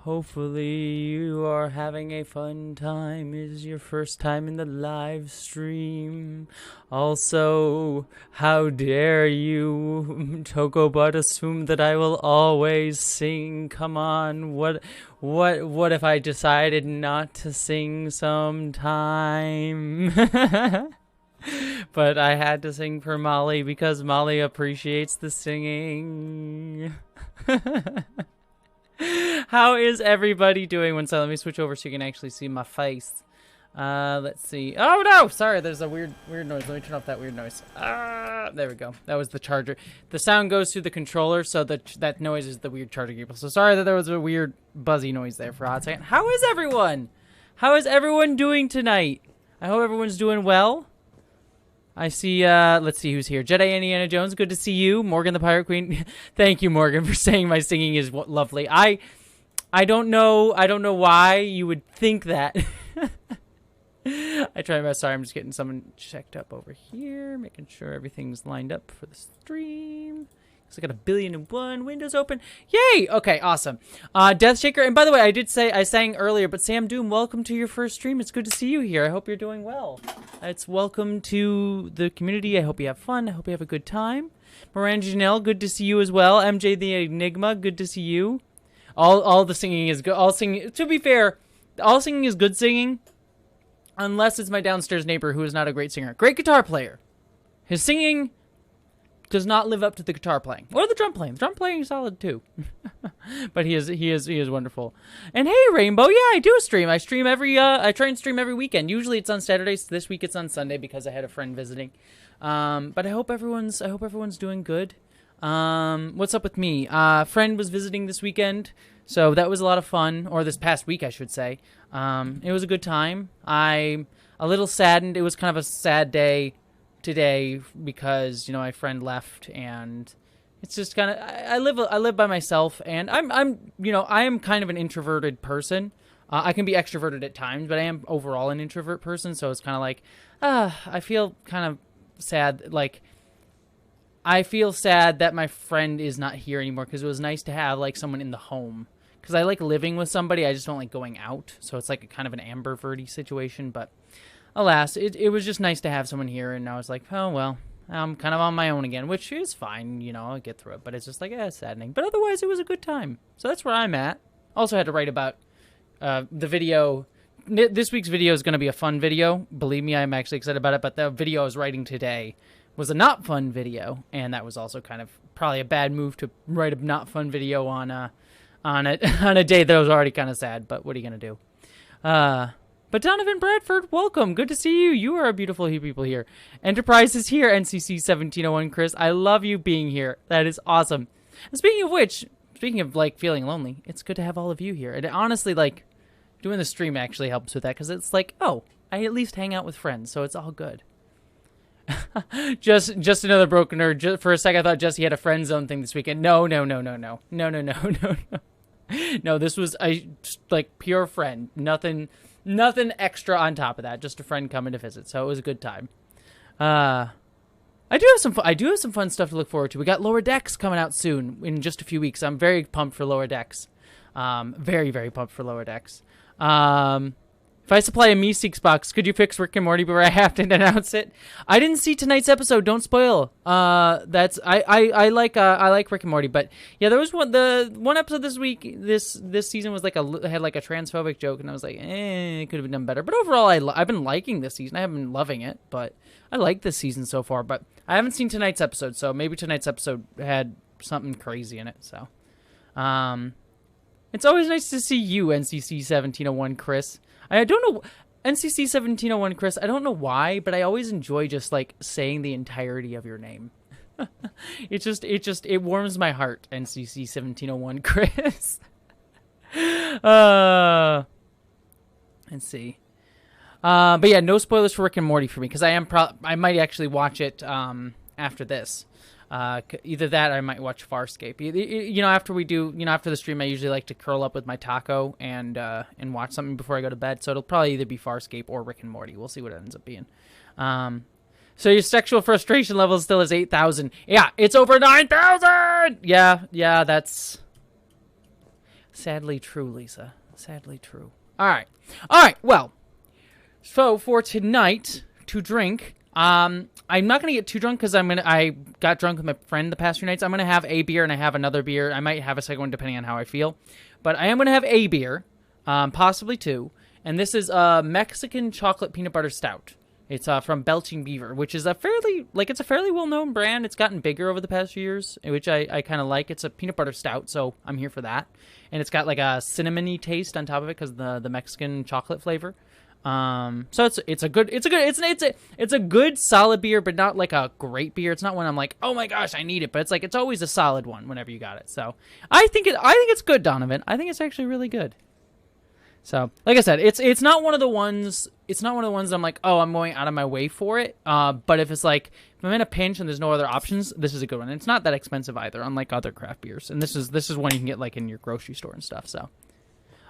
Hopefully you are having a fun time. It is your first time in the live stream. Also, how dare you, Tokobot, assume that I will always sing? Come on, what if I decided not to sing sometime? But I had to sing for Molly because Molly appreciates the singing. How is everybody doing? One second, let me switch over so you can actually see my face. Let's see. Oh no, sorry, there's a weird noise. Let me turn off that weird noise. There we go. That was the charger. The sound goes through the controller, so that noise is the weird charging cable. So sorry that there was a weird buzzy noise there for a hot second. How is everyone? How is everyone doing tonight? I hope everyone's doing well. I see, let's see who's here. Jedi Indiana Jones, good to see you. Morgan the Pirate Queen. Thank you, Morgan, for saying my singing is lovely. I don't know why you would think that. I try my best. Sorry, I'm just getting someone checked up over here, making sure everything's lined up for the stream. I got 1,000,000,001 windows open. Yay! Okay, awesome. Deathshaker, and by the way, I sang earlier, but Sam Doom, welcome to your first stream. It's good to see you here. I hope you're doing well. It's welcome to the community. I hope you have fun. I hope you have a good time. Moran Janelle, good to see you as well. MJ the Enigma, good to see you. All the singing is good. All singing. To be fair, all singing is good singing, unless it's my downstairs neighbor who is not a great singer. Great guitar player. His singing does not live up to the guitar playing or the drum playing. The drum playing is solid too. But he is wonderful. And hey, Rainbow, yeah, I do stream. I stream I try and stream every weekend. Usually it's on Saturdays. This week it's on Sunday because I had a friend visiting. But I hope everyone's doing good. What's up with me? Friend was visiting this weekend, so that was a lot of fun, or this past week I should say. It was a good time. I'm a little saddened. It was kind of a sad day today because, you know, my friend left, and it's just kind of, I live by myself, and I'm you know, I am kind of an introverted person. I can be extroverted at times, but I am overall an introvert person, so it's kind of like, I feel kind of sad, like, I feel sad that my friend is not here anymore, because it was nice to have, like, someone in the home, because I like living with somebody, I just don't like going out, so it's like a kind of an Amber Verdi situation, but alas, it was just nice to have someone here, and I was like, oh, well, I'm kind of on my own again, which is fine, you know, I'll get through it, but it's just like, it's saddening. But otherwise, it was a good time. So that's where I'm at. Also had to write about the video. This week's video is going to be a fun video. Believe me, I'm actually excited about it, but the video I was writing today was a not fun video, and that was also kind of probably a bad move to write a not fun video on a day that was already kind of sad, but what are you going to do? But Donovan Bradford, welcome. Good to see you. You are a beautiful people here. Enterprise is here. NCC 1701, Chris. I love you being here. That is awesome. And speaking of which, speaking of, like, feeling lonely, it's good to have all of you here. And honestly, like, doing the stream actually helps with that, because it's like, oh, I at least hang out with friends, so it's all good. just another broken nerd. For a second, I thought Jessie had a friend zone thing this weekend. No. No, this was like pure friend. Nothing extra on top of that. Just a friend coming to visit. So it was a good time. I do have some fun stuff to look forward to. We got Lower Decks coming out soon in just a few weeks. I'm very pumped for Lower Decks. Very, very pumped for Lower Decks. If I supply a Meeseeks box, could you fix Rick and Morty before I have to announce it? I didn't see tonight's episode. Don't spoil. I like Rick and Morty, but yeah, there was one episode this week. This season was like had like a transphobic joke, and I was like, it could have been done better. But overall, I've been liking this season. I haven't been loving it, but I like this season so far. But I haven't seen tonight's episode, so maybe tonight's episode had something crazy in it. So, it's always nice to see you, NCC 1701, Chris. I don't know, NCC 1701, Chris, I don't know why, but I always enjoy just, like, saying the entirety of your name. It warms my heart, NCC 1701, Chris. Let's see. But yeah, no spoilers for Rick and Morty for me, because I might actually watch it, after this. Either that or I might watch Farscape. You know, after the stream, I usually like to curl up with my taco and watch something before I go to bed. So it'll probably either be Farscape or Rick and Morty. We'll see what it ends up being. So your sexual frustration level still is 8,000. Yeah, it's over 9,000! Yeah, that's... Sadly true, Lisa. Sadly true. All right. All right. Well, so for tonight to drink, I'm not gonna get too drunk because I got drunk with my friend the past few nights. I'm gonna have a beer and I have another beer. I might have a second one depending on how I feel, but I am gonna have a beer, possibly two. And this is a Mexican chocolate peanut butter stout. It's from Belching Beaver, which is a fairly well-known brand. It's gotten bigger over the past few years, which I kind of like. It's a peanut butter stout, so I'm here for that. And it's got like a cinnamony taste on top of it because the Mexican chocolate flavor. So it's a good solid beer, but not like a great beer. It's not one I'm like, oh my gosh, I need it. But it's like it's always a solid one whenever you got it. So I think it's good, Donovan. I think it's actually really good. So, like I said, it's not one of the ones. It's not one of the ones I'm like, oh, I'm going out of my way for it. But if it's like if I'm in a pinch and there's no other options, this is a good one. And it's not that expensive either, unlike other craft beers. And this is one you can get like in your grocery store and stuff. So,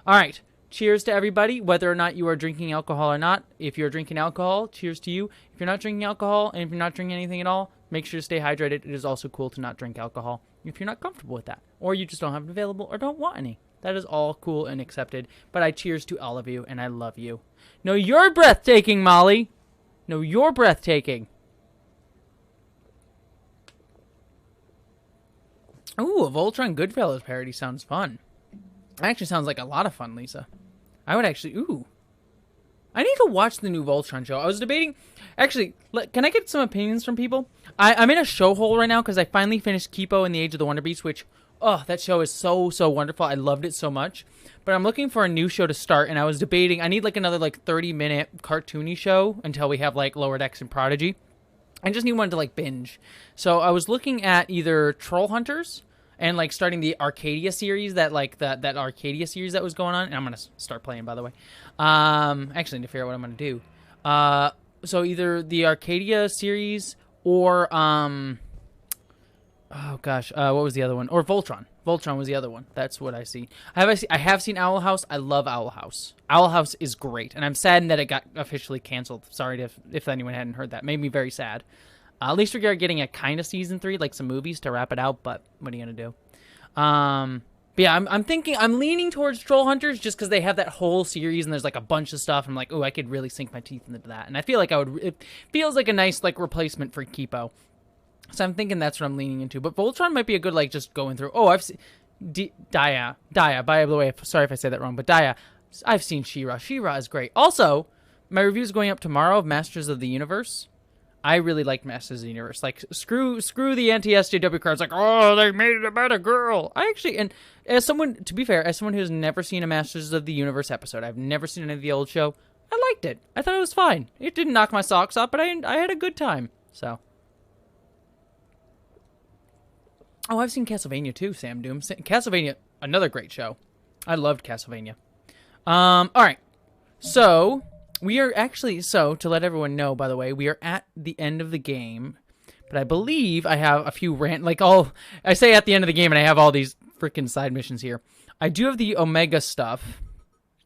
all right, cheers to everybody, whether or not you are drinking alcohol or not. If you're drinking alcohol, cheers to you. If you're not drinking alcohol and if you're not drinking anything at all, make sure to stay hydrated. It is also cool to not drink alcohol if you're not comfortable with that, or you just don't have it available or don't want any. That is all cool and accepted. But I cheers to all of you, and I love you. No, you're breathtaking, Molly. No, you're breathtaking. Ooh, a Voltron Goodfellas parody sounds fun. That actually sounds like a lot of fun, Lisa. I would actually... Ooh. I need to watch the new Voltron show. I was debating... Actually, can I get some opinions from people? I'm in a show hole right now because I finally finished Kipo and the Age of the Wonder Beasts, which... Oh, that show is so wonderful. I loved it so much. But I'm looking for a new show to start, and I was debating, I need like another like 30-minute cartoony show until we have like Lower Decks and Prodigy. I just need one to like binge. So I was looking at either Troll Hunters and like starting the Arcadia series, that Arcadia series that was going on. And I'm going to start playing, by the way. Actually, I need to figure out what I'm going to do. So either the Arcadia series or... Oh gosh, what was the other one? Or Voltron. Voltron was the other one. That's what I see. I have seen Owl House. I love Owl House. Owl House is great, and I'm saddened that it got officially canceled. Sorry if anyone hadn't heard that. It made me very sad. At least we're getting a kind of season 3, like some movies to wrap it out. But what are you gonna do? But yeah, I'm leaning towards Troll Hunters just because they have that whole series and there's like a bunch of stuff. I'm like, oh, I could really sink my teeth into that, and I feel like it feels like a nice like replacement for Kipo. So I'm thinking that's what I'm leaning into. But Voltron might be a good, like, just going through. Oh, I've seen... Daya, by the way, sorry if I said that wrong, but Daya, I've seen She-Ra. She-Ra is great. Also, my review is going up tomorrow of Masters of the Universe. I really like Masters of the Universe. Like, screw the anti-SJW cards. Like, oh, they made it about a girl. I actually... And as someone, to be fair, as someone who's never seen a Masters of the Universe episode, I've never seen any of the old show, I liked it. I thought it was fine. It didn't knock my socks off, but I had a good time. So... Oh, I've seen Castlevania too, Sam Doom. Castlevania, another great show. I loved Castlevania. All right. So, we are actually... So, to let everyone know, by the way, we are at the end of the game. But I believe I have a few I say at the end of the game, and I have all these freaking side missions here. I do have the Omega stuff,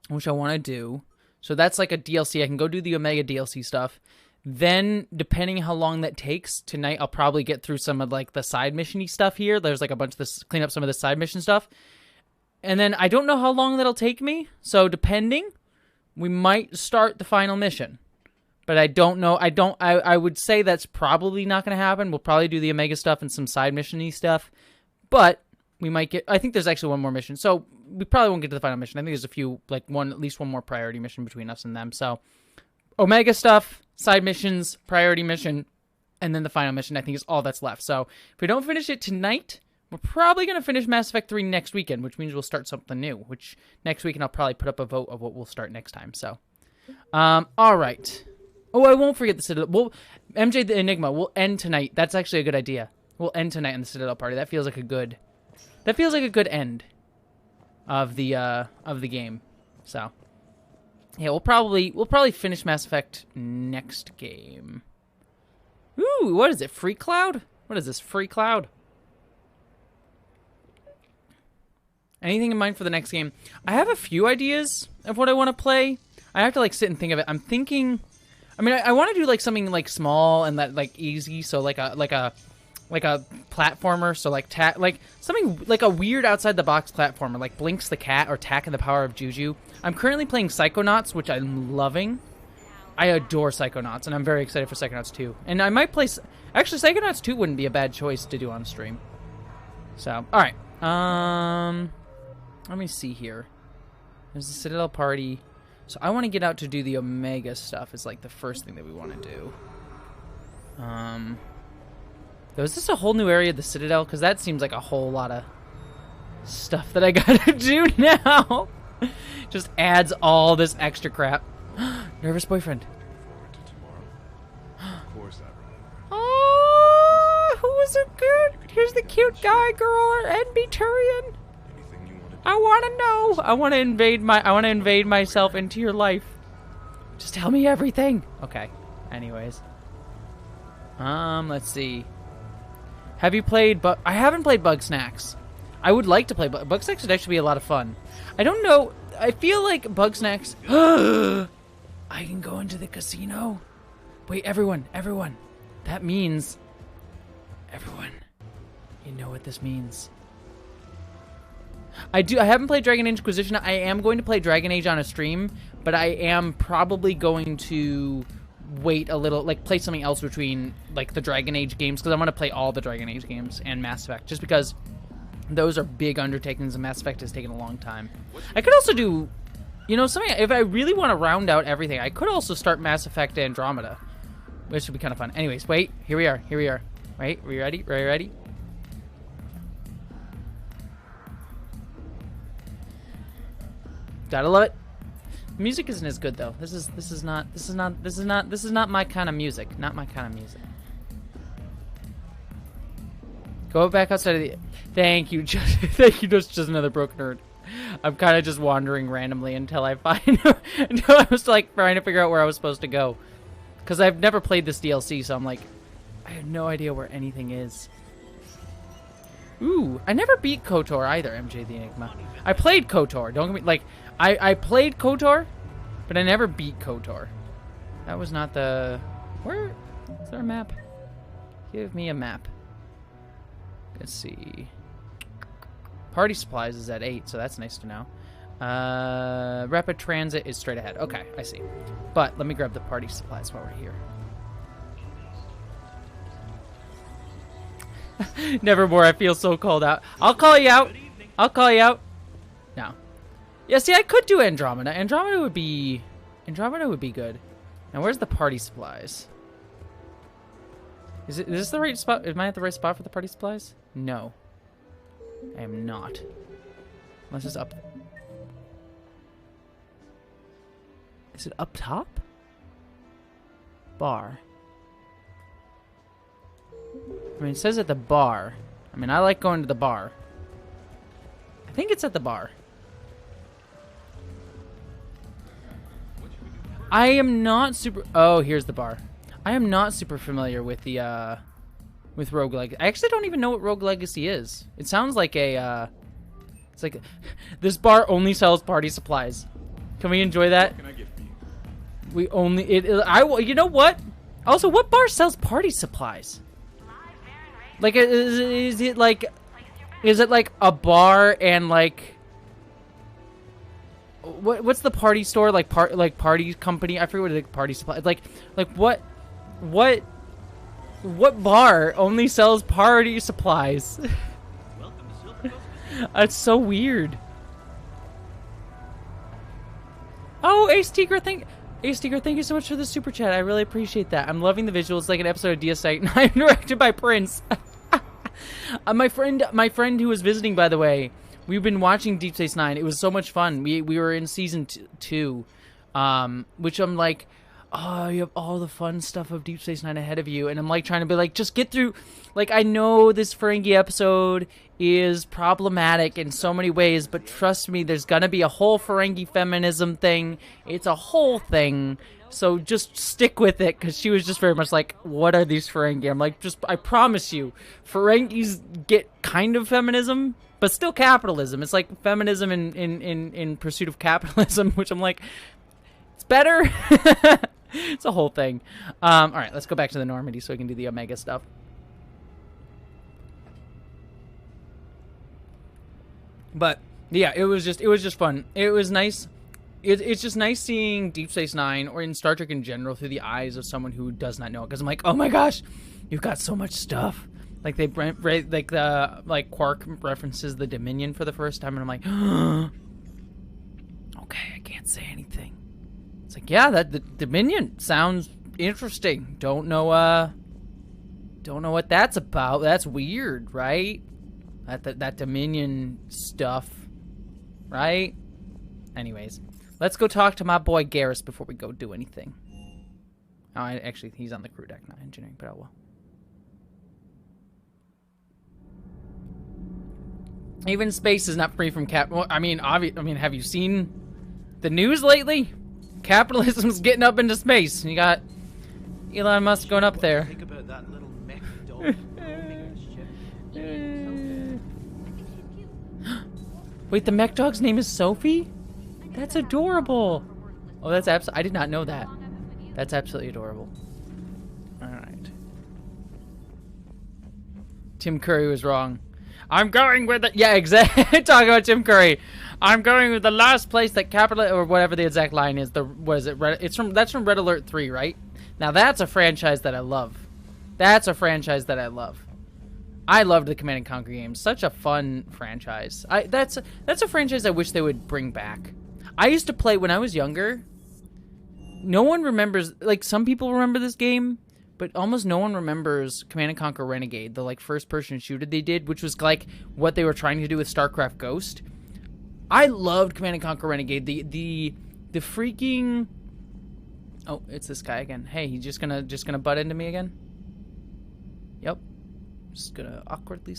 which I want to do. So, that's like a DLC. I can go do the Omega DLC stuff. Then, depending how long that takes, tonight I'll probably get through some of, like, the side mission-y stuff here. There's, like, a bunch of this, clean up some of the side mission stuff. And then, I don't know how long that'll take me. So, depending, we might start the final mission. But I don't know. I would say that's probably not going to happen. We'll probably do the Omega stuff and some side mission-y stuff. But, we might get... I think there's actually one more mission. So, we probably won't get to the final mission. I think there's a few, like, at least one more priority mission between us and them. So, Omega stuff... Side missions, priority mission, and then the final mission, I think, is all that's left. So, if we don't finish it tonight, we're probably going to finish Mass Effect 3 next weekend, which means we'll start something new, which next weekend I'll probably put up a vote of what we'll start next time. So, all right. Oh, I won't forget the Citadel. MJ the Enigma, we'll end tonight. That's actually a good idea. We'll end tonight in the Citadel party. That feels like a good end of the game. So... Yeah, we'll probably finish Mass Effect next game. Ooh, what is it? Free Cloud? What is this? Free Cloud? Anything in mind for the next game? I have a few ideas of what I want to play. I have to like sit and think of it. I'm thinking... I mean, I want to do like something like small and that like easy. So like a like a platformer, so like something like a weird outside the box platformer, like Blinks the Cat or Tak and the Power of Juju. I'm currently playing Psychonauts, which I'm loving. I adore Psychonauts, and I'm very excited for Psychonauts 2. And I might play... Actually, Psychonauts 2 wouldn't be a bad choice to do on stream. So, alright. Let me see here. There's the Citadel party. So I want to get out to do the Omega stuff is like the first thing that we want to do. Though, is this a whole new area of the Citadel? Because that seems like a whole lot of stuff that I gotta do now. Just adds all this extra crap. Nervous boyfriend. Oh, who was so good? Here's the cute guy, girl, and Turian. I want to know. I want to invade myself into your life. Just tell me everything. Okay. Anyways. Let's see. Have you played I haven't played Bug Snacks. I would like to play Bug Snacks would actually be a lot of fun. I don't know. I feel like Bug Snacks I can go into the casino. Wait, everyone. That means everyone. You know what this means. I haven't played Dragon Age Inquisition. I am going to play Dragon Age on a stream, but I am probably going to wait a little, like play something else between like the Dragon Age games, because I want to play all the Dragon Age games and Mass Effect, just because those are big undertakings and Mass Effect has taken a long time. I could also do, you know, something, if I really want to round out everything, I could also start Mass Effect Andromeda, which would be kind of fun. Anyways, wait, here we are. Wait, are we ready? Ready? Gotta love it. The music isn't as good though. This is not my kind of music. Not my kind of music. Go back outside of the. Thank you, thank you. Just another broke nerd. I'm kind of just wandering randomly until I find until I was like trying to figure out where I was supposed to go, because I've never played this DLC, so I'm like, I have no idea where anything is. Ooh, I never beat KOTOR either, MJ the Enigma. I played KOTOR. Don't get me like. I played KOTOR, but I never beat KOTOR. That was not the... Where? Is there a map? Give me a map. Let's see. Party supplies is at 8, so that's nice to know. Rapid transit is straight ahead. Okay, I see. But let me grab the party supplies while we're here. Nevermore, I feel so called out. I'll call you out. No. Yeah, see, I could do Andromeda. Andromeda would be good. Now, where's the party supplies? Is this the right spot? Am I at the right spot for the party supplies? No. I am not. Unless it's up. Is it up top? Bar. I mean, it says at the bar. I mean, I like going to the bar. I think it's at the bar. I am not super... Oh, here's the bar. I am not super familiar with the, with Rogue Legacy. I actually don't even know what Rogue Legacy is. It sounds like a, it's like... This bar only sells party supplies. Can we enjoy that? What can I get for you? We only... you know what? Also, what bar sells party supplies? Like, is it like... Is it like a bar and like... What's the party store like? Party company? I forget what the party supply. Like what bar only sells party supplies? It's so weird. Oh, Ace Tiger, thank you so much for the super chat. I really appreciate that. I'm loving the visuals, like an episode of DS9. I'm directed by Prince. My friend who was visiting, by the way. We've been watching Deep Space Nine. It was so much fun. We were in season 2, which I'm like, oh, you have all the fun stuff of Deep Space Nine ahead of you, and I'm like trying to be like, just get through. Like, I know this Ferengi episode is problematic in so many ways, but trust me, there's gonna be a whole Ferengi feminism thing. It's a whole thing. So just stick with it, because she was just very much like, what are these Ferengi? I'm like, I promise you, Ferengis get kind of feminism, but still capitalism. It's like feminism in pursuit of capitalism, which I'm like, it's better. It's a whole thing. All right, let's go back to the Normandy so we can do the Omega stuff. But yeah, it was just fun. It was nice. It's just nice seeing Deep Space Nine or in Star Trek in general through the eyes of someone who does not know it. Because I'm like, oh my gosh, you've got so much stuff. Like Quark references the Dominion for the first time, and I'm like, okay, I can't say anything. It's like, yeah, the Dominion sounds interesting. Don't know what that's about. That's weird, right? That Dominion stuff, right? Anyways, let's go talk to my boy Garrus before we go do anything. Oh, actually, he's on the crew deck, not engineering, but oh well. Even space is not free from well, I mean, have you seen the news lately? Capitalism's getting up into space. You got Elon Musk going up there. Think about that little mech dog roaming the ship. Wait, the mech dog's name is Sophie? That's adorable. Oh, that's I did not know that. That's absolutely adorable. All right. Tim Curry was wrong. I'm going with the... Yeah, exactly. Talking about Tim Curry. I'm going with the last place that Capital... Or whatever the exact line is. What is it? That's from Red Alert 3, right? Now, that's a franchise that I love. That's a franchise that I love. I loved the Command & Conquer games. Such a fun franchise. That's a franchise I wish they would bring back. I used to play when I was younger. No one remembers... Like, some people remember this game... But almost no one remembers Command & Conquer Renegade, the like first-person shooter they did, which was like what they were trying to do with StarCraft Ghost. I loved Command & Conquer Renegade. The freaking... Oh, it's this guy again. Hey, he's just gonna butt into me again? Yep. Just gonna awkwardly...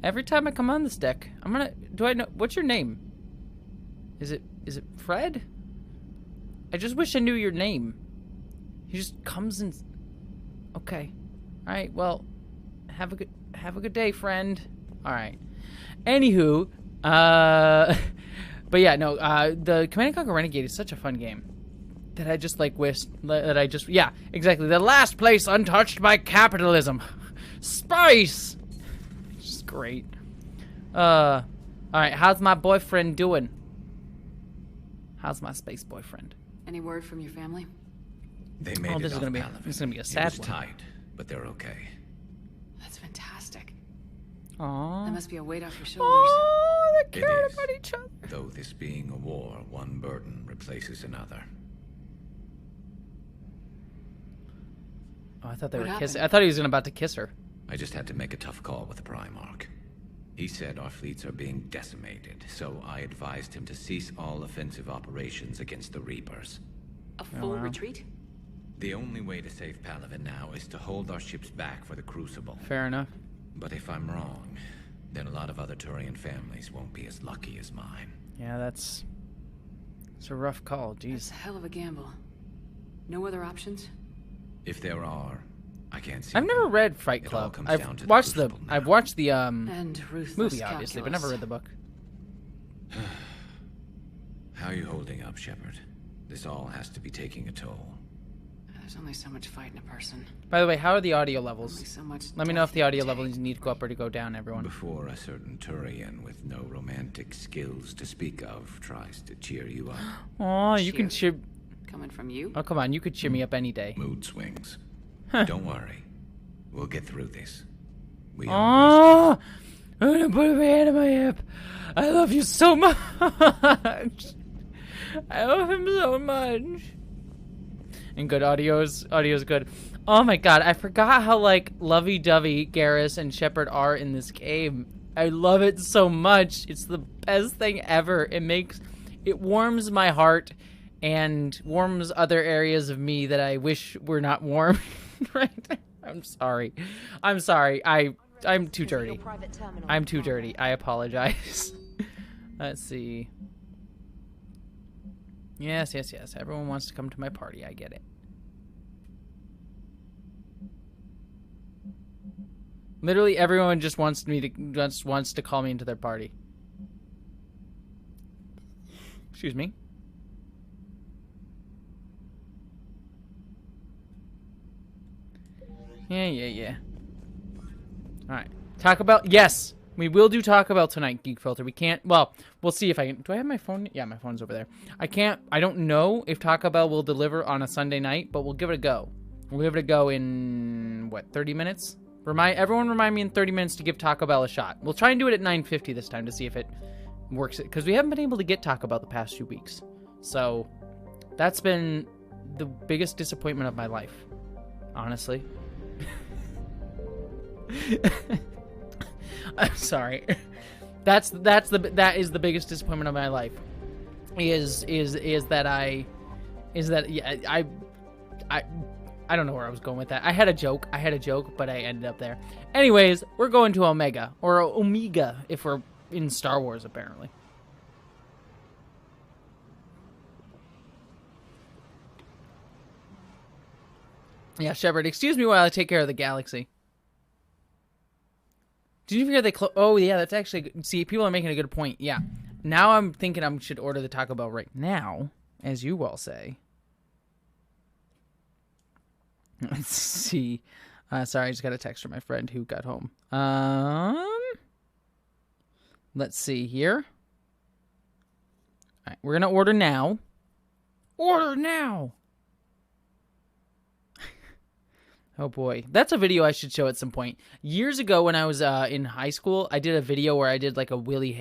Every time I come on this deck, I'm gonna... Do I know... What's your name? Is it Fred? I just wish I knew your name. He just comes and... Okay. All right. Well, have a good day, friend. All right. Anywho, but yeah, no. The Command & Conquer Renegade is such a fun game that I just like wish that I just yeah, exactly. The last place untouched by capitalism, spice. Just great. All right. How's my boyfriend doing? How's my space boyfriend? Any word from your family? They made this is gonna be a sad it was one. tight, but they're okay. That's fantastic. Aww. That must be a weight off your shoulders. Oh, they It cared is, about each other. though this being a war, one burden replaces another. Oh, I thought they What were kissing. happened? I thought he was about to kiss her. I just had to make a tough call with the Primarch. He said our fleets are being decimated, so I advised him to cease all offensive operations against the Reapers. A full wow. retreat? The only way to save Palaven now is to hold our ships back for the Crucible. Fair enough. But if I'm wrong, then a lot of other Turian families won't be as lucky as mine. Yeah, it's a rough call. That's Jeez. a hell of a gamble. No other options? If there are, I can't see I've never them. read Fight It all Club. comes down to I've the watched the Crucible now. I've watched the And ruthless movie obviously, but never calculus. read the book. How are you holding up, Shepard? This all has to be taking a toll. There's only so much fight in a person. By the way, how are the audio Only levels? so much Let me know if the death audio you levels take. need to go up or to go down, everyone. Before a certain Turian with no romantic skills to speak of tries to cheer you up. Oh, you can cheer. Coming from you? Oh, come on, you could cheer me up any day. Mood swings. Huh. Don't worry. We'll get through this. We Oh, I'm gonna put my hand on my hip. I love you so much. I love him so much. And good audio's good. Oh my god, I forgot how like lovey-dovey Garrus and Shepard are in this game. I love it so much. It's the best thing ever. It warms my heart and warms other areas of me that I wish were not warm. Right? I'm sorry. I'm too dirty. I'm too dirty. I apologize. Let's see. Yes. Everyone wants to come to my party. I get it. Literally everyone just wants to call me into their party. Excuse me. Yeah. All right. Talk about yes. We will do Taco Bell tonight, Geek Filter. We can't, well, we'll see if I can. Do I have my phone? Yeah, my phone's over there. I don't know if Taco Bell will deliver on a Sunday night, but we'll give it a go. We'll give it a go in, what, 30 minutes? Everyone remind me in 30 minutes to give Taco Bell a shot. We'll try and do it at 9:50 this time to see if it works. Because we haven't been able to get Taco Bell the past few weeks. So, that's been the biggest disappointment of my life. Honestly. I'm sorry. That is the biggest disappointment of my life. I don't know where I was going with that. I had a joke, but I ended up there. Anyways, we're going to Omega or Omega if we're in Star Wars apparently. Yeah, Shepard, excuse me while I take care of the galaxy. Did you hear they oh, yeah, that's actually... See, people are making a good point. Yeah. Now I'm thinking I should order the Taco Bell right now, as you all say. Let's see. Sorry, I just got a text from my friend who got home. Let's see here. All right, we're going to order now. Order now! Oh boy, that's a video I should show at some point. Years ago when I was in high school, I did a video where I did like a Billy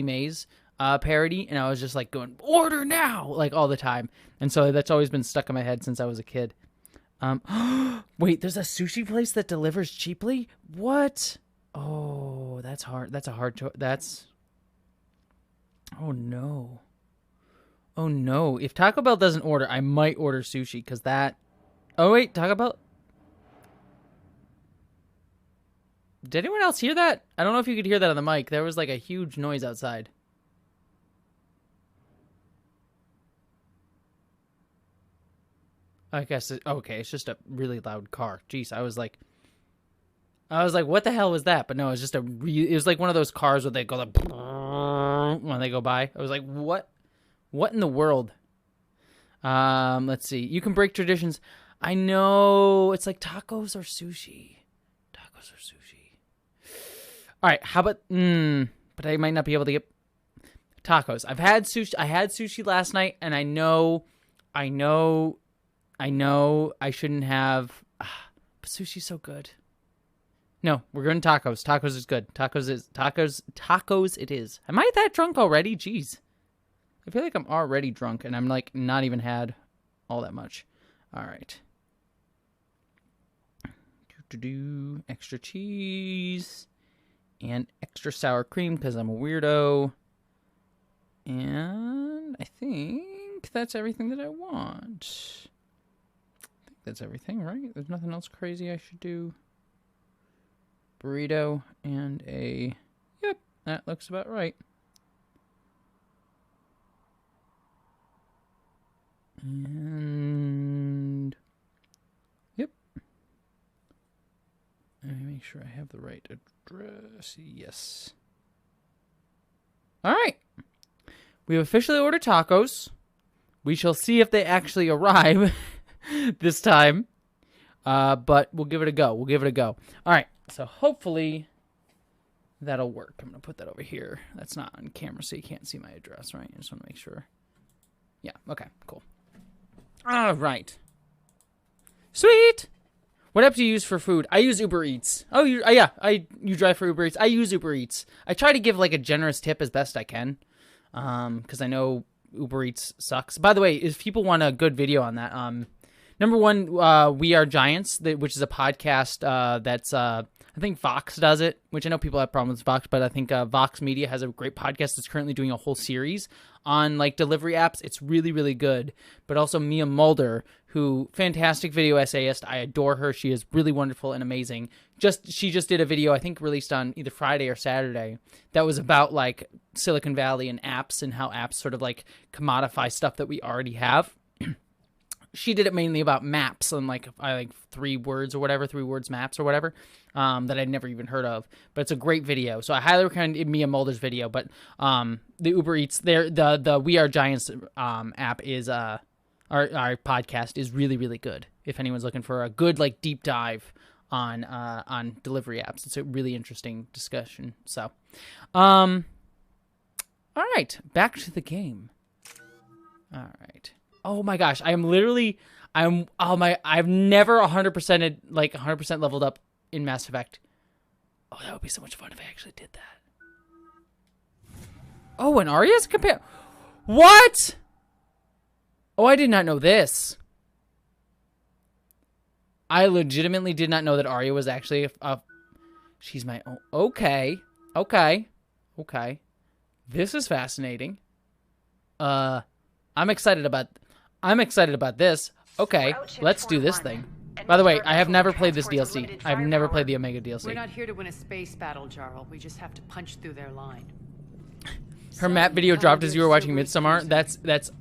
Mays parody, and I was just like going, order now, like all the time. And so that's always been stuck in my head since I was a kid. Wait, there's a sushi place that delivers cheaply? What? Oh, that's hard. That's a hard choice. Oh no. Oh no. If Taco Bell doesn't order, I might order sushi because that... Oh, wait, Taco Bell? Did anyone else hear that? I don't know if you could hear that on the mic. There was like a huge noise outside. I guess, okay, it's just a really loud car. Jeez, I was like, what the hell was that? But no, it's just it was like one of those cars where they go like, when they go by. I was like, what in the world? Let's see. You can break traditions. I know, it's like tacos or sushi. Tacos or sushi. All right, how about, but I might not be able to get tacos. I had sushi last night, and I know I shouldn't have, but sushi's so good. No, we're going tacos. Tacos is good. Tacos it is. Am I that drunk already? Jeez. I feel like I'm already drunk, and I'm like not even had all that much. All right. Extra cheese and extra sour cream because I'm a weirdo. And I think that's everything that I want. I think that's everything, right? There's nothing else crazy I should do. Burrito and a... Yep, that looks about right. And... Yep. Let me make sure I have the right address. Yes. All right. We've officially ordered tacos. We shall see if they actually arrive this time. But we'll give it a go. All right. So hopefully that'll work. I'm going to put that over here. That's not on camera, so you can't see my address, right? I just want to make sure. Yeah. Okay. Cool. All right. Sweet. What app do you use for food? I use Uber Eats. Oh, you drive for Uber Eats. I use Uber Eats. I try to give like a generous tip as best I can, because I know Uber Eats sucks. By the way, if people want a good video on that, number one, We Are Giants, which is a podcast that's I think Vox does it, which I know people have problems with Vox, but I think Vox Media has a great podcast that's currently doing a whole series on like delivery apps. It's really, really good. But also Mia Mulder, who fantastic video essayist. I adore her. She is really wonderful and amazing. She just did a video, I think released on either Friday or Saturday, that was about like Silicon Valley and apps and how apps sort of like commodify stuff that we already have. She did it mainly about maps and like 3 words maps or whatever, that I'd never even heard of. But it's a great video, so I highly recommend Mia Mulder's video. But the Uber Eats, the We Are Giants app is our podcast is really, really good. If anyone's looking for a good like deep dive on delivery apps. It's a really interesting discussion. So, all right, back to the game. All right. Oh my gosh, I've never 100% leveled up in Mass Effect. Oh, that would be so much fun if I actually did that. Oh, and Arya's compare. What? Oh, I did not know this. I legitimately did not know that Arya was actually she's my own. Okay. This is fascinating. I'm excited about this. Okay, let's do this thing. By the way, I have never played this DLC. I've never played the Omega DLC. We're not here to win a space battle, Jarl. We just have to punch through their line. Her map video dropped as you were watching Midsommar. That's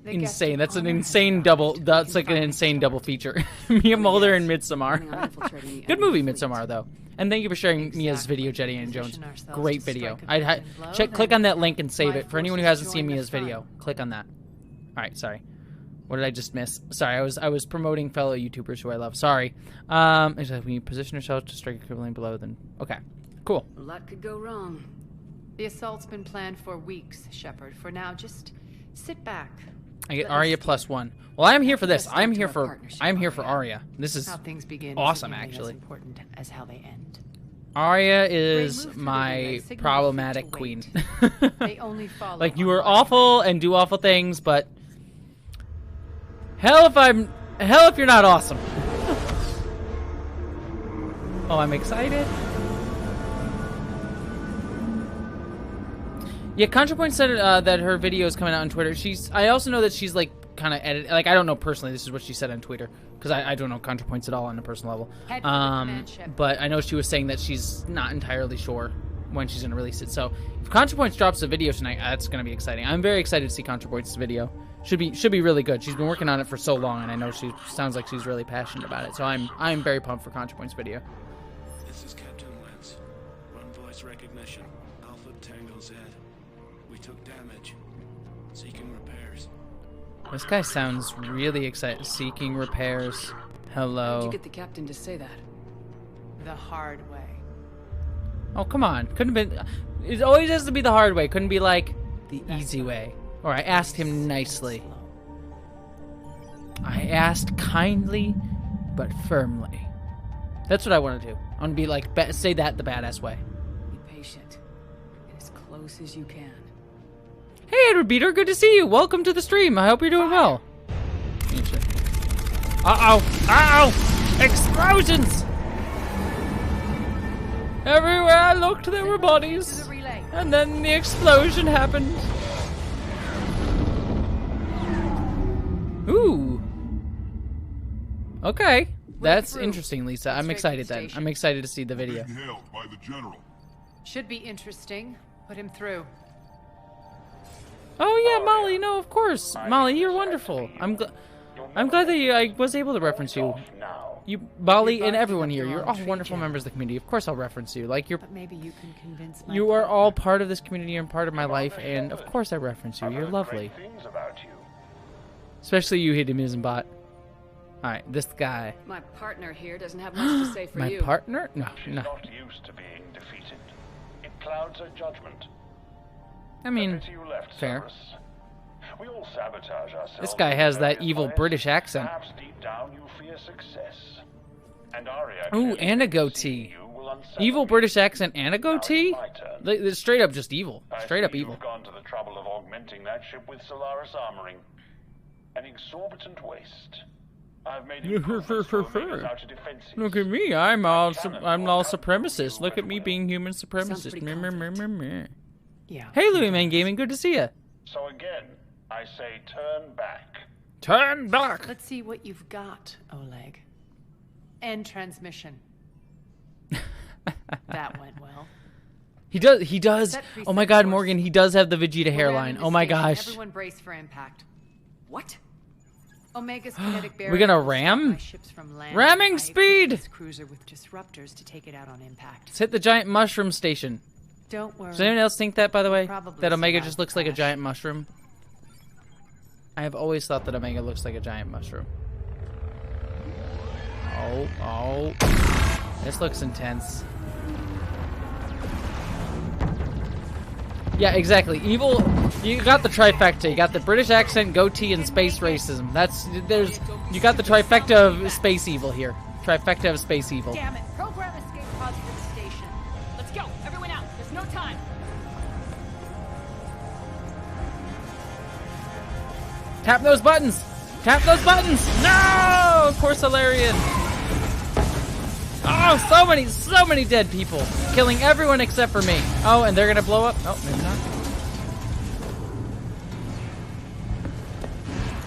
insane. That's an insane double. That's like an insane double feature. Mia Mulder and Midsommar. Good movie, Midsommar, though. And thank you for sharing Mia's video, Jetty and Jones. Great video. Click on that link and save it. For anyone who hasn't seen Mia's video, click on that. All right, sorry. What did I just miss? Sorry, I was promoting fellow YouTubers who I love. Sorry. When you position yourself to strike equivalent below, then okay, cool. A lot could go wrong. The assault's been planned for weeks, Shepard. For now, just sit back. I get Arya +1. Well, I'm here for this. I'm here for Arya. This is how things begin awesome, as actually. important as how they end. Arya is my problematic queen. They only follow like, you are awful and do awful things, but hell if you're not awesome. Oh, I'm excited. Yeah, ContraPoint said that her video is coming out on Twitter. I also know that she's like kind of edited. Like, I don't know personally. This is what she said on Twitter because I don't know ContraPoints at all on a personal level. But I know she was saying that she's not entirely sure when she's gonna release it. So if ContraPoints drops a video tonight, that's gonna be exciting. I'm very excited to see ContraPoints' video. Should be really good. She's been working on it for so long, and I know she sounds like she's really passionate about it. So I'm very pumped for ContraPoints' video. This is Captain Lance. Run voice recognition. Alpha Tango Z. We took damage. Seeking repairs. This guy sounds really excited. Seeking repairs. Hello. How'd you get the captain to say that? The hard way. Oh, come on. Couldn't have been. It always has to be the hard way. Couldn't be like the easy way. Or I asked him nicely. I asked kindly, but firmly. That's what I want to do. I want to be like, say that the badass way. Be patient. Get as close as you can. Hey, Edward Beater, good to see you. Welcome to the stream. I hope you're doing well. Uh-oh! Explosions! Everywhere I looked, there were bodies. And then the explosion happened. Ooh. Okay. That's interesting, Lisa. I'm excited then. I'm excited to see the video. Hailed by the general. Should be interesting. Put him through. Oh yeah, Molly. No, of course, Molly. You're wonderful. I'm glad that I was able to reference you. You, Molly, and everyone here. You're all wonderful members of the community. Of course, I'll reference you. Like But maybe you can convince my you are all part of this community and part of my life, and of course I reference you. You're lovely. Especially you, Hidden Bot. All right, this guy. My partner here doesn't have much to say for you. My partner? No, She's no. not used to being defeated. It clouds her judgment. I mean, A pity you left, fair. Cerberus. We all sabotage ourselves. This guy has that evil bias. British accent. Perhaps deep down you fear success. And Arya Ooh, and a goatee. Evil British accent and a goatee? They're straight up just evil. Straight up evil. You've gone to the trouble of augmenting that ship with Solaris armoring. An exorbitant waste. I've made improvements to Omega's outer defenses. Look at me. I'm all supremacist. Look at me being human supremacist. Meh, meh, meh, meh, meh. Yeah. Hey, Louis Man Gaming. Good to see you. So again, I say turn back. Turn back. Let's see what you've got, Oleg. End transmission. That went well. He does. Oh my god, Morgan, he does have the Vegeta hairline. Oh my gosh. Everyone brace for impact. What? Omega's kinetic barrier. We're gonna will stop ram? my ships from landing. Ramming I speed! equipped this cruiser with disruptors to take it out on impact. Let's hit the giant mushroom station. Don't worry. Does anyone else think that, by the way? Probably That Omega survive just the looks like a crash. giant mushroom? I have always thought that Omega looks like a giant mushroom. Oh. This looks intense. Yeah, exactly. Evil. You got the trifecta. You got the British accent, goatee, and space racism. You got the trifecta of space evil here. Trifecta of space evil. Damn it! Program escape pods for the station. Let's go, everyone out. There's no time. Tap those buttons. Tap those buttons. No, poor Solarian. Oh, so many dead people. Killing everyone except for me. Oh, and they're gonna blow up. Oh, maybe not.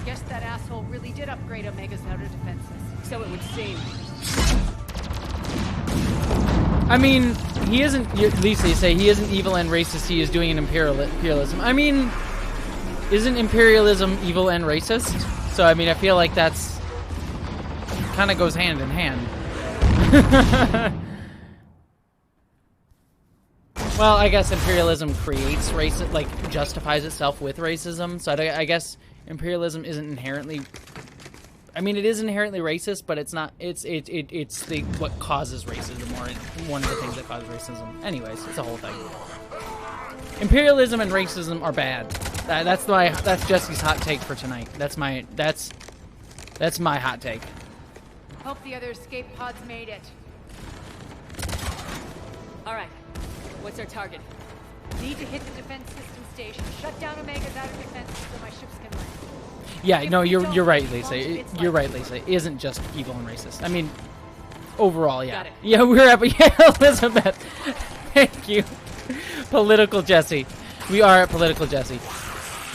Guess that asshole really did upgrade Omega's outer defenses. So it would seem. I mean, he isn't. Lisa, you say he isn't evil and racist. He is doing an imperialism. I mean, isn't imperialism evil and racist? So I mean, I feel like that's kind of goes hand in hand. Well, I guess imperialism creates racism, like justifies itself with racism. So I guess imperialism isn't inherently. I mean, it is inherently racist, but it's not. It's what causes racism, or one of the things that causes racism. Anyways, it's a whole thing. Imperialism and racism are bad. That's Jessie's hot take for tonight. That's my hot take. Hope the other escape pods made it. All right. What's our target? Need to hit the defense system station. Shut down Omega's outer defenses so my ships can land. Yeah, no, you're right, Lisa. You're right, Lisa. It isn't just evil and racist. I mean, overall, yeah. Got it. Yeah, we're at Elizabeth. Thank you. Political Jessie. We are at Political Jessie.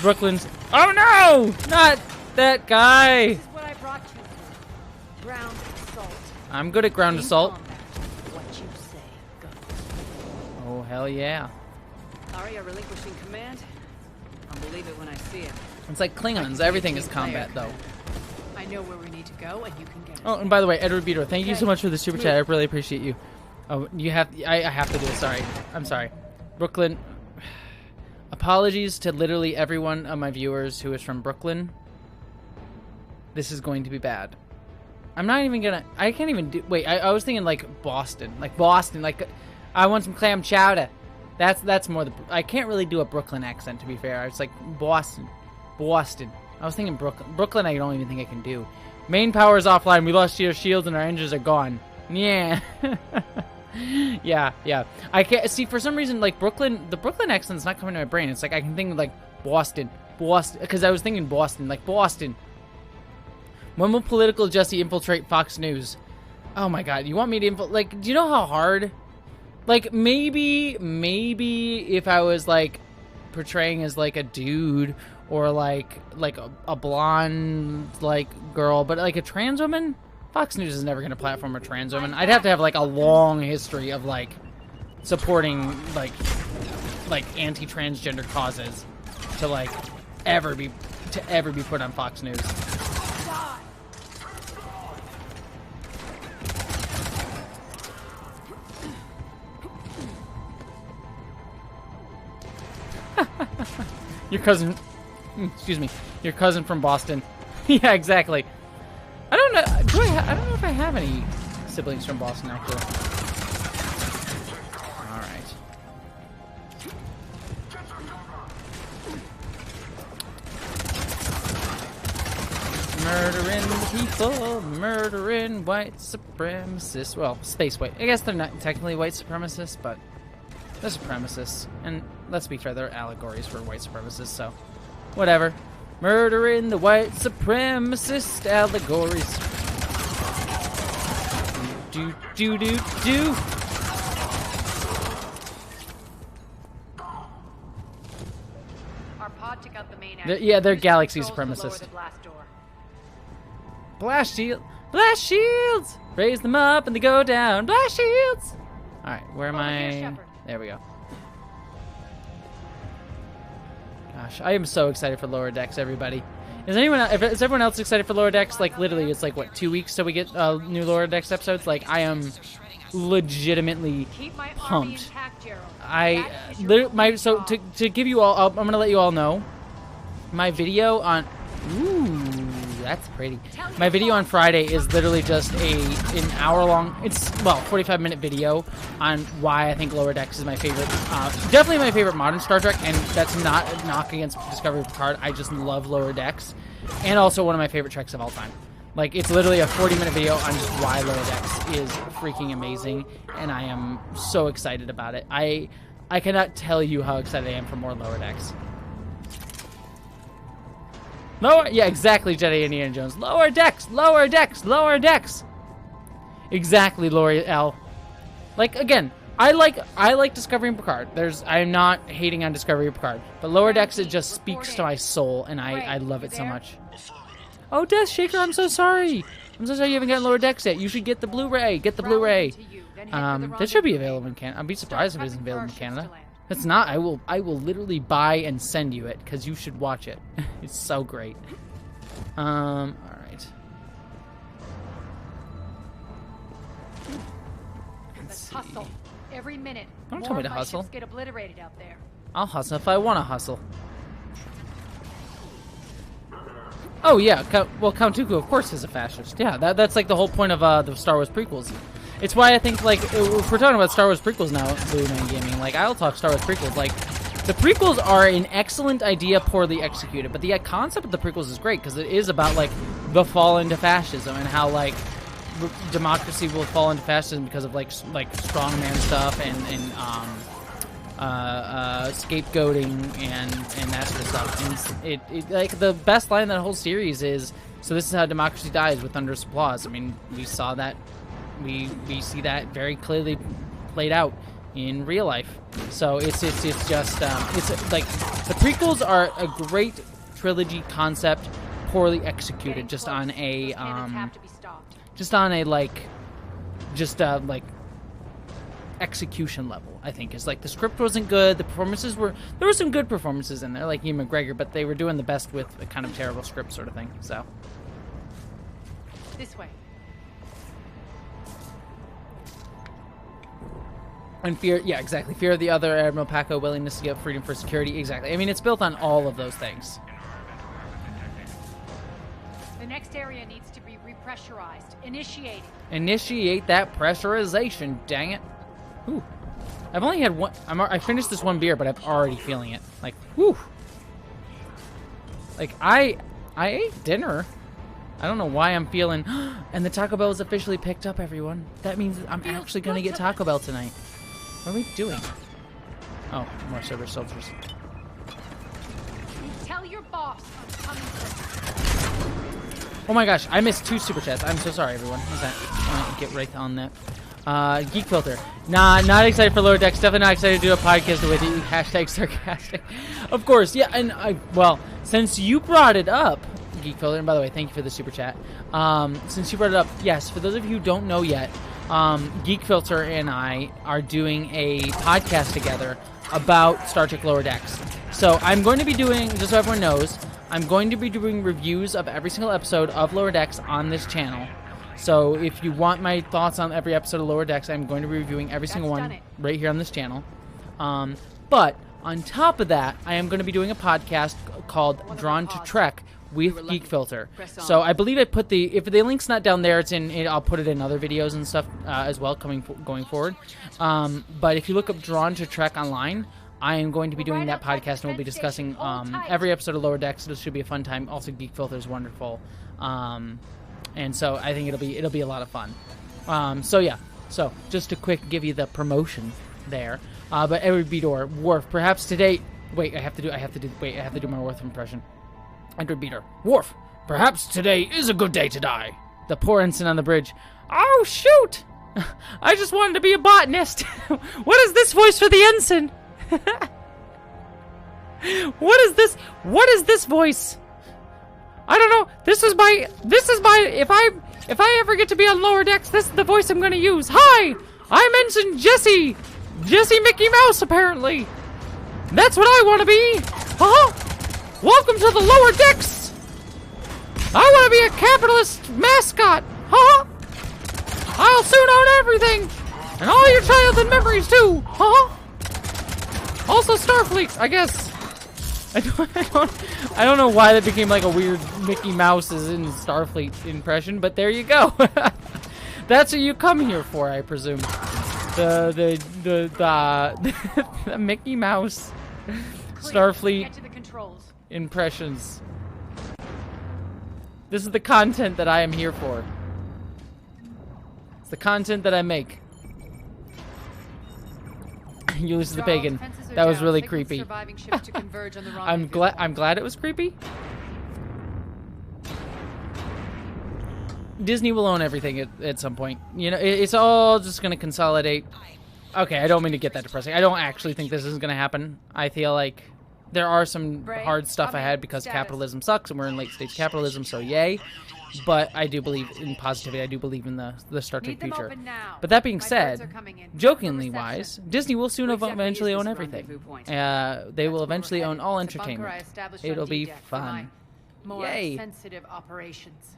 Brooklyn's. Oh no! Not that guy. This is what I brought you for. Ground assault. I'm good at ground assault. Combat. What you say goes. Oh hell yeah! Arya relinquishing command? I'll believe it when I see it. It's like Klingons. Everything is combat, though. I know where we need to go, and you can get us. Oh, and by the way, Edward Beater, thank you so much for the super chat. I really appreciate you. Oh, you have. I have to do it. Sorry. I'm sorry. Brooklyn. Apologies to literally every one of my viewers who is from Brooklyn. This is going to be bad. I'm not even gonna. I can't even do. Wait, I was thinking like Boston. Like Boston. Like, I want some clam chowder. That's more the. I can't really do a Brooklyn accent, to be fair. It's like Boston. Boston. I was thinking Brooklyn. Brooklyn, I don't even think I can do. Main power is offline. We lost your shields and our engines are gone. Yeah. yeah. I can't see for some reason like Brooklyn. The Brooklyn accent's not coming to my brain. It's like I can think like Boston, because I was thinking Boston, like Boston. When will Political Jessie infiltrate Fox News? Oh my God, you want me to like? Do you know how hard? Like maybe if I was like portraying as like a dude or like a blonde like girl, but like a trans woman. Fox News is never going to platform a trans woman. I'd have to have like a long history of like supporting like anti-transgender causes to like ever be put on Fox News. Your cousin, excuse me, your cousin from Boston. Yeah, exactly. I don't know. I don't know if I have any siblings from Boston, actually. All right. Murdering people, murdering white supremacists. Well, space white. I guess they're not technically white supremacists, but they're supremacists. And let's be fair, they're allegories for white supremacists, so whatever. Murdering the white supremacist allegories. Do. Our pod took out the main. Yeah, they're galaxy supremacists. Blast shields! Raise them up and they go down. Blast shields! Alright, where am I? There we go. Gosh, I am so excited for Lower Decks, everybody. Is everyone else excited for Lower Decks? Like, literally, it's like, what, 2 weeks till we get new Lower Decks episodes? Like, I am legitimately pumped. So, to give you all, I'm going to let you all know, my video on, ooh, that's pretty. My video on Friday is literally just an hour-long, it's, well, 45-minute video on why I think Lower Decks is my favorite, definitely my favorite modern Star Trek, and that's not a knock against Discovery of Picard. I just love Lower Decks, and also one of my favorite Treks of all time. Like, it's literally a 40-minute video on just why Lower Decks is freaking amazing, and I am so excited about it. I cannot tell you how excited I am for more Lower Decks. Yeah, exactly, Jedi Indiana Jones. Lower Decks, Lower Decks, Lower Decks. Exactly, Lori L. Like, again, I like Discovery and Picard. I am not hating on Discovery and Picard, but Lower Decks, it just speaks to my soul, and I love it so much. Oh, Death Shaker, I'm so sorry. I'm so sorry you haven't gotten Lower Decks yet. You should get the Blu-ray. Get the Blu-ray. That should be available in Canada. I'd be surprised if it isn't available in Canada. If it's not, I will literally buy and send you it, because you should watch it. It's so great. Alright. Let's hustle. Every minute. Don't tell me to hustle. Get obliterated out there. I'll hustle if I want to hustle. Oh yeah, Count Dooku of course is a fascist. Yeah, that's like the whole point of the Star Wars prequels. It's why I think, like, if we're talking about Star Wars prequels now, Blue Man Gaming, like, I'll talk Star Wars prequels. Like, the prequels are an excellent idea, poorly executed, but the concept of the prequels is great, because it is about, like, the fall into fascism, and how, like, democracy will fall into fascism because of, like strongman stuff, and scapegoating, and that sort of stuff. And it like, the best line in that whole series is, so this is how democracy dies, with thunderous applause. I mean, we saw that. We see that very clearly played out in real life. So it's just it's like, the prequels are a great trilogy concept, poorly executed, just on a like execution level. I think is like, the script wasn't good. The performances there were some good performances in there, like Ewan McGregor, but they were doing the best with a kind of terrible script sort of thing. So this way. And fear, yeah, exactly. Fear of the other, Admiral Paco, willingness to give freedom for security, exactly. I mean, it's built on all of those things. The next area needs to be repressurized. Initiate that pressurization, dang it. Ooh. I've only had one, I finished this one beer, but I'm already feeling it. Like, whew. Like, I ate dinner. I don't know why I'm feeling, and the Taco Bell is officially picked up, everyone. That means I'm actually going to get Taco Bell tonight. What are we doing? Oh, more Cerberus soldiers. Tell your boss I'm coming for. Oh my gosh, I missed 2 super chats. I'm so sorry, everyone. What's that? Get right on that. Geek Filter. Nah, not excited for Lower Decks. Definitely not excited to do a podcast with you. Hashtag sarcastic. Of course, yeah, and well, since you brought it up, Geek Filter, and by the way, thank you for the super chat. Since you brought it up, yes, for those of you who don't know yet, Geek Filter and I are doing a podcast together about Star Trek Lower Decks. So I'm going to be doing, just so everyone knows, I'm going to be doing reviews of every single episode of Lower Decks on this channel. So if you want my thoughts on every episode of Lower Decks, I'm going to be reviewing every single one right here on this channel. But on top of that, I am going to be doing a podcast called Drawn to Trek with Geek Filter. So I believe I put if the link's not down there, I'll put it in other videos and stuff as well going forward. But if you look up Drawn to Trek online, I am going to be doing that podcast, and we'll be discussing every episode of Lower Decks. This should be a fun time. Also, Geek Filter is wonderful, and so I think it'll be a lot of fun. So yeah, so just a quick give you the promotion there. But Edward Beador, Worf, perhaps today. Wait, I have to do my Worf impression. Edward Beater, Worf, perhaps today is a good day to die. The poor ensign on the bridge. Oh shoot! I just wanted to be a botanist. What is this voice for the ensign? What is this voice? I don't know. This is my if I ever get to be on Lower Decks, this is the voice I'm gonna use. Hi! I'm Ensign Jessie Mickey Mouse, apparently. That's what I wanna be. Welcome to the Lower Decks. I wanna be a capitalist mascot. I'll soon own everything. And all your childhood memories too. Also Starfleet, I guess I don't know why that became like a weird Mickey Mouse is in Starfleet impression, but there you go. That's what you come here for, I presume. The Mickey Mouse Starfleet Get to the controls. impressions. This is the content that I am here for. It's the content that I make. Ulysses the Pagan. That was really creepy. I'm glad it was creepy. Disney will own everything at some point. You know, it's all just gonna consolidate. Okay, I don't mean to get that depressing. I don't actually think this is gonna happen. I feel like there are some hard stuff ahead because capitalism sucks and we're in late stage capitalism, so yay. But I do believe in positivity. I do believe in the Star Trek future. But that being said, jokingly wise, Disney will soon eventually own everything. They will eventually own all entertainment. It'll be fun. Yay! Sensitive operations.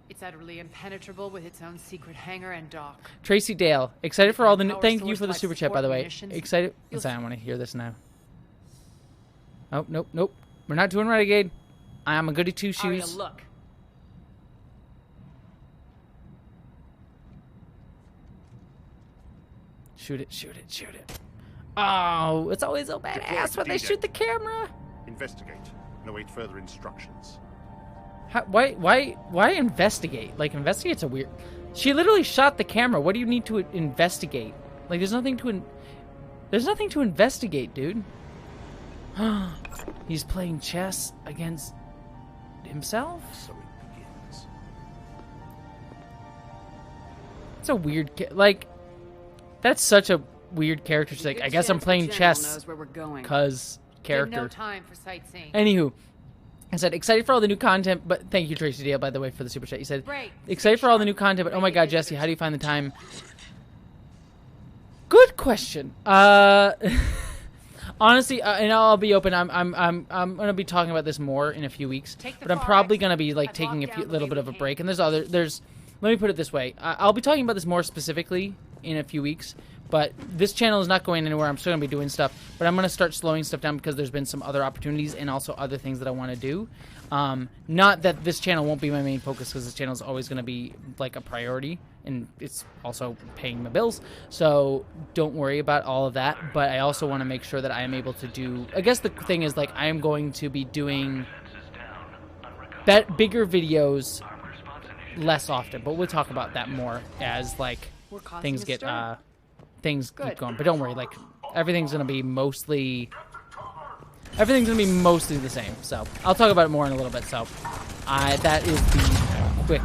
It's utterly impenetrable with its own secret hangar and dock. Tracy Dale, excited for all the new. Thank you for the super chat, by the way. Excited. I want to hear this now. Oh, nope, nope. We're not doing Renegade. I'm a goody two shoes. Look. Shoot it, shoot it, shoot it. Oh, it's always so badass when they shoot the camera. Investigate and await further instructions. Why investigate? Like, investigate's a weird... She literally shot the camera. What do you need to investigate? Like, there's nothing to investigate, dude. He's playing chess against himself? So it begins. It's a weird... Like, that's such a weird character. She's like, I guess I'm playing chess because character. No time for sightseeing. Anywho, I said, excited for all the new content, but thank you, Tracy Dale, by the way, for the super chat. You said, excited for all the new content, but oh my god, Jessie, how do you find the time? Good question. Honestly, and I'll be open. I'm gonna be talking about this more in a few weeks, but I'm probably gonna be like taking a little bit of a break. And there's. Let me put it this way. I'll be talking about this more specifically in a few weeks, but this channel is not going anywhere. I'm still going to be doing stuff, but I'm going to start slowing stuff down because there's been some other opportunities and also other things that I want to do. Not that this channel won't be my main focus, because this channel is always going to be like a priority, and it's also paying my bills, so don't worry about all of that. But I also want to make sure that I am able to do... I guess the thing is, like, I am going to be doing bigger videos less often, but we'll talk about that more as like things get keep going. But don't worry, like everything's gonna be mostly the same. So I'll talk about it more in a little bit. So that is the quick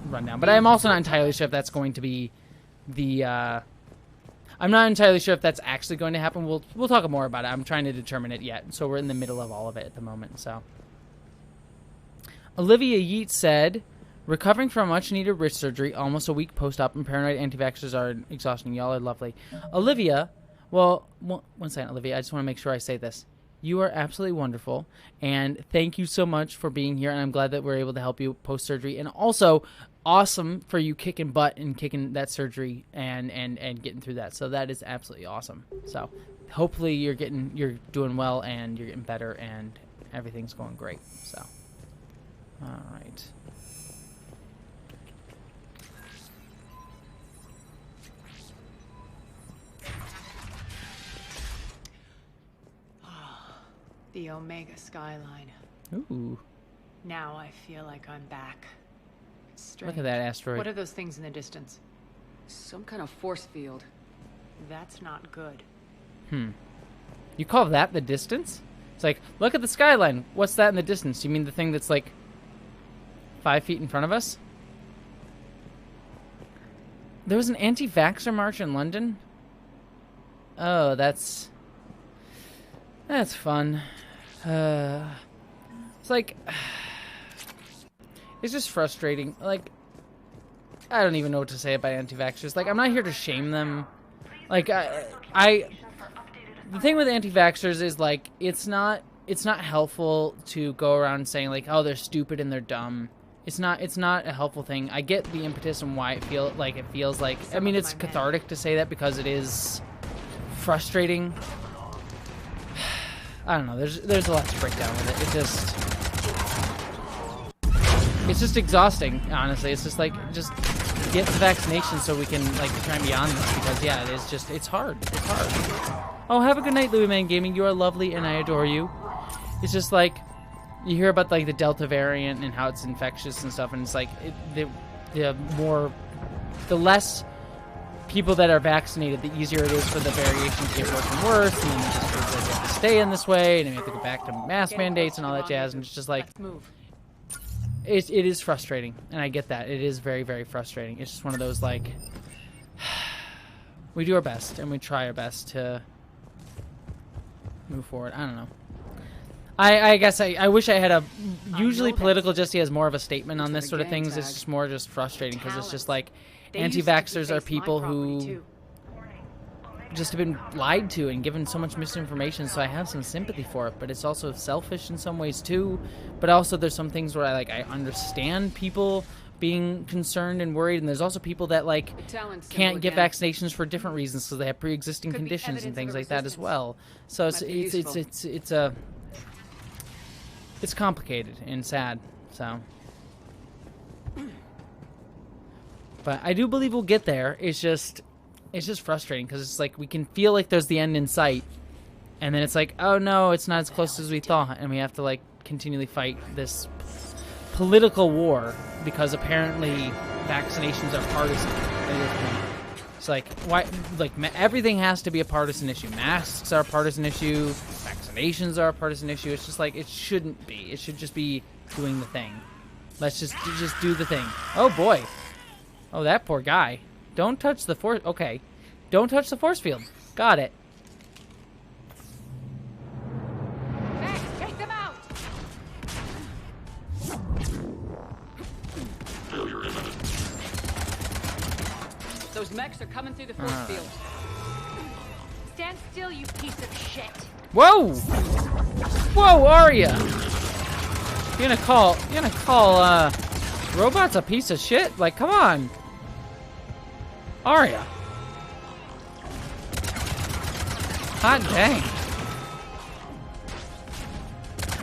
rundown. But I'm also not entirely sure if that's going to be the I'm not entirely sure if that's actually going to happen. We'll talk more about it. I'm trying to determine it yet. So we're in the middle of all of it at the moment. So Olivia Yeats said, recovering from much-needed wrist surgery, almost a week post-op, and paranoid anti-vaxxers are exhausting. Y'all are lovely. Olivia, well, one second, Olivia. I just want to make sure I say this. You are absolutely wonderful, and thank you so much for being here, and I'm glad that we're able to help you post-surgery. And also, awesome for you kicking butt and kicking that surgery and getting through that. So that is absolutely awesome. So hopefully you're doing well, and you're getting better, and everything's going great. So, all right. The Omega skyline. Ooh. Now I feel like I'm back. Strange. Look at that asteroid. What are those things in the distance? Some kind of force field. That's not good. You call that the distance? It's like, look at the skyline. What's that in the distance? You mean the thing that's like 5 feet in front of us? There was an anti-vaxxer march in London? Oh, that's fun. It's like, it's just frustrating. Like, I don't even know what to say about anti-vaxxers. Like, I'm not here to shame them. Like, the thing with anti-vaxxers is, like, it's not helpful to go around saying, like, oh, they're stupid and they're dumb. It's not a helpful thing. I get the impetus and why it feels like, I mean, it's cathartic to say that because it is frustrating. I don't know. There's a lot to break down with it. It's just exhausting, honestly. It's just like, just get the vaccination so we can like try and be on this, because yeah, it's hard. It's hard. Oh, have a good night, Louis Man Gaming. You are lovely and I adore you. It's just like, you hear about like the Delta variant and how it's infectious and stuff, and it's like the less people that are vaccinated, the easier it is for the variation to get worse and worse, and then it just feels like you have to stay in this way, and then you have to go back to mask mandates and all that jazz, and it's just like, it is frustrating, and I get that. It is very, very frustrating. It's just one of those, like, we do our best, and we try our best to move forward. I don't know. I guess I wish I had a... Usually political Jessie has more of a statement on this sort of things. It's just more just frustrating, because it's just like, anti-vaxxers are people who just have been lied to and given so much misinformation, so I have some sympathy for it, but it's also selfish in some ways too. But also there's some things where I understand people being concerned and worried, and there's also people that like can't get vaccinations for different reasons because they have pre-existing conditions and things like that as well. So it's complicated and sad. So, but I do believe we'll get there. It's just frustrating because it's like we can feel like there's the end in sight, and then it's like, oh no, it's not as close as we thought, and we have to like continually fight this political war because apparently vaccinations are partisan at this point. It's like, why? Like everything has to be a partisan issue. Masks are a partisan issue. Vaccinations are a partisan issue. It's just like, it shouldn't be. It should just be doing the thing. Let's just do the thing. Oh boy. Oh, that poor guy. Don't touch the force. Okay. Don't touch the force field. Got it. Max, take them out! Failure imminent. Those mechs are coming through the force field. Stand still, you piece of shit. Whoa! Whoa, Arya! You're gonna call robots a piece of shit? Like, come on. Arya. Hot dang.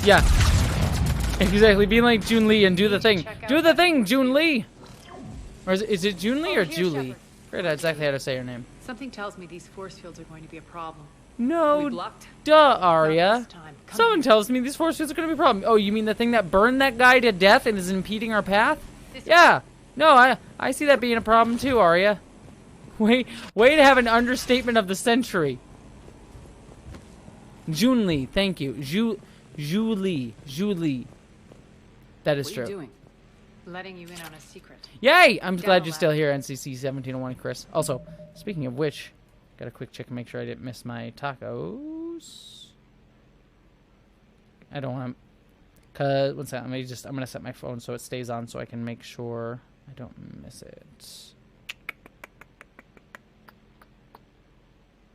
Yeah. Exactly. Being like Jun-Li and do the thing. Do the thing, Jun-Li! Or is it Jun-Li or Julie? I forget exactly how to say her name. Something tells me these force fields are going to be a problem. No, duh, Arya. Someone tells me these force fields are going to be a problem. Oh, you mean the thing that burned that guy to death and is impeding our path? Yeah. No, I see that being a problem too, Arya. Way to have an understatement of the century. Jun-Li, thank you. Julie. That is true. What are you doing? Letting you in on a secret. Yay! I'm glad you're still here, NCC 1701, Chris. Also, speaking of which, got a quick check and make sure I didn't miss my tacos. I don't want to, cause one second, I'm gonna set my phone so it stays on so I can make sure I don't miss it.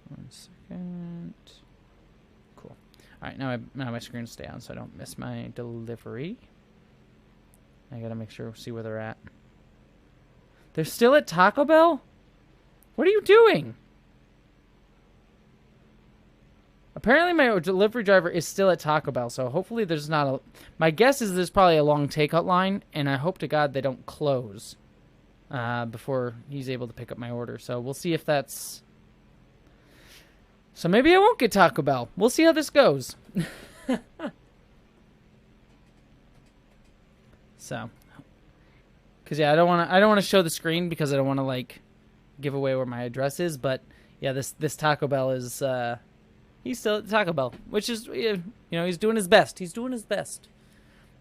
1 second. Cool. All right, now my screen will stay on so I don't miss my delivery. I gotta make sure, see where they're at. They're still at Taco Bell? What are you doing? Apparently my delivery driver is still at Taco Bell, so hopefully there's not a... My guess is there's probably a long takeout line, and I hope to God they don't close before he's able to pick up my order. So we'll see if that's... So maybe I won't get Taco Bell. We'll see how this goes. So, because yeah, I don't want to show the screen because I don't want to like give away where my address is. But yeah, this Taco Bell is he's still at Taco Bell, which is he's doing his best. He's doing his best.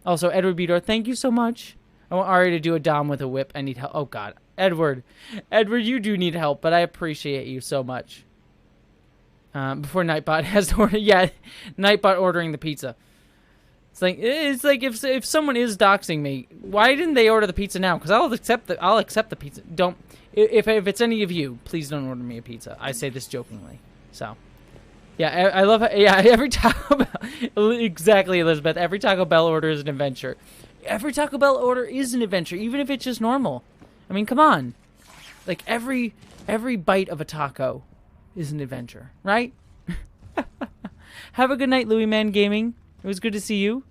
Also, Edward Beador, thank you so much. I want Ari to do a dom with a whip. I need help. Oh God, Edward, you do need help, but I appreciate you so much. Before Nightbot has to order, yeah, Nightbot ordering the pizza. It's like if someone is doxing me, why didn't they order the pizza now? Because I'll accept the pizza. Don't if it's any of you, please don't order me a pizza. I say this jokingly. So, yeah, I love every Taco Bell. Exactly, Elizabeth. Every Taco Bell order is an adventure. Every Taco Bell order is an adventure, even if it's just normal. I mean, come on. Like every bite of a taco is an adventure, right? Have a good night, Louis Man Gaming. It was good to see you.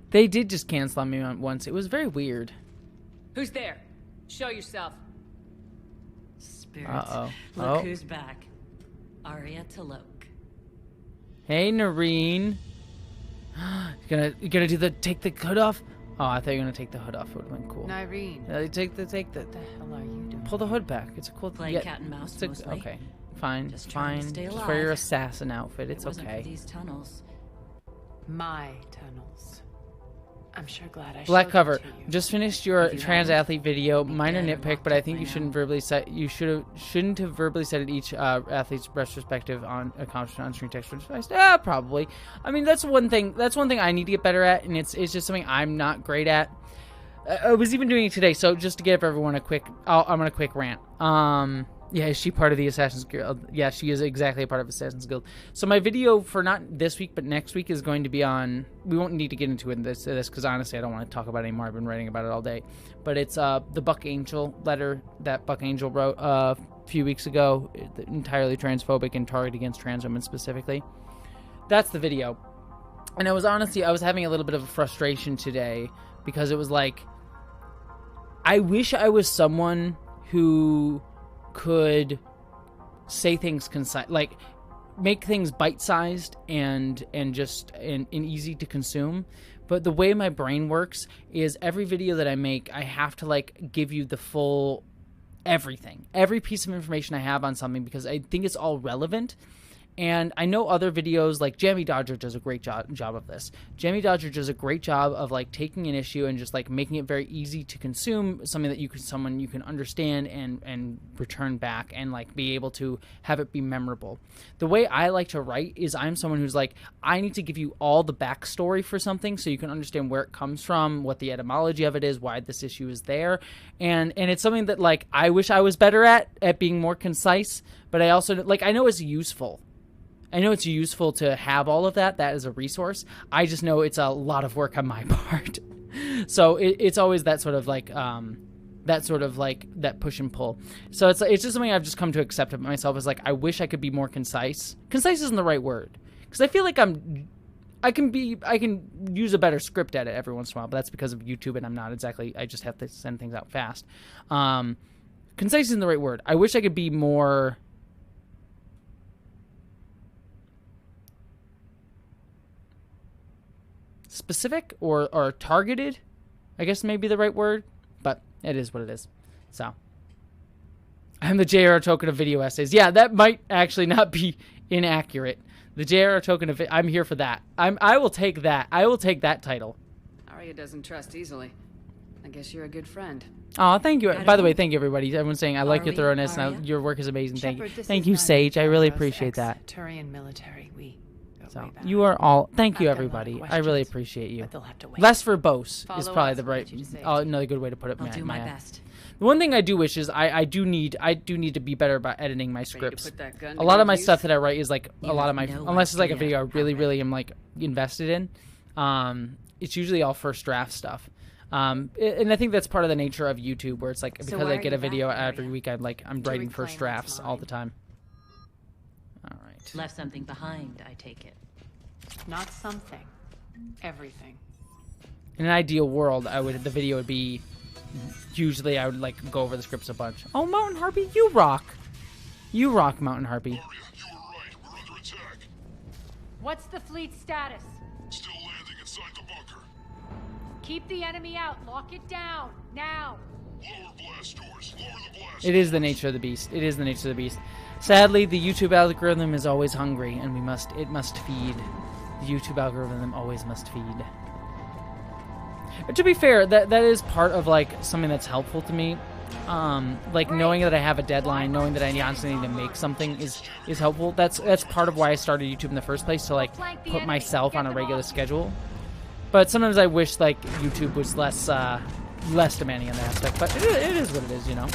They did just cancel on me once. It was very weird. Who's there? Show yourself. Spirits. Uh-oh. Look who's back. Arya Talok. Hey, Noreen. You gonna do the take the hood off? Oh, I thought you were gonna take the hood off. It would have been cool. Nyreen. Take the. What the hell are you doing? Pull the hood back. It's a cool. Playing cat and mouse mostly. Okay, fine. Just trying to fine. stay Just wear your alive. assassin outfit. It's If it wasn't okay. For these tunnels. My tunnels. I'm sure glad I Black showed cover. them to you. Just finished your If you trans haven't, athlete video. you'd Minor better nitpick, locked but I up think by you shouldn't now. verbally set. You shouldn't have verbally cited each athlete's retrospective on accomplishment on screen text device. Yeah, probably. I mean, that's one thing. That's one thing I need to get better at, and it's just something I'm not great at. I was even doing it today, so just to give everyone a quick, I'm on a quick rant. Yeah, is she part of the Assassin's Guild? Yeah, she is exactly a part of Assassin's Guild. So my video for not this week, but next week is going to be on, we won't need to get into it in this because honestly, I don't want to talk about it anymore. I've been writing about it all day. But it's the Buck Angel letter that Buck Angel wrote a few weeks ago, entirely transphobic and targeted against trans women specifically. That's the video. And I was having a little bit of a frustration today because it was like, I wish I was someone who could say things concise, like make things bite-sized and easy to consume. But the way my brain works is every video that I make, I have to like give you the full everything, every piece of information I have on something because I think it's all relevant. And I know other videos, like Jammy Dodger does a great job of this. Jammy Dodger does a great job of like taking an issue and just like making it very easy to consume, something that someone you can understand and return back and like be able to have it be memorable. The way I like to write is I'm someone who's like, I need to give you all the backstory for something so you can understand where it comes from, what the etymology of it is, why this issue is there. And it's something that like I wish I was better at being more concise, but I also like I know it's useful. I know it's useful to have all of that as a resource. I just know it's a lot of work on my part. So it's always that sort of like that push and pull. So it's just something I've just come to accept of myself as like, I wish I could be more concise. Concise isn't the right word because I feel like I can use a better script edit every once in a while, but that's because of YouTube and I'm not exactly, I just have to send things out fast. Concise isn't the right word. I wish I could be more specific or targeted, I guess may be the right word, but it is what it is. So I'm the JR token of video essays. Yeah, that might actually not be inaccurate. The JR token of I'm here for that. I will take that. I will take that title. Arya doesn't trust easily. I guess you're a good friend. Oh, thank you. By the way, thank you everybody. Everyone's saying I like your thoroughness. Arya? Now your work is amazing. Thank you. Shepard, this Thank is you, my Sage. I really Garrus, appreciate that. Turian military. We go So way back. you are all. Thank you, I've got a lot of everybody. I really questions, appreciate you. but they'll have to wait. Less verbose is Follow probably us, the we'll right. let you to safety. Another good way to put it. I'll do my Maya. best. The one thing I do wish is I do need to be better about editing my Ready to scripts. put that gun A lot to of my good stuff use? that I write is like You a lot of have my no unless it's like a idea video I how really am like invested in. It's usually all first draft stuff. And I think that's part of the nature of YouTube, where it's like So because why I are get a you back, video every Arya? week, I'm To writing first reclaim drafts what's all mine. the time. All right. Left something behind, I take it. Not something. Everything. In an ideal world, the video would be usually I would like go over the scripts a bunch. Oh, Mountain Harpy, you rock. You rock, Mountain Harpy. You were right. We're under attack. What's the fleet status? Still landing inside the bunker. Keep the enemy out. Lock it down. Now. Lower blast doors. Lower the blast It is the nature of the beast. It is the nature of the beast. Sadly, the YouTube algorithm is always hungry, and it must feed. The YouTube algorithm always must feed. But to be fair, that is part of like something that's helpful to me. Like knowing that I have a deadline, knowing that I constantly need to make something is helpful. That's part of why I started YouTube in the first place, to like put myself on a regular schedule. But sometimes I wish like YouTube was less demanding on that aspect. But it is what it is, you know.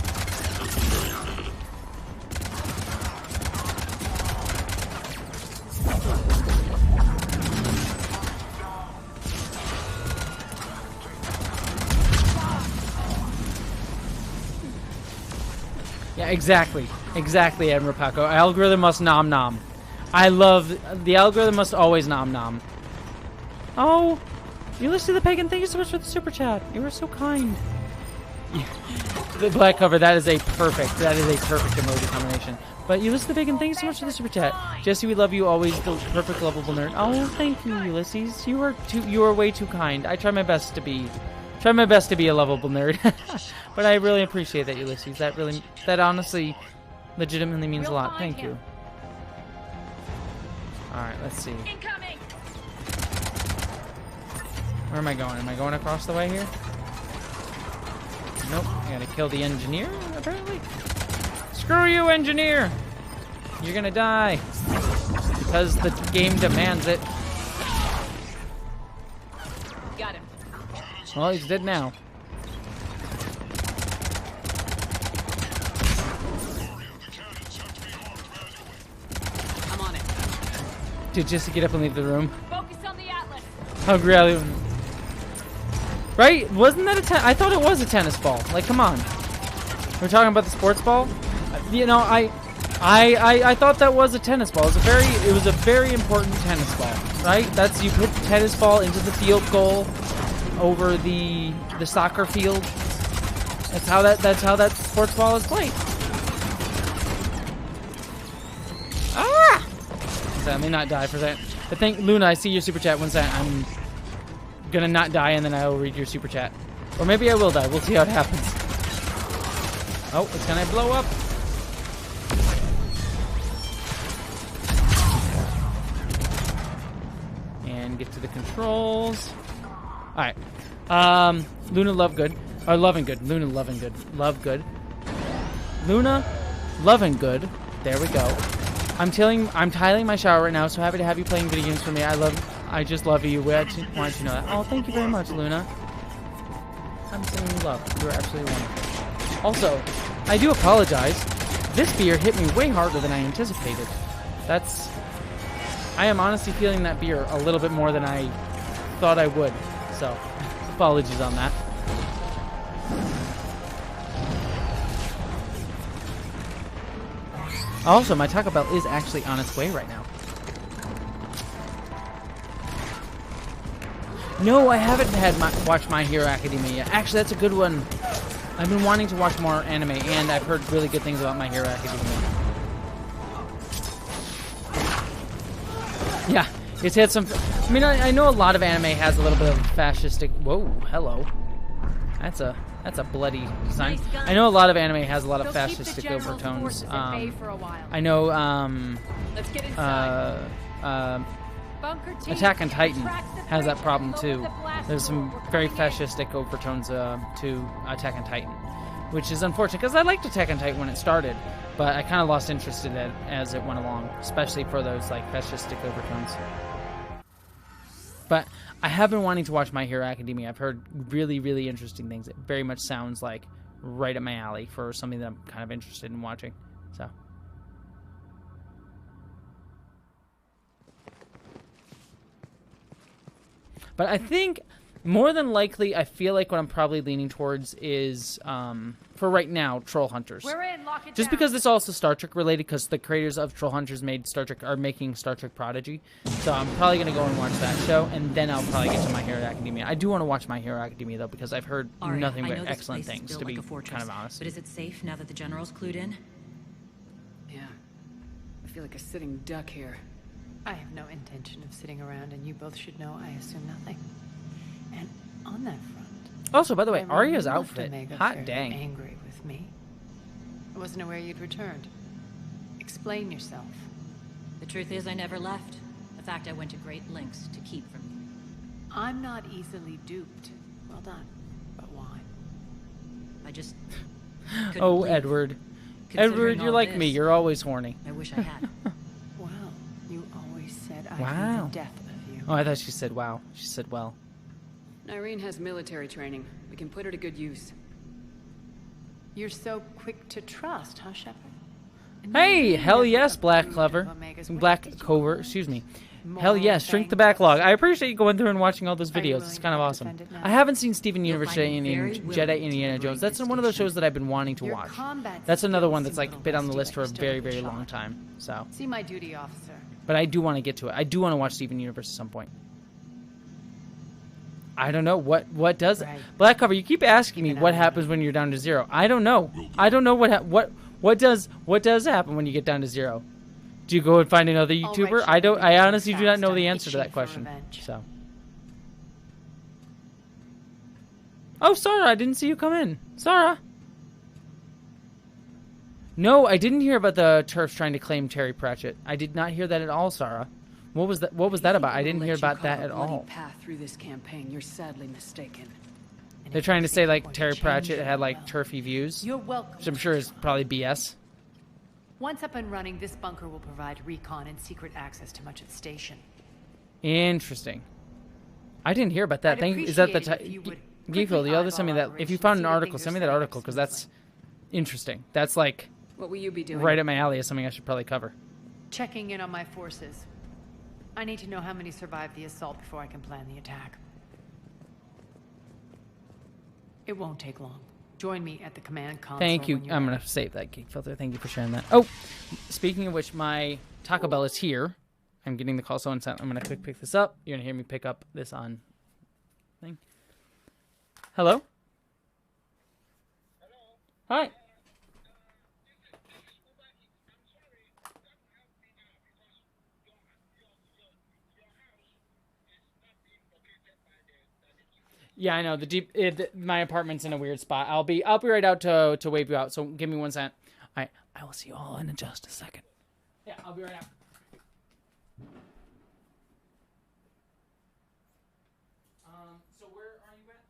exactly. Exactly, Admiral Paco. Algorithm must nom nom. I love... The algorithm must always nom nom. Oh! Ulysses the Pagan, thank you so much for the super chat. You were so kind. The black cover, that is a perfect emoji combination. But Ulysses the Pagan, thank you so much for the super chat. Jesse, we love you always, the perfect lovable nerd. Oh, thank you, Ulysses. You are way too kind. I try my best to be a lovable nerd. But I really appreciate that, Ulysses. That honestly, legitimately means a lot. Thank you. Alright, let's see. Incoming! Where am I going? Am I going across the way here? Nope. I gotta kill the engineer, apparently. Screw you, engineer! You're gonna die. Because the game demands it. Got him. Well, he's dead now. I'm on it. Did Jesse get up and leave the room? Focus on the Atlas. How really? Right? Wasn't that a I thought it was a tennis ball. Like, come on. We're talking about the sports ball? You know, I thought that was a tennis ball. It was a very important tennis ball, right? That's you put the tennis ball into the field goal over the soccer field. That's how that sports ball is played. Ah! So let me not die for that. But thank Luna, I see your super chat. One second, I'm gonna not die and then I will read your super chat. Or maybe I will die. We'll see how it happens. Oh, it's gonna blow up. And get to the controls. Alright. Luna love good. Or loving good. Luna loving good. Love good. Luna loving good. There we go. I'm tiling my shower right now, so happy to have you playing video games for me. I just love you. I just wanted you to know that. Oh, thank you very much, Luna. I'm sending you love. You're absolutely wonderful. Also, I do apologize. This beer hit me way harder than I anticipated. I am honestly feeling that beer a little bit more than I thought I would. So, apologies on that. Also, my Taco Bell is actually on its way right now. No, I haven't watched My Hero Academia yet. Actually, that's a good one. I've been wanting to watch more anime, and I've heard really good things about My Hero Academia. Yeah, it's had some... I mean, I know a lot of anime has a little bit of fascistic... Whoa, hello. That's a bloody design. I know a lot of anime has a lot of fascistic overtones. I know, Attack on Titan has that problem too. There's some very fascistic overtones to Attack on Titan, which is unfortunate because I liked Attack on Titan when it started, but I kind of lost interest in it as it went along, especially for those like fascistic overtones. But I have been wanting to watch My Hero Academia. I've heard really, really interesting things. It very much sounds like right up my alley for something that I'm kind of interested in watching. So. But I think, more than likely, I feel like what I'm probably leaning towards is, for right now, Troll Hunters. We're in, lock it Just down. because it's also Star Trek related, because the creators of Troll Hunters are making Star Trek Prodigy. So I'm probably going to go and watch that show, and then I'll probably get to My Hero Academia. I do want to watch My Hero Academia, though, because I've heard nothing but excellent things, to be kind of honest. But is it safe now that the general's clued in? Yeah. I feel like a sitting duck here. I have no intention of sitting around, and you both should know I assume nothing. And on that front... Also, by the way, I Arya's left outfit, Omega hot fairly dang. angry with me. I wasn't aware you'd returned. Explain yourself. The truth is I never left. In fact, I went to great lengths to keep from you. I'm not easily duped. Well done. But why? I just Oh, Edward. Edward, you're like me. You're always horny. I wish I had. Well, you always said I'd Wow. be the death of you. Oh, I thought she said wow. She said well. Irene has military training. We can put her to good use. You're so quick to trust, huh, Shepard? Hey, hell yes, Black Clover. Black Clover, excuse me. Hell yeah, shrink the backlog. I appreciate you going through and watching all those Are you videos. It's willing kind of to awesome. defend it now? I haven't seen Steven Universe find me and very Jedi willing to Indiana liberate Jones. That's the one of those station. shows that I've been wanting to Your watch. combat That's another skills one that's seem a like little been on the rusty, list like for a you still very, have a very good long shot. time. So, See my duty, officer. but I do want to get to it. I do want to watch Steven Universe at some point. I don't know what does Right. Black Cover. You keep asking me Keep an what eye on happens it. when you're down to 0. I don't know. I don't know what does happen when you get down to 0. Do you go and find another All right, YouTuber? Sean, I don't. you're I moving honestly do not fast. know the I'm answer to itching that for question. revenge. So. Oh, Sarah, I didn't see you come in. Sarah. No, I didn't hear about the turfs trying to claim Terry Pratchett. I did not hear that at all, Sarah. What was that? What was that about? I didn't hear about that at all. Path through this campaign, you're sadly mistaken. And They're if trying you to say think like you're going Terry to change Pratchett it, had like well, turfy views, You're welcome. which I'm sure is probably BS. Once up and running, this bunker will provide recon and secret access to much of the station. Interesting. I didn't hear about that. I'd Thank you. Is that the appreciate it if you would Geefil, quickly you ought to send me eyeball that. If you operations, found see an that article, things send me are that set up article because that's smoothly. interesting. That's like What will you be doing? right up my alley. Is something I should probably cover. Checking in on my forces. I need to know how many survived the assault before I can plan the attack. It won't take long. Join me at the command console. Thank you. when you're I'm ready. gonna save that geek filter. Thank you for sharing that. Oh, speaking of which, my Taco Bell is here. I'm getting the call. Someone sent. I'm gonna quick pick this up. You're gonna hear me pick up this on thing. Hello. Hi. Yeah, I know the deep. My apartment's in a weird spot. I'll be right out to wave you out. So give me 1 second. I will see you all in just a second. Yeah, I'll be right out. So where are you at?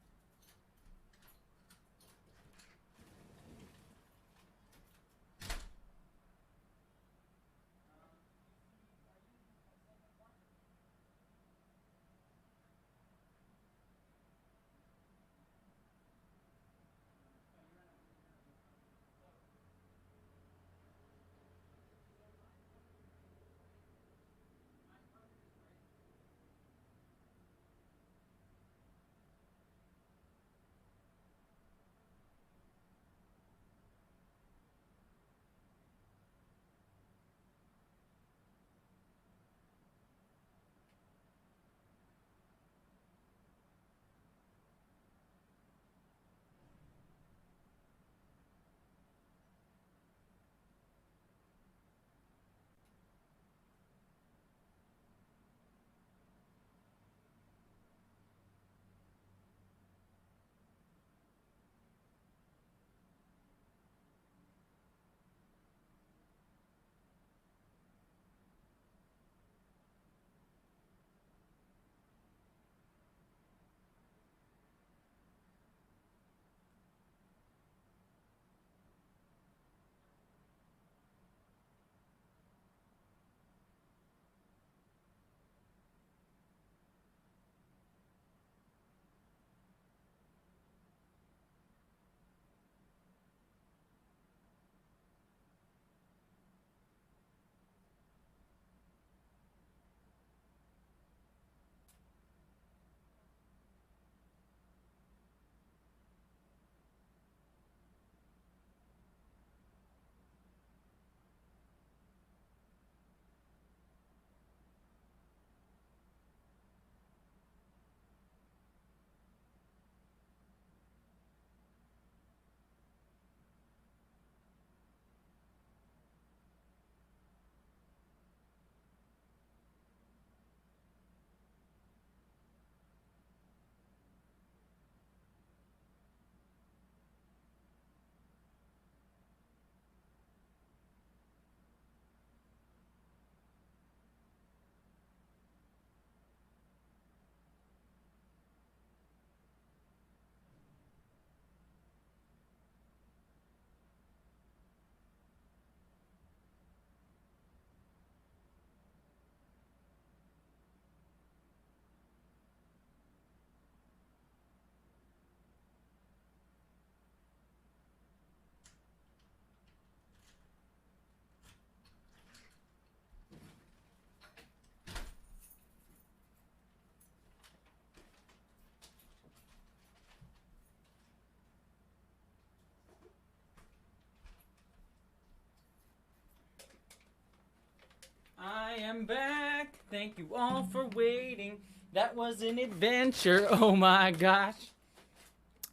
I am back. Thank you all for waiting. That was an adventure. Oh my gosh.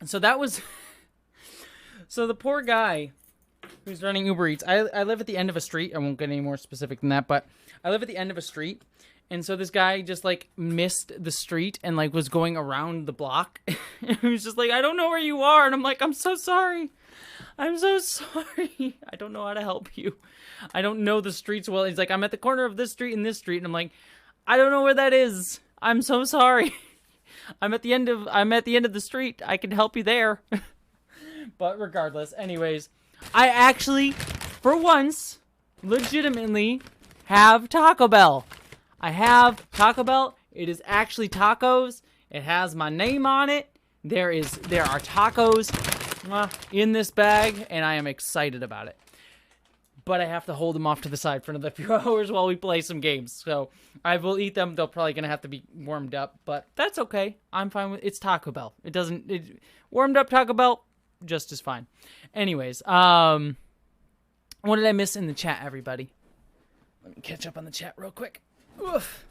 So that was... So the poor guy who's running Uber Eats. I live at the end of a street. I won't get any more specific than that, but I live at the end of a street. And so this guy just, like, missed the street and, like, was going around the block. And he was just like, I don't know where you are. And I'm like, I'm so sorry. I'm so sorry. I don't know how to help you. I don't know the streets well. He's like, I'm at the corner of this street and this street. And I'm like, I don't know where that is. I'm so sorry. I'm at the end of the street. I can help you there. But regardless, anyways, I actually, for once, legitimately have Taco Bell. I have Taco Bell. It is actually tacos. It has my name on it. There are tacos in this bag, and I am excited about it. But I have to hold them off to the side for another few hours while we play some games. So I will eat them. They're probably gonna have to be warmed up, but that's okay. I'm fine with it's Taco Bell. Warmed up Taco Bell, just as fine. Anyways, what did I miss in the chat, everybody? Let me catch up on the chat real quick. Oof.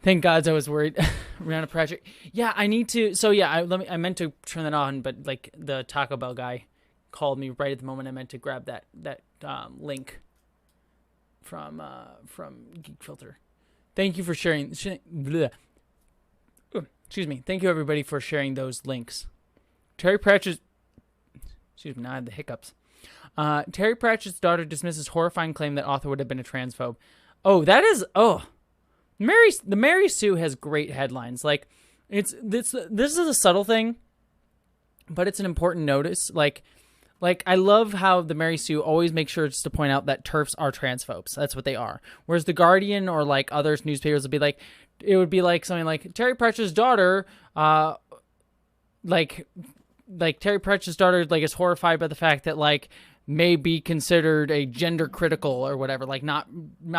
Thank God I was worried. Rihanna project. Yeah, I need to. So yeah, I meant to turn that on, but like the Taco Bell guy called me right at the moment I meant to grab that link from Geek Filter. Thank you for sharing. Excuse me. Thank you everybody for sharing those links. Terry Pratchett's. Excuse me. Now I have the hiccups. Terry Pratchett's daughter dismisses horrifying claim that author would have been a transphobe. Oh, that is... Oh. The Mary Sue has great headlines. Like, this is a subtle thing, but it's an important notice. Like I love how the Mary Sue always makes sure just to point out that TERFs are transphobes. That's what they are. Whereas the Guardian or like other newspapers would be like... It would be like something like, Terry Pratchett's daughter... Like Terry Pratchett's daughter like is horrified by the fact that like may be considered a gender critical or whatever, like not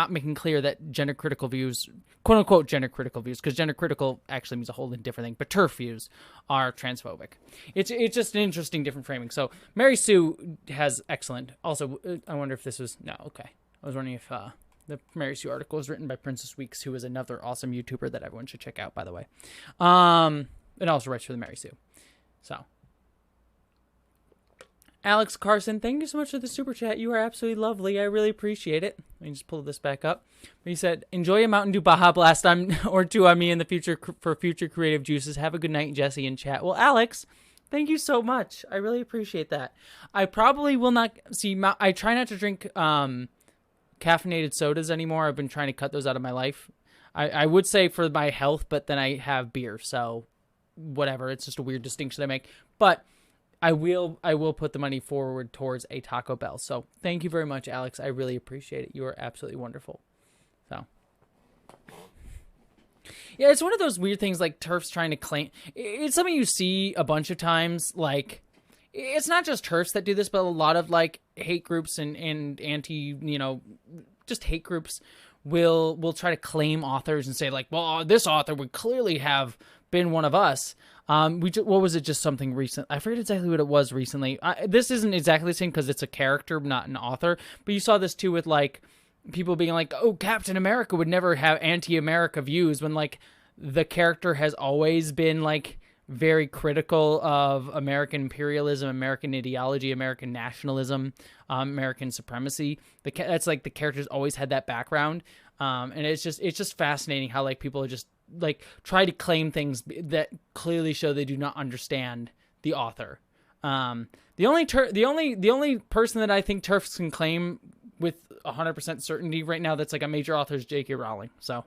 making clear that gender critical views, quote unquote gender critical views, because gender critical actually means a whole different thing, but TERF views are transphobic. It's just an interesting different framing. So Mary Sue has excellent. Also, I wonder if this was no okay. I was wondering if the Mary Sue article was written by Princess Weeks, who is another awesome YouTuber that everyone should check out, by the way. And also writes for the Mary Sue. So. Alex Carson, thank you so much for the super chat. You are absolutely lovely. I really appreciate it. Let me just pull this back up. He said, enjoy a Mountain Dew Baja Blast or two on me in the future for future creative juices. Have a good night, Jessie, in chat. Well, Alex, thank you so much. I really appreciate that. I probably will not... See, I try not to drink caffeinated sodas anymore. I've been trying to cut those out of my life. I would say for my health, but then I have beer, so whatever. It's just a weird distinction I make. But... I will put the money forward towards a Taco Bell. So thank you very much, Alex. I really appreciate it. You are absolutely wonderful. So yeah, it's one of those weird things like TERFs trying to claim. It's something you see a bunch of times. Like it's not just TERFs that do this, but a lot of like hate groups and anti, just hate groups will try to claim authors and say like, well, this author would clearly have been one of us. What was it? Just something recent. I forget exactly what it was recently. This isn't exactly the same because it's a character, not an author. But you saw this too with like people being like, "Oh, Captain America would never have anti-America views," when like the character has always been like very critical of American imperialism, American ideology, American nationalism, American supremacy. That's like the character's always had that background, and it's just fascinating how like people are just like try to claim things that clearly show they do not understand the author. The only person that I think TERFs can claim with 100% certainty right now that's like a major author is J.K. Rowling. So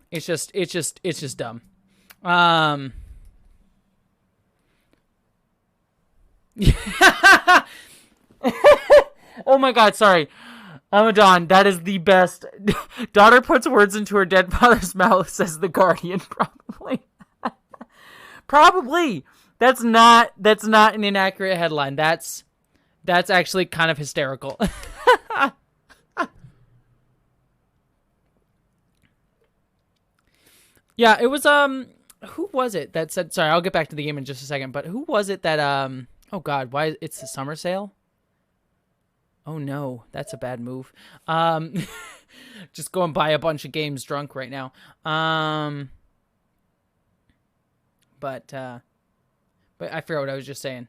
it's just dumb. Oh my God, sorry. Amadon, that is the best. Daughter puts words into her dead father's mouth, says the Guardian. Probably. Probably. That's not an inaccurate headline. That's actually kind of hysterical. Yeah, it was who was it that said, sorry, I'll get back to the game in just a second, but who was it that oh God, why it's the summer sale? Oh no, that's a bad move. Just go and buy a bunch of games drunk right now. But I forgot what I was just saying.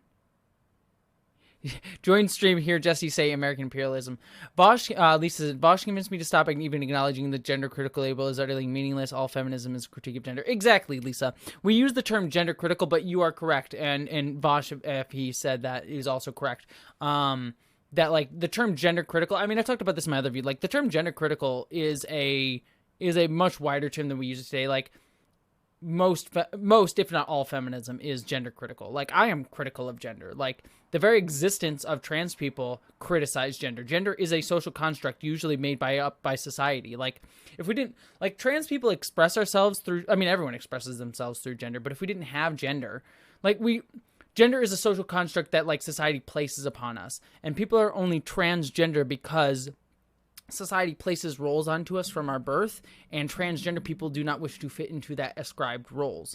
Join stream here, Jessie say American imperialism. Bosch, Lisa says, Bosch convinced me to stop even acknowledging the gender critical label is utterly meaningless. All feminism is a critique of gender. Exactly, Lisa. We use the term gender critical, but you are correct. And Bosch, if he said that, is also correct. That like the term gender critical, I mean, I talked about this in my other video. Like the term gender critical is a much wider term than we use it today. Like most, if not all feminism is gender critical. Like I am critical of gender. Like the very existence of trans people criticize gender. Gender is a social construct usually made by society. Like if we didn't, like trans people express ourselves through, I mean, everyone expresses themselves through gender, but if we didn't have gender, like gender is a social construct that like society places upon us, and people are only transgender because society places roles onto us from our birth, and transgender people do not wish to fit into that ascribed role.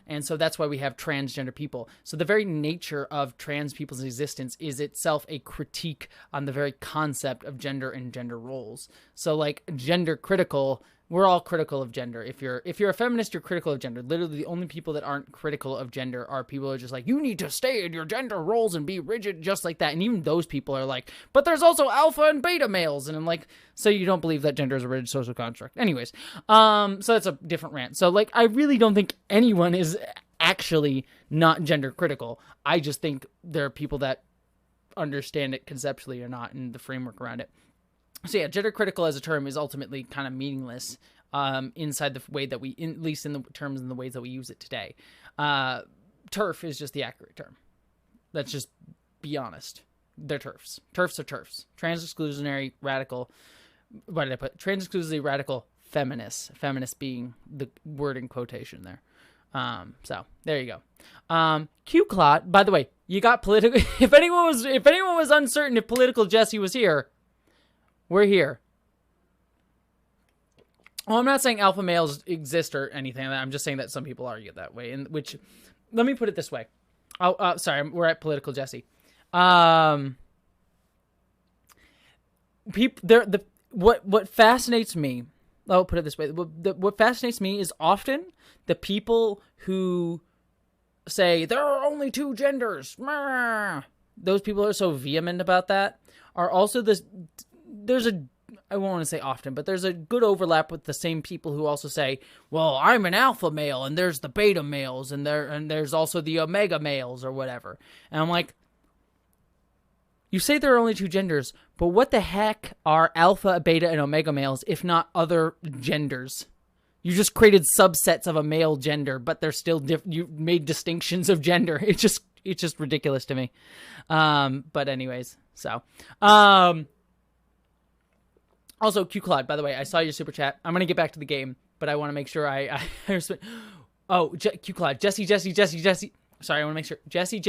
And so that's why we have transgender people. So the very nature of trans people's existence is itself a critique on the very concept of gender and gender roles. So like gender critical, we're all critical of gender. If you're a feminist, you're critical of gender. Literally, the only people that aren't critical of gender are people who are just like, you need to stay in your gender roles and be rigid just like that. And even those people are like, but there's also alpha and beta males. And I'm like, so you don't believe that gender is a rigid social construct. Anyways, so that's a different rant. So like, I really don't think anyone is actually not gender critical. I just think there are people that understand it conceptually or not, and the framework around it. So yeah, gender critical as a term is ultimately kind of meaningless inside the way that at least in the terms and the ways that we use it today. TERF is just the accurate term. Let's just be honest. They're TERFs. TERFs are TERFs. Trans-exclusionary radical. What did I put? Trans-exclusionary radical feminists. Feminist being the word in quotation there. So there you go. Q-Clot. By the way, you got political. If anyone was uncertain if political Jessie was here, we're here. Well, I'm not saying alpha males exist or anything like that. I'm just saying that some people argue that way. And which, let me put it this way. Oh, sorry, we're at political Jessie. What fascinates me. I'll put it this way. What fascinates me is often the people who say there are only two genders. Those people who are so vehement about that are also I won't want to say often, but there's a good overlap with the same people who also say, well, I'm an alpha male, and there's the beta males, and there's also the omega males, or whatever. And I'm like, you say there are only two genders, but what the heck are alpha, beta, and omega males, if not other genders? You just created subsets of a male gender, but they're still you made distinctions of gender. It's just ridiculous to me. But anyways, so, also, Q-Cloud, by the way, I saw your super chat. I'm going to get back to the game, but I want to make sure I respect. Oh, Q-Cloud, Jessie. Sorry, I want to make sure. Jessie.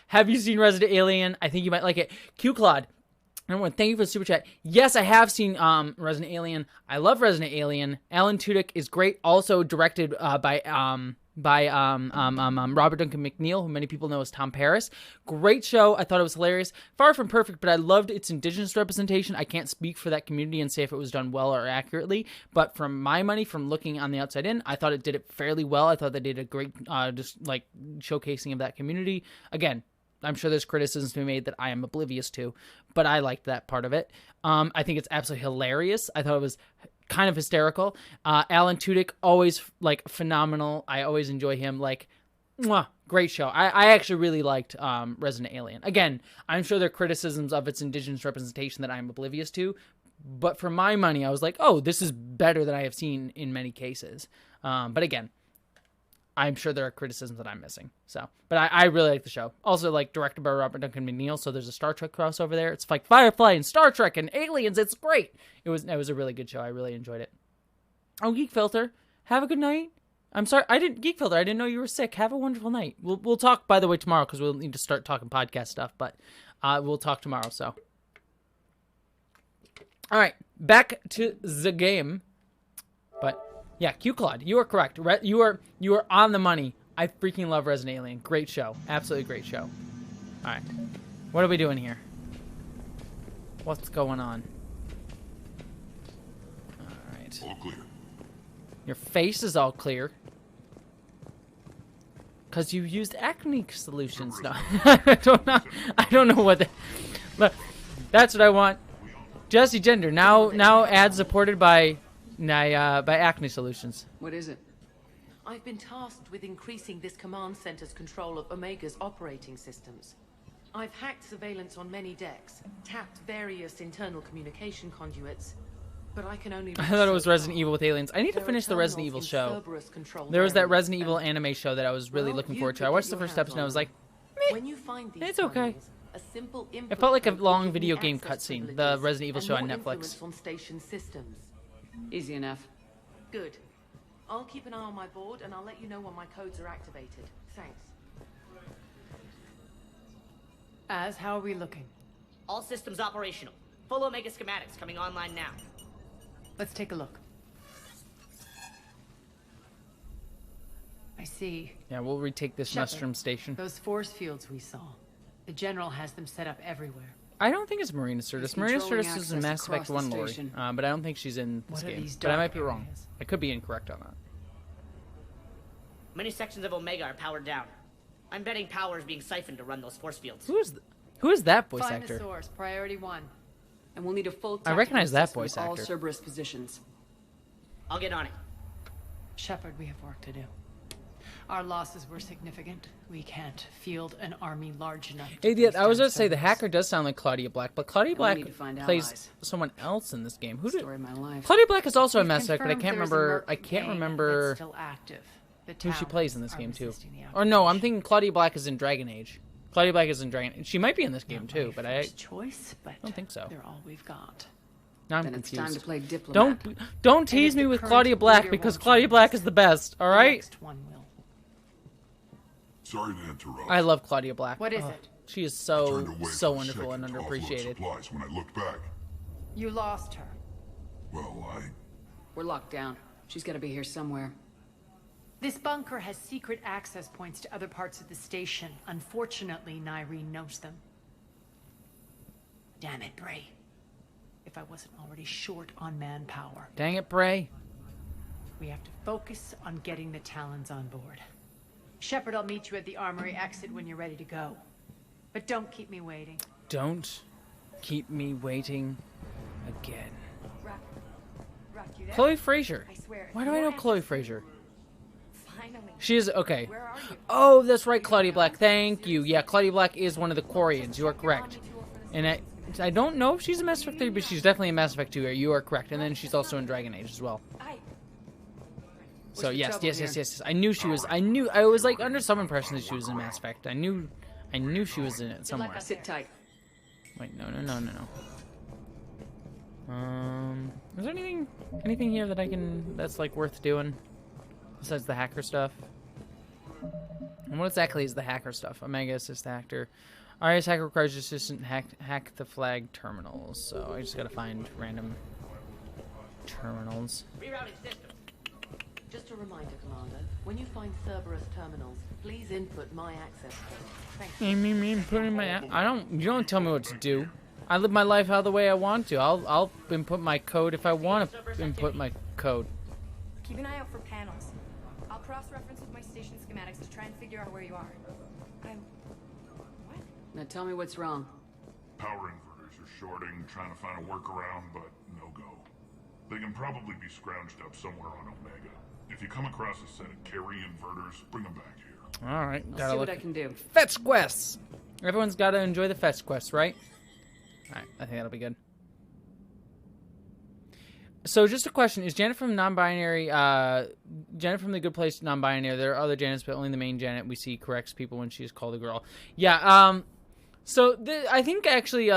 Have you seen Resident Alien? I think you might like it. Q-Cloud, number one, thank you for the super chat. Yes, I have seen Resident Alien. I love Resident Alien. Alan Tudyk is great. Also directed by Robert Duncan McNeil, who many people know as Tom Paris. Great show. I thought it was hilarious. Far from perfect, but I loved its indigenous representation. I can't speak for that community and say if it was done well or accurately, but from my money, from looking on the outside in, I thought it did it fairly well. I thought they did a great, just like showcasing of that community. Again, I'm sure there's criticisms to be made that I am oblivious to, but I liked that part of it. I think it's absolutely hilarious. I thought it was kind of hysterical. Alan Tudyk, always like phenomenal. I always enjoy him. Like, mwah, great show. I actually really liked Resident Alien. Again, I'm sure there are criticisms of its indigenous representation that I'm oblivious to, but for my money, I was like, oh, this is better than I have seen in many cases. But again, I'm sure there are criticisms that I'm missing. So, but I really like the show. Also, like, directed by Robert Duncan McNeil, so there's a Star Trek crossover there. It's like Firefly and Star Trek and Aliens. It's great. It was a really good show. I really enjoyed it. Oh, Geek Filter, have a good night. I'm sorry, Geek Filter, I didn't know you were sick. Have a wonderful night. We'll talk, by the way, tomorrow, because we'll need to start talking podcast stuff, but we'll talk tomorrow, so. All right, back to the game. But yeah, Q-Claude, you are correct. You are on the money. I freaking love Resident Alien. Great show. Absolutely great show. All right. What are we doing here? What's going on? All right. All clear. Your face is all clear. Because you used acne solutions. No, I don't know what that... But that's what I want. Jessie Gender, now ad supported by acne solutions. What is it? I've been tasked with increasing this command center's control of Omega's operating systems. I've hacked surveillance on many decks, tapped various internal communication conduits, but I can only... I thought it was Resident Evil with aliens. I need to finish the Resident Evil show. There was that Resident Evil anime show that I was really looking forward to. I watched the first episode and I was like, meh, it's okay. It felt like a long video game cutscene, the Resident Evil show on Netflix. On station systems. Easy enough. Good. I'll keep an eye on my board and I'll let you know when my codes are activated. Thanks. How are we looking? All systems operational. Full Omega schematics coming online now. Let's take a look. I see. Yeah, we'll retake this Nostrum station. Those force fields we saw. The General has them set up everywhere. I don't think it's Marina Sirtis. Marina Sirtis is in Mass Effect 1 lore, but I don't think she's in this game. But I might be wrong. I could be incorrect on that. Many sections of Omega are powered down. I'm betting power is being siphoned to run those force fields. Who is that voice Find actor? the source, priority 1. And we'll need a full... I recognize that voice all actor. Cerberus positions. I'll get on it. Shepard, we have work to do. Our losses were significant. We can't field an army large enough to... Idiot, I was going to say the hacker does sound like Claudia Black, but Claudia Black plays allies. someone else in this game. Who did? Story of my life. Claudia Black is also in We've Mass Effect, but I can't confirmed remember. there's I can't a remember that's still active. The who she plays in this towns game are too. resisting the Or no, I'm outbreak. thinking Claudia Black is in Dragon Age. Claudia Black is in Dragon Age. She might be in this game Not too, my but I first choice, but don't think so. They're all we've got. Now I'm Then it's confused. time to play diplomat. Don't tease me with Claudia Black because Claudia Black is the best. All right. Next one will. Sorry to interrupt. I love Claudia Black. What is it? She is Turned so away for so a wonderful and second to offload underappreciated. supplies when I looked back. You lost her. Well, We're locked down. She's got to be here somewhere. This bunker has secret access points to other parts of the station. Unfortunately, Nyreen knows them. Damn it, Bray. If I wasn't already short on manpower. Dang it, Bray. We have to focus on getting the Talons on board. Shepard, I'll meet you at the armory exit when you're ready to go. But don't keep me waiting. Don't keep me waiting again. Rock, you there? Chloe Fraser. I swear. Why do I know Chloe Fraser? Finally. She is okay. Where are you? Oh, that's right, Claudia Black. Thank you. Yeah, Claudia Black is one of the Quarians. You are correct. And I don't know if she's in Mass Effect 3, but she's definitely in Mass Effect 2. You are correct. And then she's also in Dragon Age as well. So yes. I knew she was. I was like under some impression that she was in Mass Effect. I knew she was in it somewhere. Sit tight. Wait, no. Is there anything here that that's like worth doing besides the hacker stuff? And what exactly is the hacker stuff? Omega assist hacker. RS hacker requires assistant hack the flag terminals. So I just gotta find random terminals. Rerouting system. Just a reminder, Commander. When you find Cerberus terminals, please input my access code. Thanks. You don't tell me what to do. I live my life how the way I want to. I'll input my code if I want to input my code. Keep an eye out for panels. I'll cross-reference with my station schematics to try and figure out where you are. What? Now tell me what's wrong. Power inverters are shorting, trying to find a workaround, but no go. They can probably be scrounged up somewhere on Omega. If you come across a set of carry inverters, bring them back here. All right, I'll see what I can do. Fetch quests. Everyone's got to enjoy the fetch quests, right? All right, I think that'll be good. So, just a question: is Janet from non-binary? Janet from the Good Place non-binary? There are other Janets, but only the main Janet we see corrects people when she's called a girl. Yeah. So I think actually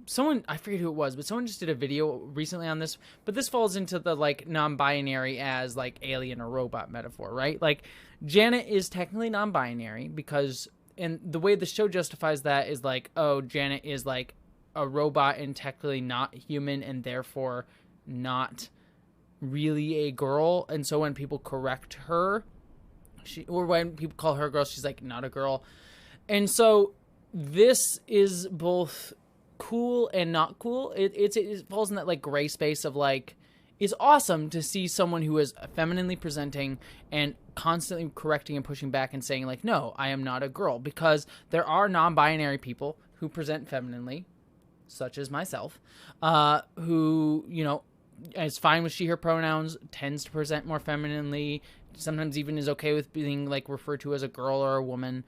someone, I forget who it was, but someone just did a video recently on this, but this falls into the like non-binary as like alien or robot metaphor, right? Like Janet is technically non-binary because, and the way the show justifies that is like, oh, Janet is like a robot and technically not human and therefore not really a girl. And so when people correct her, or when people call her a girl, she's like, not a girl. And so this is both cool and not cool. It falls in that like gray space of like, it's awesome to see someone who is femininely presenting and constantly correcting and pushing back and saying like, no, I am not a girl, because there are non-binary people who present femininely, such as myself, who, you know, is fine with she, her pronouns, tends to present more femininely, sometimes even is okay with being like referred to as a girl or a woman,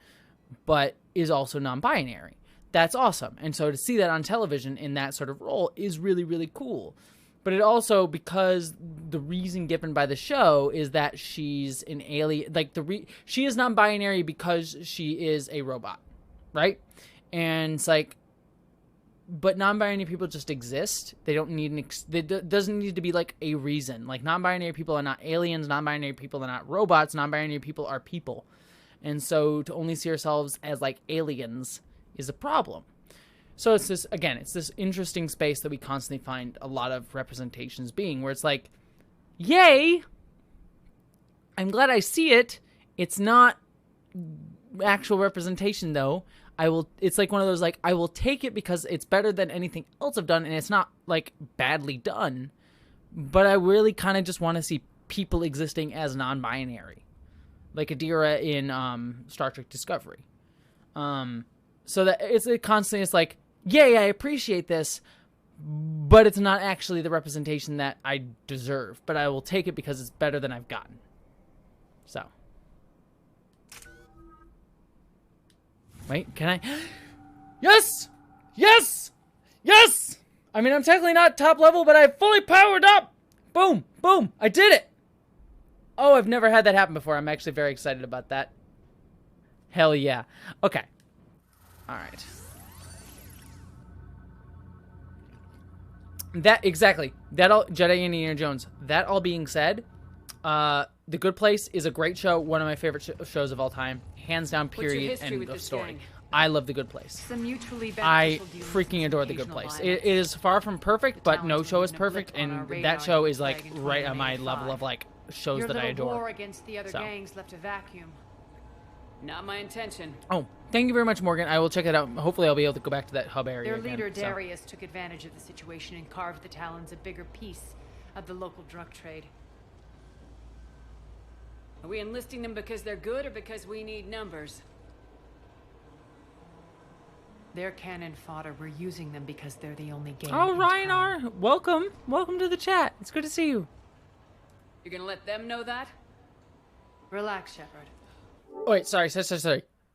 but is also non-binary. That's awesome. And so to see that on television in that sort of role is really, really cool. But it also, because the reason given by the show is that she's an alien, like she is non-binary because she is a robot, right? And it's like, but non-binary people just exist. They don't need there doesn't need to be like a reason. Like non-binary people are not aliens. Non-binary people are not robots. Non-binary people are people. And so to only see ourselves as like aliens is a problem. So it's this, again, it's this interesting space that we constantly find a lot of representations being, where it's like, yay, I'm glad I see it. It's not actual representation though. It's like one of those, like, I will take it because it's better than anything else I've done, and it's not like badly done, but I really kind of just want to see people existing as non-binary, like Adira in Star Trek Discovery. So that it's like, yay, I appreciate this, but it's not actually the representation that I deserve, but I will take it because it's better than I've gotten. So. Wait, can I? Yes! Yes! Yes! I mean, I'm technically not top level, but I fully powered up! Boom! Boom! I did it! Oh, I've never had that happen before. I'm actually very excited about that. Hell yeah. Okay. Alright. Exactly. That all, Jedi and Indiana Jones. That all being said, The Good Place is a great show. One of my favorite shows of all time. Hands down, period, end of story. I love The Good Place. I freaking adore The Good Place. It is far from perfect, but no show is perfect, and that show is like right on my level of like shows that I adore. War against the other gangs left a vacuum. Not my intention. Oh, thank you very much, Morgan. I will check it out. Hopefully, I'll be able to go back to that hub area. Their leader, Darius, took advantage of the situation and carved the Talons a bigger piece of the local drug trade. Are we enlisting them because they're good or because we need numbers? They're cannon fodder. We're using them because they're the only game. Oh, Ryan, welcome. Welcome to the chat. It's good to see you. You're gonna let them know that? Relax, Shepard. Oh, wait, sorry.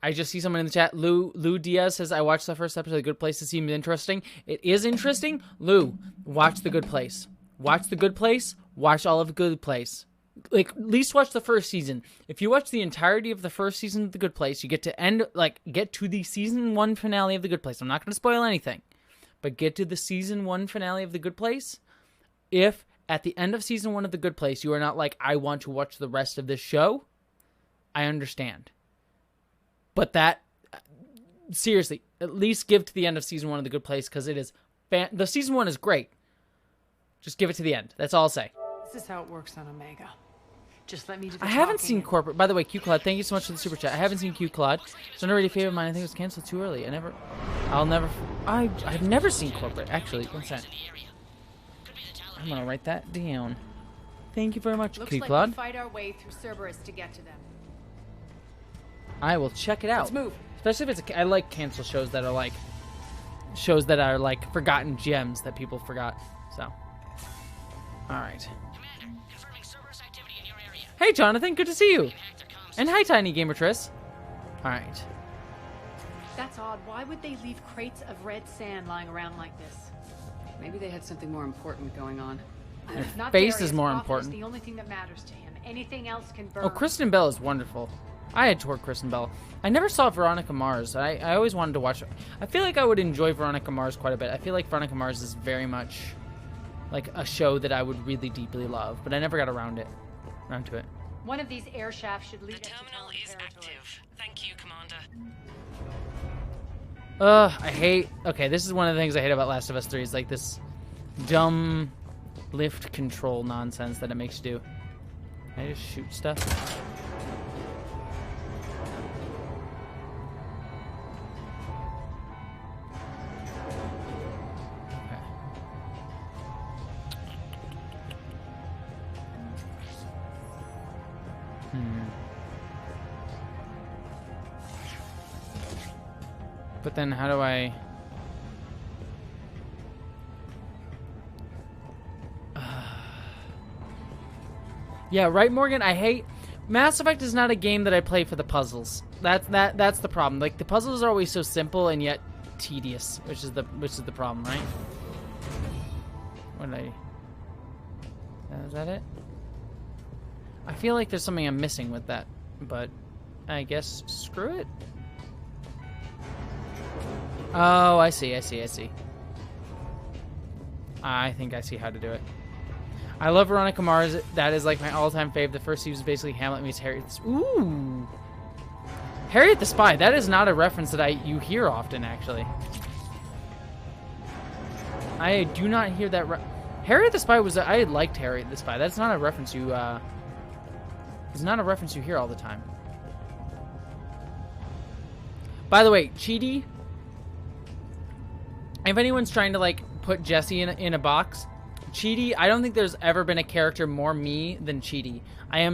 I just see someone in the chat. Lou Diaz says, I watched the first episode of The Good Place. It seemed interesting. It is interesting. Lou, watch The Good Place. Watch The Good Place. Watch all of The Good Place. Like, at least watch the first season. If you watch the entirety of the first season of The Good Place, you get to the season 1 finale of The Good Place. I'm not going to spoil anything, but get to the season 1 finale of The Good Place. If at the end of season 1 of The Good Place, you are not like, I want to watch the rest of this show, I understand. But that, seriously, at least give to the end of season 1 of The Good Place, because it is, the season 1 is great. Just give it to the end. That's all I'll say. This is how it works on Omega. Just let me do the I haven't seen Corporate. By the way, Q Claude, thank you so much for the super chat. I haven't seen Q Claude. It's not already a favorite of mine. I think it was canceled too early. I've never seen Corporate. Actually, what's that? I'm gonna write that down. Thank you very much, Q Claude. Looks like we fight our way through Cerberus to get to them. I will check it out. Let's move. Especially if it's I like cancel shows that are like forgotten gems that people forgot. So, all right. Hey, Jonathan, good to see you. And hi, Tiny Gamer Triss. All right. That's odd. Why would they leave crates of red sand lying around like this? Maybe they had something more important going on. Their face is more important. Is the only thing that matters to him. Anything else can burn. Oh, Kristen Bell is wonderful. I adore Kristen Bell. I never saw Veronica Mars. I always wanted to watch her. I feel like I would enjoy Veronica Mars quite a bit. I feel like Veronica Mars is very much like a show that I would really deeply love, but I never got around to it. One of these air shafts should lead the terminal is active. Thank you, Commander. I hate... Okay, this is one of the things I hate about Last of Us 3 is like this dumb lift control nonsense that it makes you do. Can I just shoot stuff? But then how do I... Yeah, right, Morgan? I hate... Mass Effect is not a game that I play for the puzzles. That's the problem. Like, the puzzles are always so simple and yet tedious, which is the problem, right? What did I... Is that it? I feel like there's something I'm missing with that, but I guess screw it. Oh, I see. I think I see how to do it. I love Veronica Mars. That is like my all-time fave. The first season was basically Hamlet meets Harriet. Ooh, Harriet the Spy. That is not a reference that you hear often, actually. I do not hear that. Harriet the Spy was. I liked Harriet the Spy. That's not a reference you. It's not a reference you hear all the time. By the way, Cheaty. If anyone's trying to like put Jessie in a box. Cheaty, I don't think there's ever been a character more me than Cheaty. I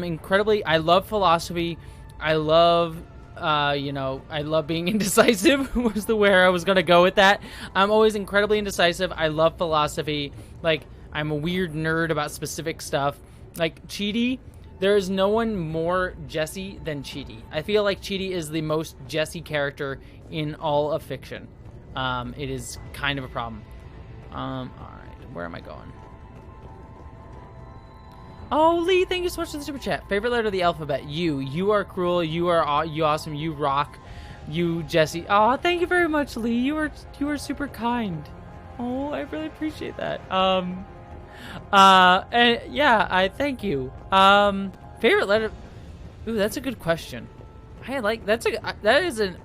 love philosophy. I love, I love being indecisive was where I was going to go with that. I'm always incredibly indecisive. I love philosophy. Like, I'm a weird nerd about specific stuff. Like, Cheaty, there is no one more Jessie than Cheaty. I feel like Cheaty is the most Jessie character in all of fiction. It is kind of a problem. All right, where am I going? Oh, Lee, thank you so much for the super chat. Favorite letter of the alphabet? U. You are cruel. You are awesome. You rock. You, Jessie. Oh, thank you very much, Lee. You are super kind. Oh, I really appreciate that. And yeah, I thank you. Favorite letter? Ooh, that's a good question. That is an.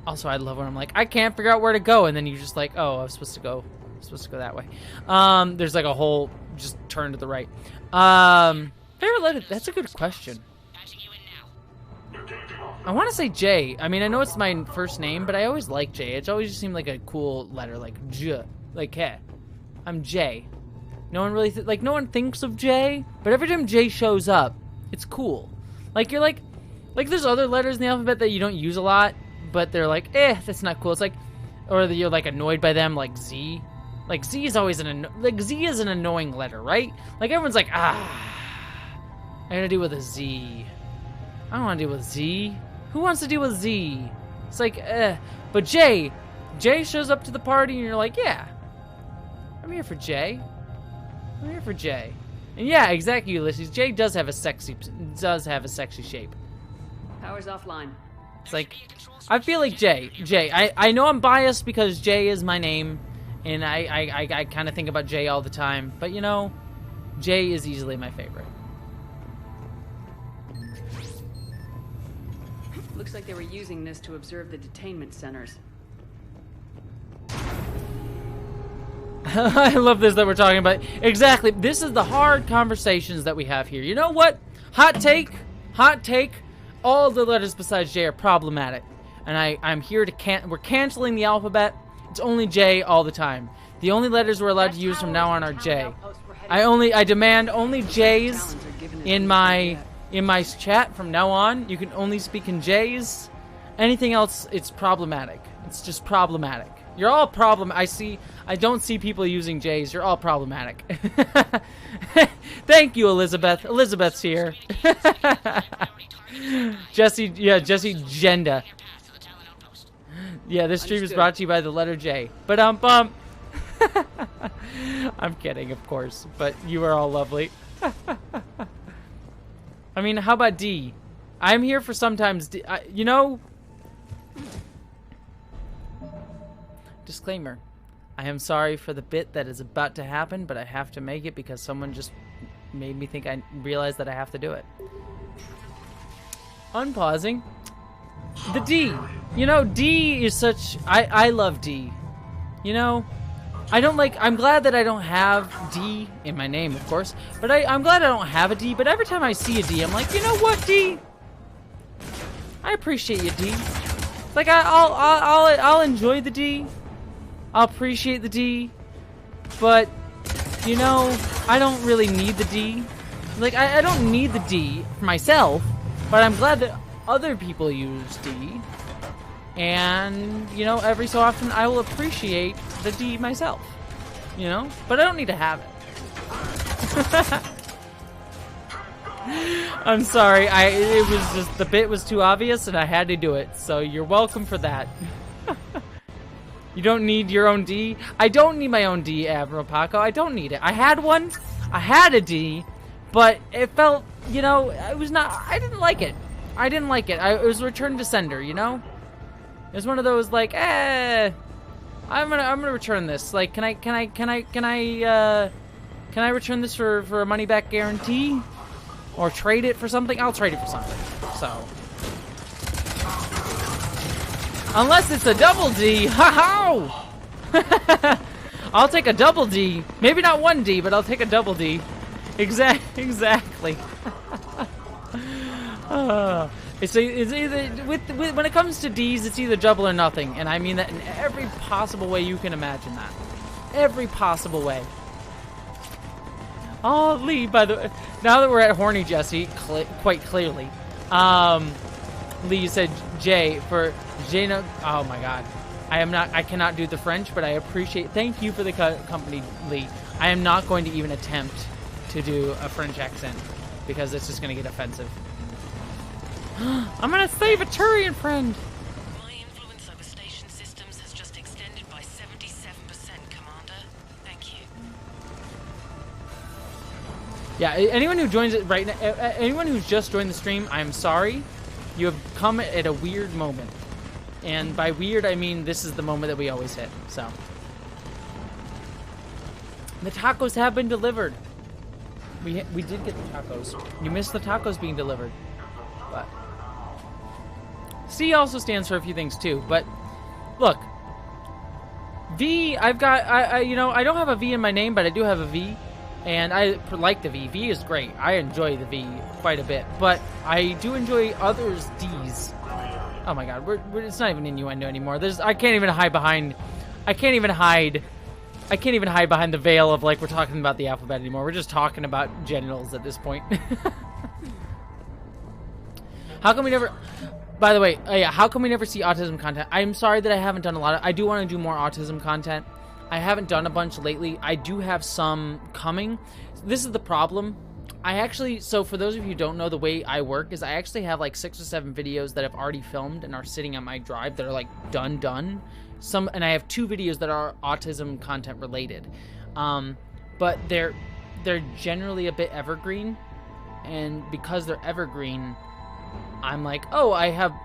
Also, I love when I'm like, I can't figure out where to go, and then you're just like, oh, I'm supposed to go that way. There's like a whole just turn to the right. Favorite letter? That's a good question. I want to say J. I mean, I know it's my first name, but I always like J. It's always just seemed like a cool letter, like J, like K. I'm J. No one really no one thinks of J, but every time J shows up, it's cool. Like you're like there's other letters in the alphabet that you don't use a lot, but they're like, that's not cool. It's like, or you're like annoyed by them, like Z. Like, Z is always Z is an annoying letter, right? Like, everyone's like, I gotta deal with a Z. I don't want to deal with Z. Who wants to deal with Z? It's like, But J shows up to the party, and you're like, yeah, I'm here for J. I'm here for J. And yeah, exactly, Ulysses. J does have a sexy shape. Power's offline. It's like, I feel like J. I know I'm biased because J is my name. And I kind of think about Jay all the time. But, you know, Jay is easily my favorite. Looks like they were using this to observe the detainment centers. I love this that we're talking about. Exactly. This is the hard conversations that we have here. You know what? Hot take. All the letters besides J are problematic. And I'm here to we're canceling the alphabet. It's only J all the time. The only letters we're allowed to use from now on are J. I demand only J's in my chat from now on. You can only speak in J's. Anything else, it's problematic. It's just problematic. You're all I don't see people using J's. You're all problematic. Thank you, Elizabeth. Elizabeth's here. Jessie Genda. Yeah, this stream is brought to you by the letter J. But I'm kidding, of course. But you are all lovely. I mean, how about D? I'm here for sometimes D. You know. Disclaimer. I am sorry for the bit that is about to happen, but I have to make it because someone just made me think I realized that I have to do it. Unpausing. The D. You know, D is such... I love D. You know, I'm glad that I don't have D in my name, of course. But I'm glad I don't have a D. But every time I see a D, I'm like, you know what, D? I appreciate you, D. Like, I'll enjoy the D. I'll appreciate the D. But, you know, I don't really need the D. Like, I don't need the D for myself, but I'm glad that other people use D. And, you know, every so often I will appreciate the D myself. You know? But I don't need to have it. I'm sorry, it was just, the bit was too obvious and I had to do it. So you're welcome for that. You don't need your own D? I don't need my own D, Admiral Paco. I don't need it. I had one. I had a D. But it felt, you know, it was not, I didn't like it. I didn't like it. It was return to sender, you know? It was one of those like, I'm gonna return this. Like, can I return this for a money back guarantee? Or trade it for something? I'll trade it for something. So. Unless it's a double D. Ha ha! I'll take a double D. Maybe not one D, but I'll take a double D. Exactly. It's either when it comes to D's, it's either double or nothing, and I mean that in every possible way you can imagine that. Every possible way. Oh, Lee, by the way, now that we're at horny Jessie, quite clearly, Lee, you said J for Jano. Oh my God, I cannot do the French, but I appreciate. Thank you for the company, Lee. I am not going to even attempt to do a French accent because it's just going to get offensive. I'm going to save a Turian friend. My influence over station systems has just extended by 77%, Commander. Thank you. Yeah, anyone who joins it right now, anyone who's just joined the stream, I'm sorry. You have come at a weird moment. And by weird, I mean this is the moment that we always hit, so. The tacos have been delivered. We did get the tacos. You missed the tacos being delivered. But C also stands for a few things too. But look, V, I've got, you know, I don't have a V in my name, but I do have a V. And I like the V. V is great. I enjoy the V quite a bit. But I do enjoy others' D's. Oh my God, it's not even innuendo anymore. I can't even hide behind the veil of like we're talking about the alphabet anymore. We're just talking about genitals at this point. How come we never? By the way, yeah, how come we never see autism content? I'm sorry that I haven't done a lot of. I do want to do more autism content. I haven't done a bunch lately. I do have some coming. This is the problem. So for those of you who don't know, the way I work is I actually have like 6 or 7 videos that I've already filmed and are sitting on my drive that are like done. And I have 2 videos that are autism content related. But they're generally a bit evergreen. And because they're evergreen, I'm like, oh,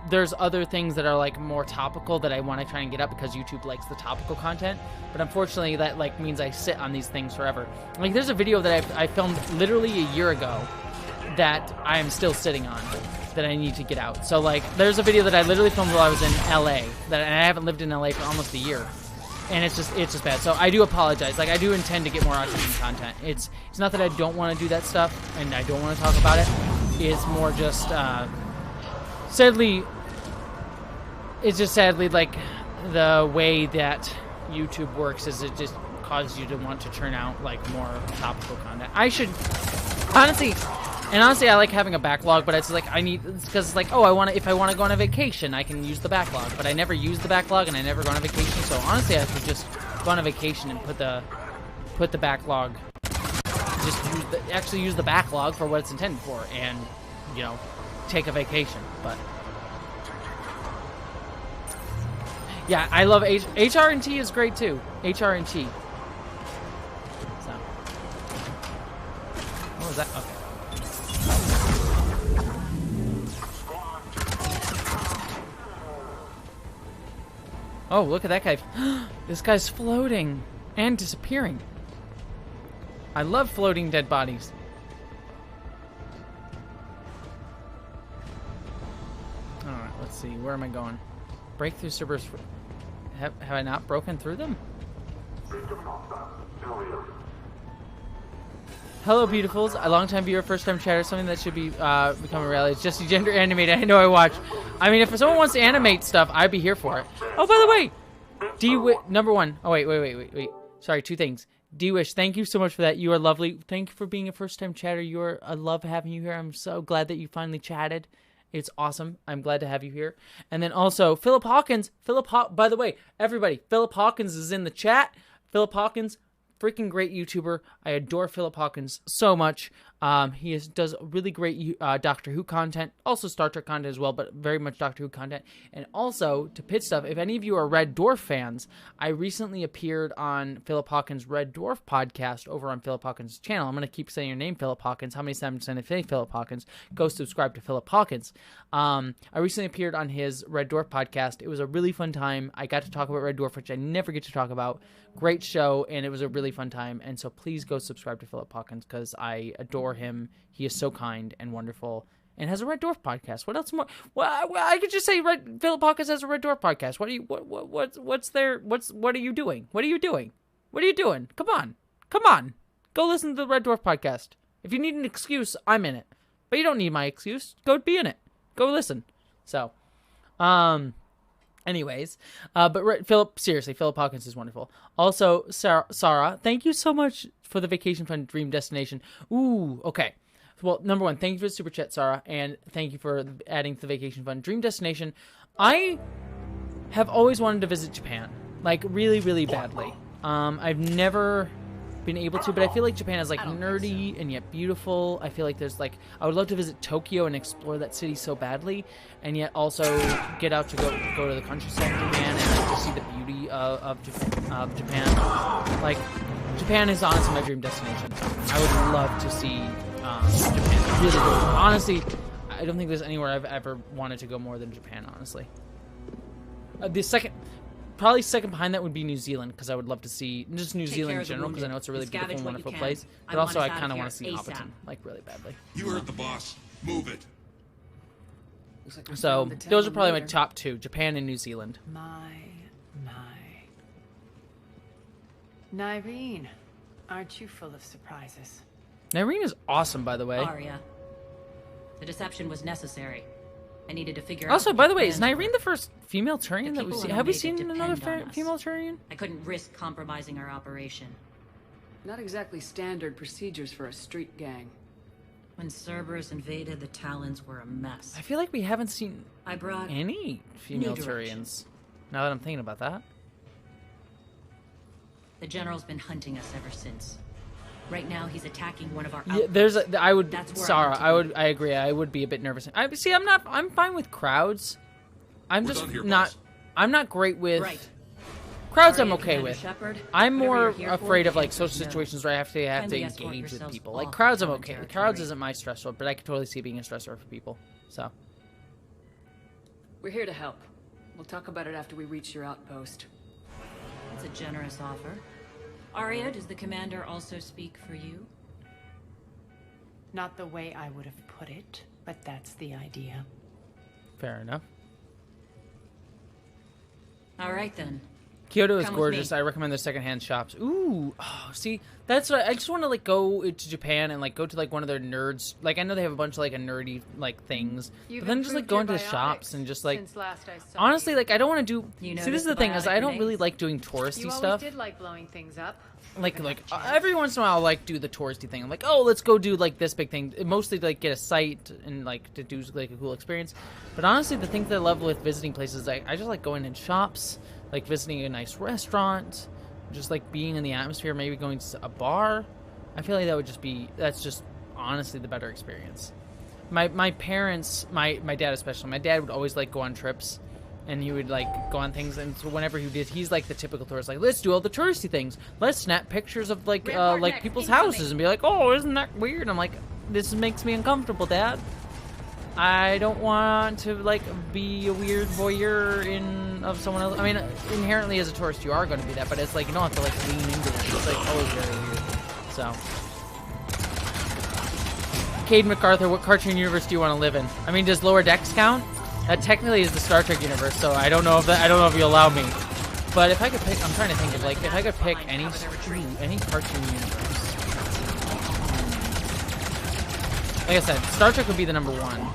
there's other things that are like more topical that I want to try and get up because YouTube likes the topical content. But unfortunately, that like means I sit on these things forever. Like there's a video that I filmed literally a year ago that I am still sitting on that I need to get out. So like there's a video that I literally filmed while I was in LA and I haven't lived in LA for almost a year. And it's just bad. So I do apologize. Like I do intend to get more autism content. It's not that I don't want to do that stuff and I don't want to talk about it. It's more just sadly like the way that YouTube works is it just causes you to want to churn out like more topical content. I should honestly I like having a backlog, but it's like it's because it's like, oh, if I want to go on a vacation, I can use the backlog, but I never use the backlog and I never go on a vacation. So honestly, I could just go on a vacation and put the backlog, just use the backlog for what it's intended for, and you know, take a vacation. But yeah, I love HRNT is great too. HRNT. So what was that? Okay. Oh, look at that guy. This guy's floating and disappearing. I love floating dead bodies. Alright, let's see. Where am I going? Breakthrough servers. Have I not broken through them? Hello, beautifuls. A long-time viewer, first-time chatter. Something that should be become a reality. It's just gender animated. I know I watch. I mean, if someone wants to animate stuff, I'd be here for it. Oh, by the way, number one. Oh, wait. Sorry, 2 things. D-Wish, thank you so much for that. You are lovely. Thank you for being a first-time chatter. I love having you here. I'm so glad that you finally chatted. It's awesome. I'm glad to have you here. And then also, Philip Hawkins. By the way, everybody, Philip Hawkins is in the chat. Philip Hawkins, freaking great YouTuber. I adore Philip Hawkins so much. He does really great Doctor Who content, also Star Trek content as well, but very much Doctor Who content. And also, to pit stuff, if any of you are Red Dwarf fans, I recently appeared on Philip Hawkins' Red Dwarf podcast over on Philip Hawkins' channel. I'm going to keep saying your name, Philip Hawkins. How many times did I say Philip Hawkins? Go subscribe to Philip Hawkins. I recently appeared on his Red Dwarf podcast. It was a really fun time. I got to talk about Red Dwarf, which I never get to talk about. Great show, and it was a really fun time. And so please go subscribe to Philip Hawkins because I adore him. He is so kind and wonderful and has a Red Dwarf podcast. What else more? Well, I could just say Philip Hawkins has a Red Dwarf podcast. What are you doing? What are you doing? Come on. Go listen to the Red Dwarf podcast. If you need an excuse, I'm in it. But you don't need my excuse. Go be in it. Go listen. So, anyways, but Philip Hawkins is wonderful. Also, Sarah, thank you so much for the Vacation Fund Dream Destination. Ooh, okay. Well, number one, thank you for the super chat, Sarah, and thank you for adding to the Vacation Fund Dream Destination. I have always wanted to visit Japan, like really, really badly. I've never been able to, but I feel like Japan is like nerdy and yet beautiful. I feel like there's like, I would love to visit Tokyo and explore that city so badly, and yet also get out to go to the countryside of Japan and like, to see the beauty of Japan. Like, Japan is honestly my dream destination. I would love to see Japan. Really, honestly, I don't think there's anywhere I've ever wanted to go more than Japan, honestly. Probably second behind that would be New Zealand, because I would love to see just New Zealand in general, because I know it's a really beautiful and wonderful place. But also, I kind of want to see Hobbiton, like, really badly. You heard the boss. Move it. So, those are probably my top two, Japan and New Zealand. My. Nyreen, aren't you full of surprises? Nyreen is awesome, by the way. Arya. The deception was necessary. I needed to figure out. Also, by the way, is Nyreen the first female Turian that we've seen? Have we seen another female Turian? I couldn't risk compromising our operation. Not exactly standard procedures for a street gang. When Cerberus invaded, the Talons were a mess. I feel like we haven't seen any female new Turians. Now that I'm thinking about that. The General's been hunting us ever since. Right now, he's attacking one of our outposts. Yeah, I agree. I would be a bit nervous. I'm fine with crowds. I'm not great with crowds. I'm okay with. I'm more afraid of like social situations where I have to engage with people. Like crowds, I'm okay. Crowds isn't my stressor, but I could totally see it being a stressor for people. So we're here to help. We'll talk about it after we reach your outpost. It's a generous offer. Arya, does the commander also speak for you? Not the way I would have put it, but that's the idea. Fair enough. All right, then. Kyoto is gorgeous. I recommend their secondhand shops. Ooh, see, that's what I just want to like go to Japan and like go to like one of their nerds. Like I know they have a bunch of like a nerdy like things, but then just like go into the shops and just like honestly like I don't want to do. See, this is the thing is I don't really like doing touristy stuff. You did like blowing things up. Like every once in a while I'll like do the touristy thing. I'm like, oh, let's go do like this big thing. Mostly to, like get a site and like to do like a cool experience. But honestly, the thing that I love with visiting places, I just like going in shops. Like visiting a nice restaurant, just like being in the atmosphere, maybe going to a bar. I feel like that's just honestly the better experience. My parents, my dad especially, my dad would always like go on trips and he would like go on things. And so whenever he did, he's like the typical tourist, like let's do all the touristy things. Let's snap pictures of like people's houses and be like, oh, isn't that weird? I'm like, this makes me uncomfortable, Dad. I don't want to like be a weird voyeur of someone else. I mean, inherently as a tourist, you are going to be that, but it's like you don't have to like lean into it. It's like always very weird. So, Cade MacArthur, what cartoon universe do you want to live in? I mean, does Lower Decks count? That technically is the Star Trek universe, so I don't know if you allow me. But if I could pick, I'm trying to think of like if I could pick any cartoon universe. Like I said, Star Trek would be the number one.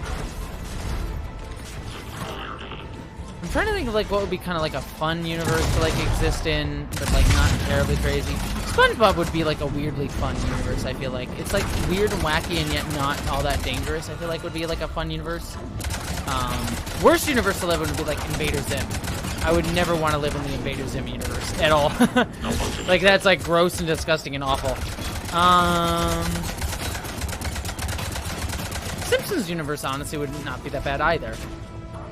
I'm trying to think of like what would be kind of like a fun universe to like exist in, but like not terribly crazy. SpongeBob would be like a weirdly fun universe. I feel like it's like weird and wacky and yet not all that dangerous. I feel like would be like a fun universe. Worst universe to live in would be like Invader Zim. I would never want to live in the Invader Zim universe at all. Like that's like gross and disgusting and awful. Simpsons universe honestly would not be that bad either.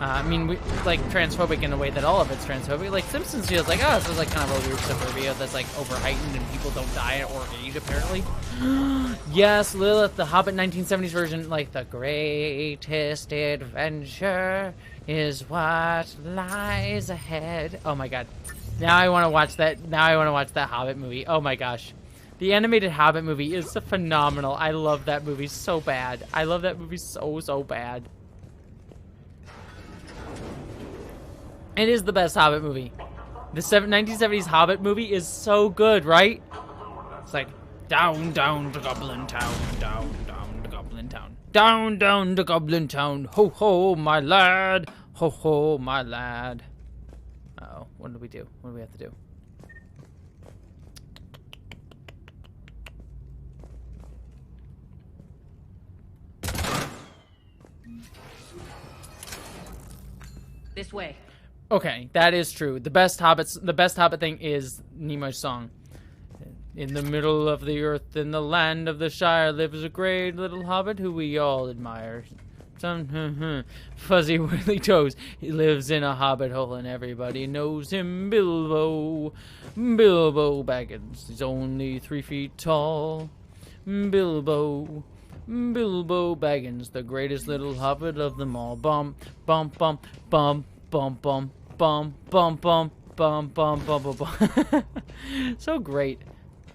I mean, we, like, transphobic in a way that all of it's transphobic. Like, Simpsons feels like, oh, this is, like, kind of a weird suburbia that's, like, over-heightened and people don't die or age, apparently. Yes, Lilith, the Hobbit 1970s version, like, the greatest adventure is what lies ahead. Oh, my God. Now I want to watch that. Now I want to watch that Hobbit movie. Oh, my gosh. The animated Hobbit movie is phenomenal. I love that movie so bad. I love that movie so, so bad. It is the best Hobbit movie. The 1970s Hobbit movie is so good, right? It's like, down, down to Goblin Town, down, down to Goblin Town, down, down to Goblin Town, ho, ho, my lad, ho, ho, my lad. Uh-oh, what do we do? What do we have to do? This way. Okay, that is true. The best Hobbit thing is Nemo's song. In the middle of the earth, in the land of the Shire, lives a great little hobbit who we all admire. Some fuzzy woolly toes. He lives in a hobbit hole and everybody knows him. Bilbo. Bilbo Baggins. He's only 3 feet tall. Bilbo. Bilbo Baggins, the greatest little hobbit of them all. Bum, bum, bum, bum, bum, bum. Bum, bum, bum, bum, bum, bum, bum, bum. So great.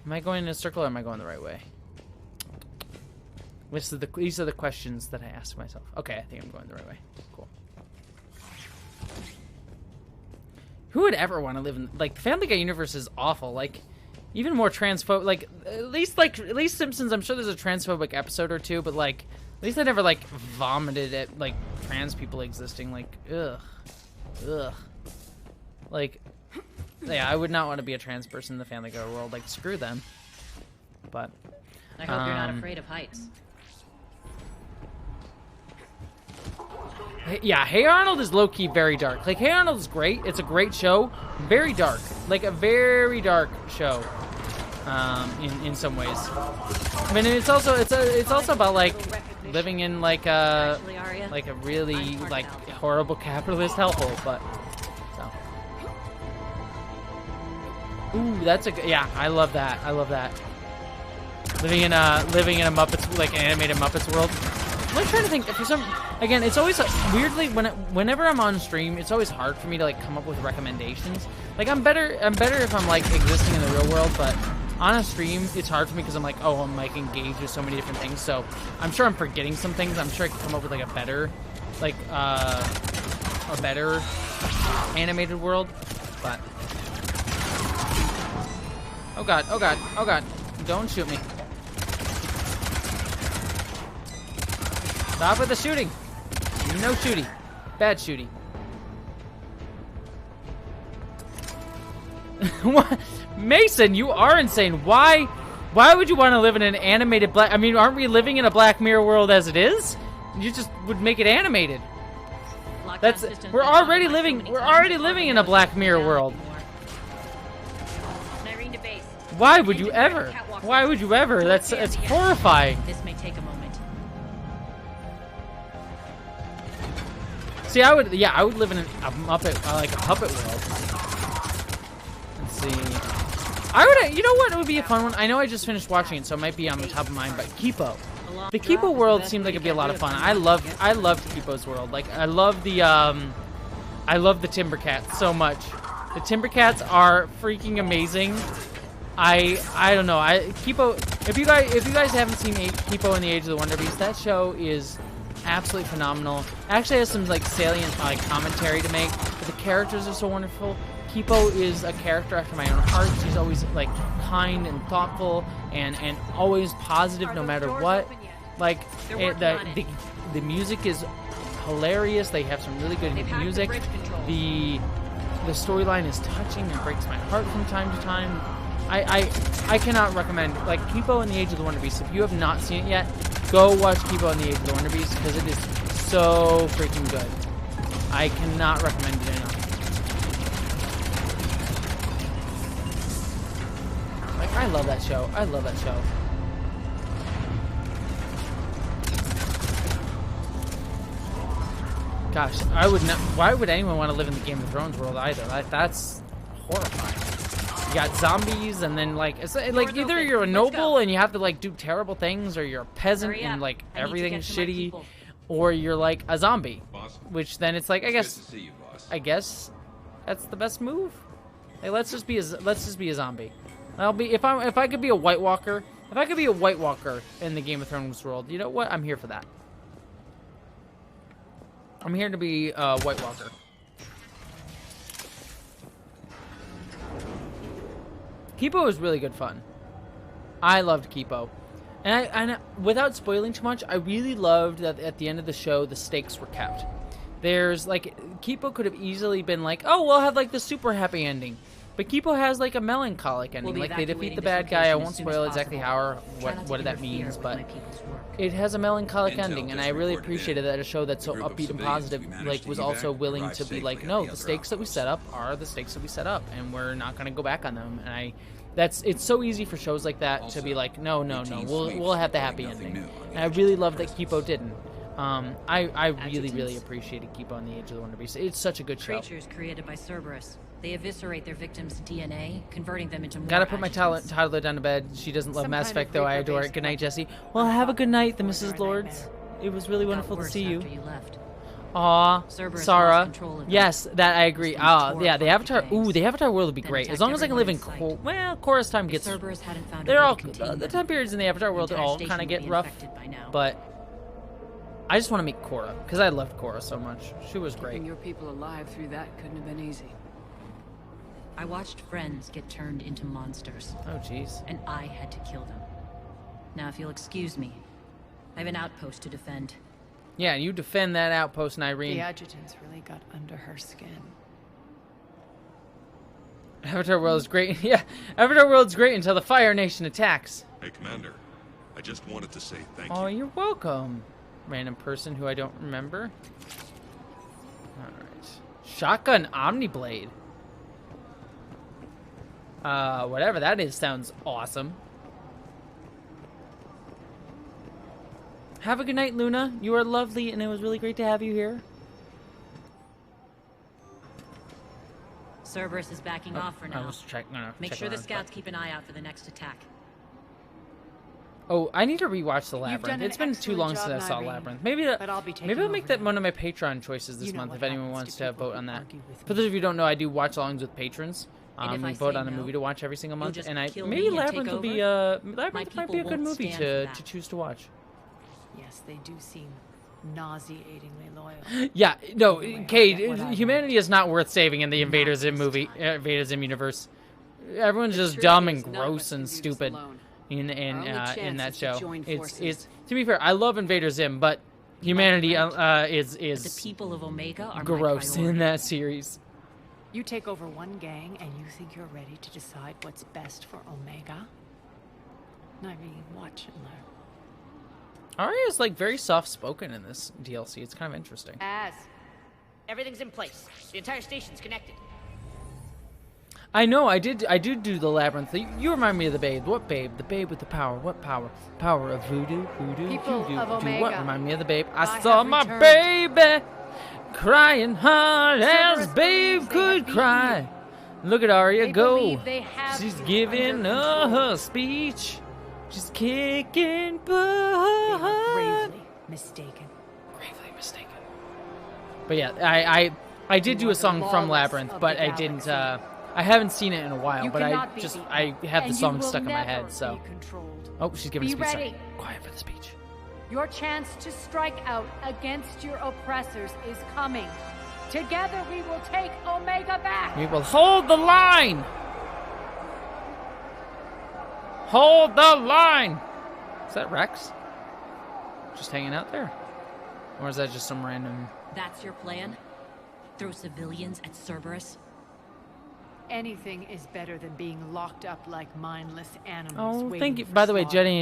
Am I going in a circle or am I going the right way? These are the questions that I ask myself. Okay, I think I'm going the right way. Cool. Who would ever want to live in, like, the Family Guy universe is awful. Like, even more transphobic, like, at least Simpsons, I'm sure there's a transphobic episode or two, but, like, at least they never, like, vomited at, like, trans people existing. Like, ugh. Ugh. Like, yeah, I would not want to be a trans person in the Family Guy world. Like, screw them. But, I hope you're not afraid of heights. Yeah, Hey Arnold is low-key very dark. Like, Hey Arnold is great. It's a great show. Very dark. Like, a very dark show. In some ways. I mean, it's also about, like, living in, like a really, like, horrible capitalist hellhole, but, so. Ooh, that's a, yeah, I love that. I love that. Living in a Muppets, like, an animated Muppets world. I'm trying to think, for some, again, it's always, weirdly, whenever I'm on stream, it's always hard for me to, like, come up with recommendations. Like, I'm better if I'm, like, existing in the real world, but on a stream, it's hard for me because I'm like, oh, I'm, like, engaged with so many different things, so I'm sure I'm forgetting some things. I'm sure I could come up with, like, a better, like, a better animated world, but... Oh god, oh god, oh god. Don't shoot me. Stop with the shooting. No shooty. Bad shooty. What? Mason, you are insane. Why would you want to live in an animated black... I mean, aren't we living in a Black Mirror world as it is? You just would make it animated. That's... We're already living in a Black Mirror world. Why would you ever? Why would you ever? That's horrifying. This may take a moment. See, I would live in a Muppet, like a puppet world. Let's see. You know what would be a fun one? I know I just finished watching it, so it might be on the top of mind, but Kipo. The Kipo world seemed like it'd be a lot of fun. I loved Kipo's world. Like, I love the Timbercats so much. The Timbercats are freaking amazing. I don't know. Kipo. If you guys haven't seen Kipo and the Age of the Wonder Beast, that show is absolutely phenomenal. Actually has some like salient like commentary to make, but the characters are so wonderful. Kipo is a character after my own heart. She's always like kind and thoughtful and always positive no matter what. Like the music is hilarious. They have some really good music. The storyline is touching and breaks my heart from time to time. I cannot recommend, like, Kipo and the Age of the Wonder Beast. If you have not seen it yet, go watch Kipo and the Age of the Wonder Beast because it is so freaking good. I cannot recommend it enough. Like, I love that show. I love that show. Gosh, I would not. Why would anyone want to live in the Game of Thrones world either? That's horrifying. You got zombies, and then like it's like either you're a noble and you have to like do terrible things, or you're a peasant and like everything's shitty, or you're like a zombie. Which then it's like I guess that's the best move. Hey, let's just be a zombie. I'll be if I could be a White Walker. If I could be a White Walker in the Game of Thrones world, you know what? I'm here for that. I'm here to be a White Walker. Kipo is really good fun. I loved Kipo. And without spoiling too much, I really loved that at the end of the show, the stakes were kept. There's, like, Kipo could have easily been like, oh, we'll have, like, the super happy ending. But Kipo has, like, a melancholic ending. Like, they defeat the bad guy. I won't spoil exactly how or what that means, but it has a melancholic ending, and I really appreciated that a show that's so upbeat and positive, like, was also willing to be like, no, the stakes that we set up are the stakes that we set up, and we're not going to go back on them. And it's so easy for shows like that to be like, no, we'll have the happy ending. And I really love that Kipo didn't. I really appreciated Kipo on the Age of the Wonder Beast. It's such a good show. Creatures created by Cerberus. They eviscerate their victims' DNA, converting them into more Gotta put my toddler down to bed. She doesn't love Mass Effect, though. I adore it. Good night, Jesse. Well, have a good night, the Mrs. Lords. It was really wonderful to see you. Aw, Sarah. Yes, that I agree. Yeah, the Avatar. Ooh, the Avatar world would be great. As long as I can live in Chorus time gets. They're all the time periods in the Avatar world all kind of get rough, but I just want to meet Korra because I loved Korra so much. She was great. Keeping your people alive through that couldn't have been easy. I watched friends get turned into monsters. Oh, jeez. And I had to kill them. Now, if you'll excuse me, I have an outpost to defend. Yeah, you defend that outpost, Irene. The adjutants really got under her skin. Avatar World is great. Yeah, Avatar World's great until the Fire Nation attacks. Hey, Commander. I just wanted to say thank you. Oh, you're welcome. Random person who I don't remember. Alright. Shotgun Omniblade. Whatever that is sounds awesome. Have a good night, Luna. You are lovely, and it was really great to have you here. Cerberus is backing off for now. I was Make sure the scouts keep an eye out for the next attack. Oh, I need to rewatch The Labyrinth. It's been too long since I saw Labyrinth. Maybe I'll make that one of my Patreon choices this month if anyone wants to vote on that. For those of you who don't know, I do watch-alongs with patrons. We vote on a movie to watch every single month, and maybe Labyrinth will be Labyrinth might be a good movie to choose to watch. Yes, they do seem nauseatingly loyal. Yeah, no, Cade, humanity is not worth saving in the Invader Zim movie, Invader Zim universe. Everyone's just dumb and gross and stupid in that show. It's to be fair, I love Invader Zim, but humanity is the people of Omega are gross in that series. You take over one gang and you think you're ready to decide what's best for Omega? I mean, watch and learn. Arya is like very soft-spoken in this DLC. It's kind of interesting. Everything's in place. The entire station's connected. I know. I do do the Labyrinth. You remind me of the Babe. What Babe? The Babe with the power. What power? Power of voodoo. People of Omega. What remind me of the Babe? I saw my baby crying hard as Babe could cry. Look at Arya go. She's giving her speech. She's kicking butt. Gravely mistaken. Gravely mistaken. But yeah, I did do a song from Labyrinth, but I didn't. I haven't seen it in a while, but I have the song stuck in my head. So. Oh, she's giving a speech. Sorry. Quiet for the speech. Your chance to strike out against your oppressors is coming. Together we will take Omega back. We will hold the line. Hold the line! Is that Rex? Just hanging out there? Or is that just some random... That's your plan? Throw civilians at Cerberus? Anything is better than being locked up like mindless animals. Oh, waiting thank you. for By the way, slaughter. Jedi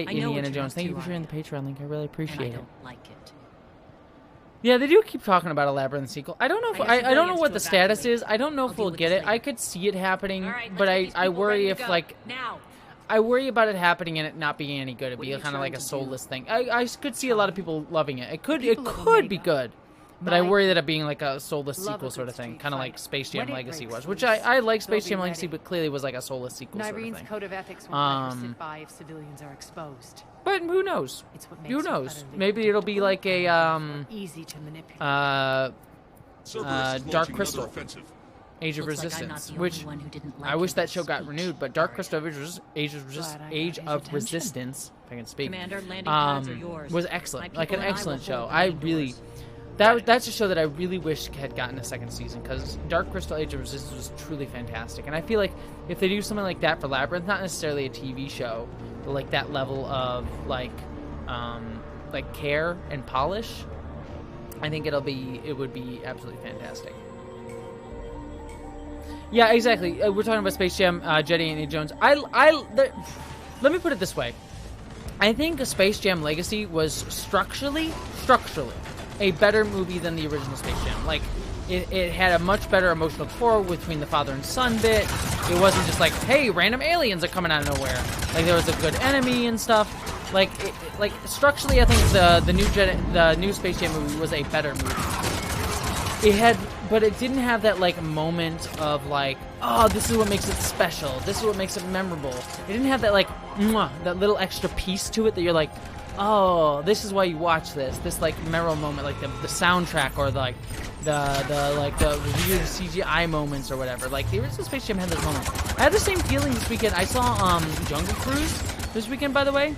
I know what Indiana you're Jones, up thank you to, for sharing the Patreon link. I really appreciate And I it. don't like it. Yeah, they do keep talking about a Labyrinth sequel. I don't know if I got I don't know civilians what to the status evacuate. is. I don't know if we'll get it. I could see it happening, but I worry if like now. I worry about it happening and it not being any good. It'd be kind of like a soulless thing. I could see a lot of people loving it. It could be good, but I worry that it being like a soulless sequel sort of thing, kind of like Space Jam Legacy was, which I like Space Jam Legacy, but clearly was like a soulless sequel sort of Nyrene's thing. code of ethics won't let her sit by if civilians are exposed. But who knows? It's what Who makes knows? Maybe it'll be like a easy to manipulate. Dark Crystal, Age of Looks like I'm not Resistance, the only which one who didn't like I wish your that show got speech. renewed. But Dark Crystal Age of Resistance, if I can speak, Commander, landing pads are yours. was excellent, My like an people and I excellent will show. hold the I main really. doors. That's a show that I really wish had gotten a second season, because Dark Crystal Age of Resistance was truly fantastic. And I feel like if they do something like that for Labyrinth, not necessarily a TV show, but like that level of like care and polish, I think it would be absolutely fantastic. Yeah, exactly. We're talking about Space Jam, Jedi Indiana Jones. Let me put it this way. I think a Space Jam Legacy was structurally a better movie than the original Space Jam. Like, it had a much better emotional core between the father and son bit. It wasn't just like, hey, random aliens are coming out of nowhere. Like, there was a good enemy and stuff. Like, structurally, I think the new Space Jam movie was a better movie. But it didn't have that like moment of like, oh, this is what makes it special. This is what makes it memorable. It didn't have that like, that little extra piece to it that you're like, oh, this is why you watch this. This like memorable moment, like the soundtrack or like the weird CGI moments or whatever. Like the original Space Jam had those moments. I had the same feeling this weekend. I saw Jungle Cruise this weekend, by the way.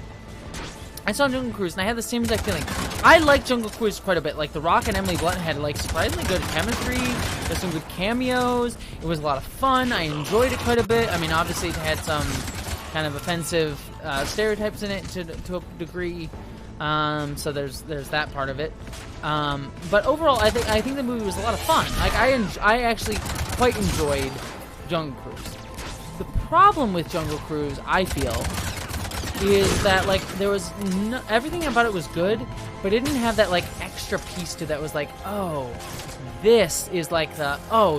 I saw Jungle Cruise, and I had the same exact feeling. I like Jungle Cruise quite a bit. Like, The Rock and Emily Blunt had, like, surprisingly good chemistry. There's some good cameos. It was a lot of fun. I enjoyed it quite a bit. I mean, obviously, it had some kind of offensive stereotypes in it to a degree. So there's that part of it. But overall, I think the movie was a lot of fun. Like, I actually quite enjoyed Jungle Cruise. The problem with Jungle Cruise, I feel, is that like there was everything about it was good, but it didn't have that like extra piece to that was like, oh, this is like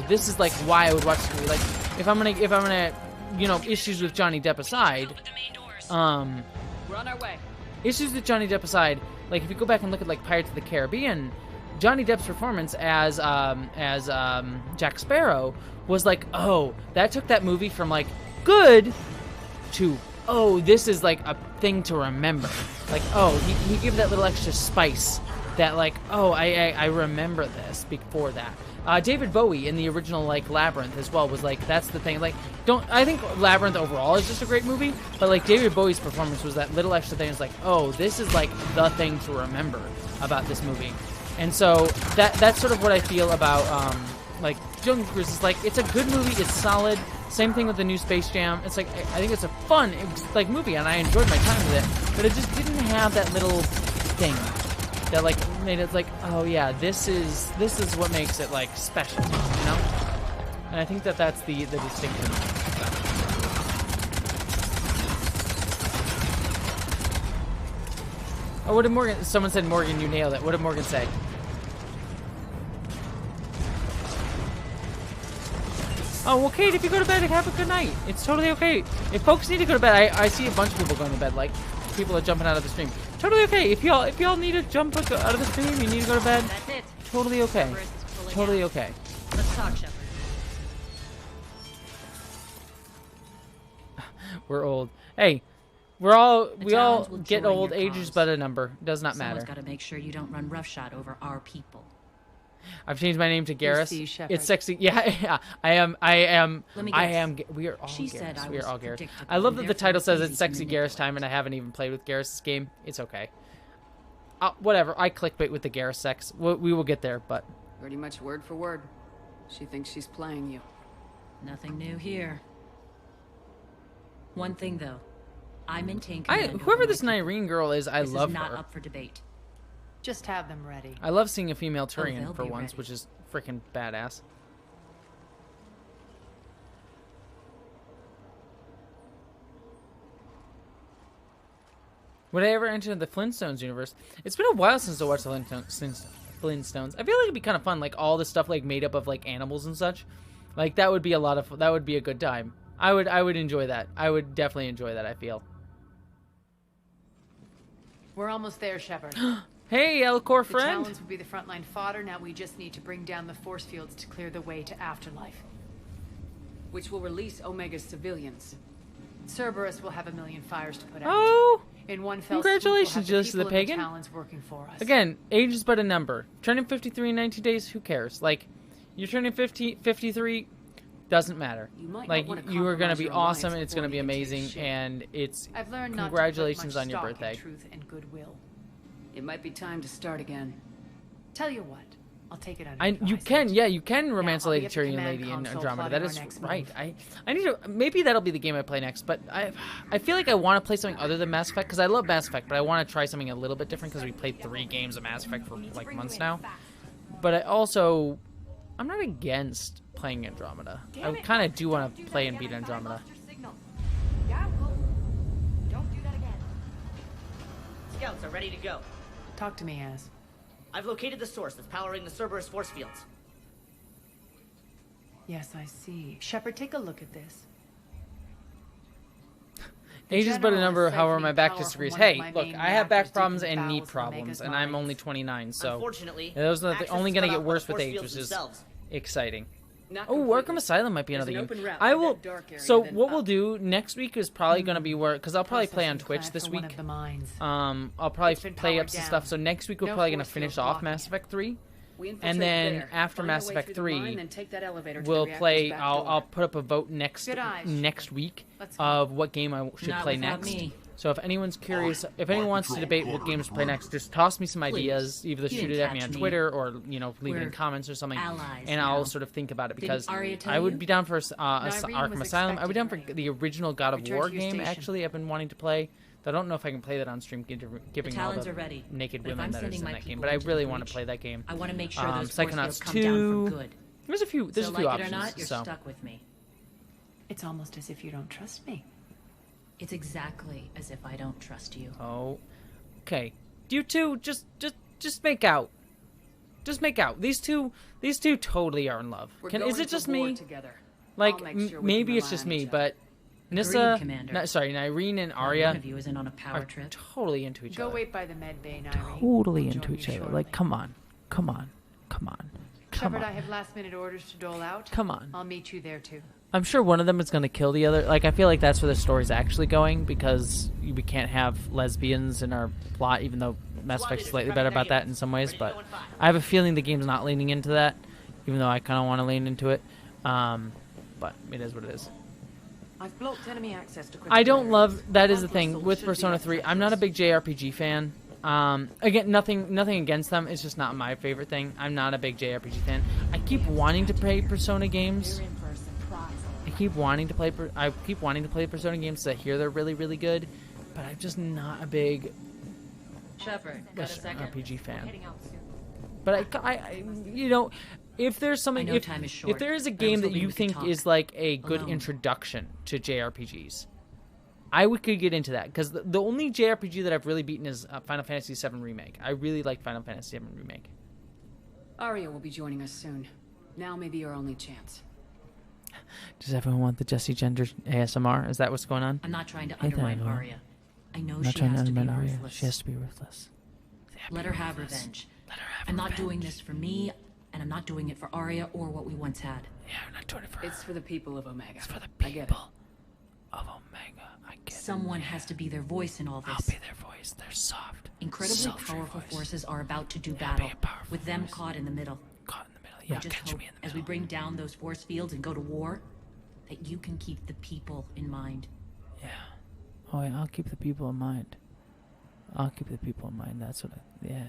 this is like why I would watch this movie. Like if I'm gonna issues with Johnny Depp aside, We're on our way. issues with Johnny Depp aside, like if you go back and look at like Pirates of the Caribbean, Johnny Depp's performance as Jack Sparrow was like, oh, that took that movie from like good to, oh, this is like a thing to remember. Like, oh, he gave that little extra spice that like, oh, I remember this before that. David Bowie in the original like Labyrinth as well was like, that's the thing. Like, I think Labyrinth overall is just a great movie, but like David Bowie's performance was that little extra thing. It's like, oh, this is like the thing to remember about this movie. And so that's sort of what I feel about like Jungle Cruise. Is like, it's a good movie, it's solid. Same thing with the new Space Jam. It's like, I think it's a fun like movie, and I enjoyed my time with it. But it just didn't have that little thing that like made it like, oh yeah, this is what makes it like special, you know? And I think that's the distinction. Oh, what did Morgan? Someone said, Morgan, you nailed it. What did Morgan say? Oh, well, Kate, if you go to bed, have a good night. It's totally okay. If folks need to go to bed, I see a bunch of people going to bed. Like, people are jumping out of the stream. Totally okay. If y'all need to jump out of the stream, you need to go to bed. That's it. Totally okay. Totally okay. Let's talk, Shepard. We're old. Hey, we all will get join old. your Age cause. is but a number. Does not Someone's matter. got to make sure you don't run roughshod over our people. I've changed my name to Garrus. see, Shepard. It's sexy. Yeah, I am. Let me I guess. am. We are all She said Garrus. I We was are all Garrus. predictable, I love and that the therefore title says easy it's to sexy Garrus manipulate. time, and I haven't even played with Garrus's game. It's okay. Whatever. I clickbait with the Garrus sex. We will get there, but Pretty much word for word. She thinks she's playing you. Nothing new here. One thing though, I maintain command over whoever my this people. Nyreen girl is, I This love is not her. up for debate. Just have them ready. I love seeing a female they'll Turian for be once, ready. which is freaking badass. Would I ever enter the Flintstones universe? It's been a while since I watched the Flintstones. I feel like it'd be kind of fun, like all the stuff like made up of like animals and such. Like that would be that would be a good time. I would enjoy that. I would definitely enjoy that, I feel. We're almost there, Shepard. Hey, Elcor friend. The Talons would be the frontline fodder. Now we just need to bring down the force fields to clear the way to Afterlife. Which will release Omega's civilians. Cerberus will have a million fires to put out. Oh! In one fell Congratulations, swoop, we'll Justice the Pagan. The Talons working for us. Again, age is but a number. Turning 53 in 19 days, who cares? Like, you're turning 53, doesn't matter. Like, you are going to be awesome, and it's going to be amazing, and it's I've learned congratulations not to on your put much birthday. stock in truth and goodwill. It might be time to start again. Tell you what, I'll take it under you can romance a Lady Tyrion lady in Andromeda. That is right. I need to, maybe that'll be the game I play next, but I feel like I want to play something other than Mass Effect, because I love Mass Effect, but I want to try something a little bit different, because we played 3 games of Mass Effect for like months now. But I'm not against playing Andromeda. I kind of do want to play and beat Andromeda. Yeah, well, don't do that again. Scouts are ready to go. Talk to me, Az. I've located the source that's powering the Cerberus force fields. Yes, I see. Shepard, take a look at this. Age is but a number, however my back disagrees. Hey, look, I have back problems and knee problems, and I'm only 29, so unfortunately, those are only going to get worse with age, which is exciting. Oh, Arkham Asylum might be another game. I will. So what we'll do next week is probably going to be because I'll probably play on Twitch this week. I'll probably play up some stuff. So next week we're probably going to finish off Mass Effect 3. And then after Mass Effect 3, we'll play. I'll put up a vote next week of what game I should play next. So if anyone's curious, if anyone wants to debate what games to play next, just toss me some ideas. Either shoot it at me on Twitter or leave it in comments or something, and I'll sort of think about it, because I would be down for Arkham Asylum. I would be down for the original God of War game. Actually, I've been wanting to play. I don't know if I can play that on stream, giving all the naked women that are in that game, but I really want to play that game. I want to make sure those Psychonauts come down for 2. good. There's a few So like options. it or not, you're so. stuck with me. It's almost as if you don't trust me. It's exactly as if I don't trust you. Oh, okay. You two just make out. Just make out. These two totally are in love. Is it just me? Like maybe it's just me, but Nissa, Nyreen and Arya one of you is in on a power trip. Totally into each other. Go wait by the med bay, Nyreen. Totally into each other. Like, come on. Shepard, I have last-minute orders to dole out. Come on. I'll meet you there too. I'm sure one of them is going to kill the other. Like, I feel like that's where the story's actually going, because we can't have lesbians in our plot, even though Mass Effect's slightly better about that in some ways. But I have a feeling the game's not leaning into that, even though I kind of want to lean into it. But it is what it is. I've blocked enemy access to I don't love. That is the thing with Persona 3. I'm not a big JRPG fan. Again, nothing against them. It's just not my favorite thing. I'm not a big JRPG fan. I keep wanting to play Persona games. I keep wanting to play Persona games, so I hear they're really, really good. But I'm just not a big RPG fan. But I if there's something, if there is a game that you think is like a good introduction to JRPGs, I could get into that, because the only JRPG that I've really beaten is Final Fantasy VII Remake. I really like Final Fantasy VII Remake. Arya will be joining us soon. Now may be our only chance. Does everyone want the Jessie Gender ASMR? Is that what's going on? I'm not trying to undermine Arya. I know she has to be ruthless. She has to be ruthless. Let her have revenge. I'm not doing this for me, and I'm not doing it for Arya or what we once had. Yeah, I'm not doing it for her. It's for the people of Omega. It's for the people of Omega. I get it. Someone has to be their voice in all this. I'll be their voice. They're soft. Incredibly powerful forces are about to do battle, with them caught in the middle. Yeah, I just hope, as we bring down those force fields and go to war, that you can keep the people in mind. Yeah. Oh, yeah, I'll keep the people in mind. That's what yeah.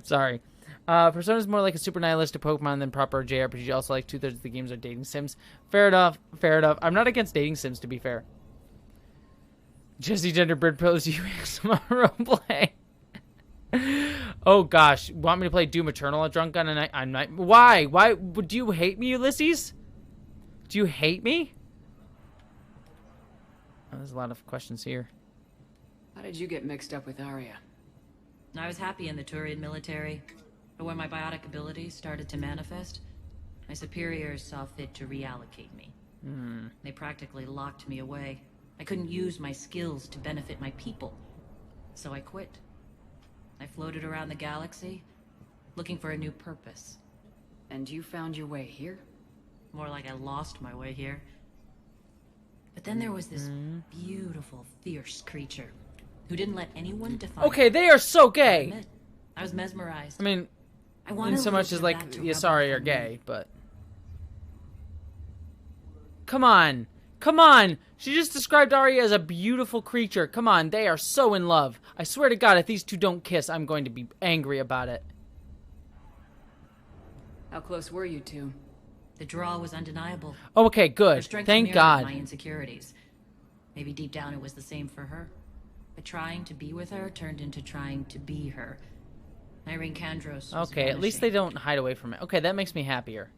Sorry. Persona's more like a super nihilistic Pokemon than proper JRPG. Also, like 2/3 of the games are dating sims. Fair enough. I'm not against dating sims, to be fair. Jessie Gender Bird Pillows you ASMR roleplay. Oh gosh, want me to play Doom Eternal drunk on a night? Why? Why would you hate me, Ulysses? Do you hate me? Oh, there's a lot of questions here. How did you get mixed up with Arya? I was happy in the Turian military, but when my biotic abilities started to manifest, my superiors saw fit to reallocate me. They practically locked me away. I couldn't use my skills to benefit my people, so I quit. I floated around the galaxy, looking for a new purpose. And you found your way here? More like I lost my way here. But then there was this beautiful, fierce creature who didn't let anyone define. Okay, they are so gay. I was mesmerized. I mean, I wanted in so much as like, yeah, sorry, are gay, but come on, come on. She just described Arya as a beautiful creature. Come on, they are so in love. I swear to God, if these two don't kiss, I'm going to be angry about it. How close were you two? The draw was undeniable. Okay, good. Thank God. My insecurities. Maybe deep down it was the same for her. But trying to be with her turned into trying to be her. Irene Kandros. Okay, at least they don't hide away from it. Okay, that makes me happier.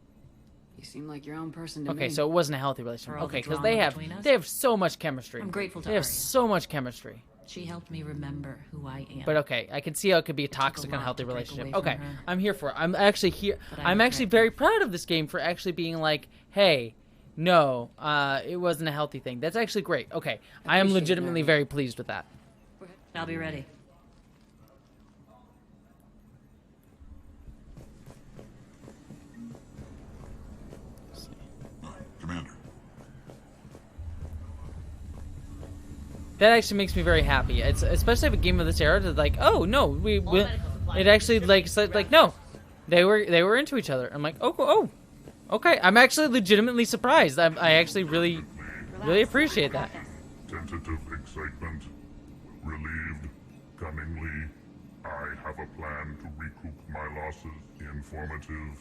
You seem like your own person to me. Okay, so it wasn't a healthy relationship. Okay, because they have so much chemistry. I'm grateful to They have Arya. so much chemistry. She helped me remember who I am. But okay, I can see how it could be a toxic, unhealthy relationship. Okay, from her. I'm here for it. I'm actually here. I'm actually very proud of this game for actually being like, hey, no, it wasn't a healthy thing. That's actually great. Okay, I am legitimately very pleased with that. I'll be ready. Commander. That actually makes me very happy. It's especially if a game of this era to like, oh no, we it actually like said like no, they were into each other. I'm like, oh, okay. I'm actually legitimately surprised. I actually really appreciate that. Tentative excitement, relieved, cunningly. I have a plan to recoup my losses. Informative.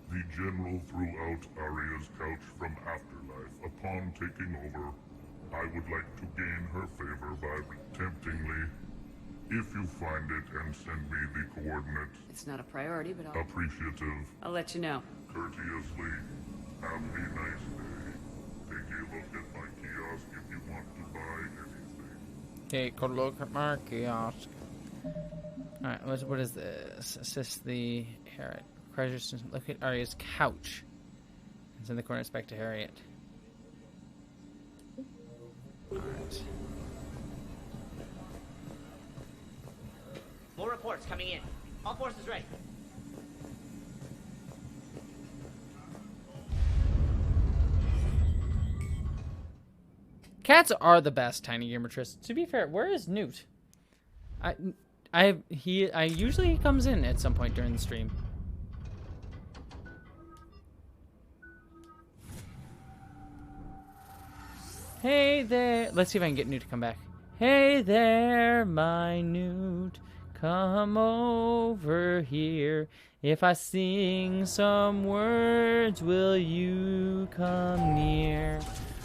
The general threw out Arya's couch from Afterlife. Upon taking over, I would like to gain her favor by temptingly. If you find it and send me the coordinates. It's not a priority, but I'll... Appreciative. I'll let you know. Courteously. Have a nice day. Take a look at my kiosk if you want to buy anything. Take a look at my kiosk. Alright, what is this? Assist the Harriet. Look at Arya's couch. Send the coordinates back to Harriet. Alright. More reports coming in. All forces ready. Cats are the best, Tiny Gamer Tris. To be fair, where is Newt? I usually he comes in at some point during the stream. Hey there. Let's see if I can get Newt to come back. Hey there, my Newt. Come over here. If I sing some words, will you come near?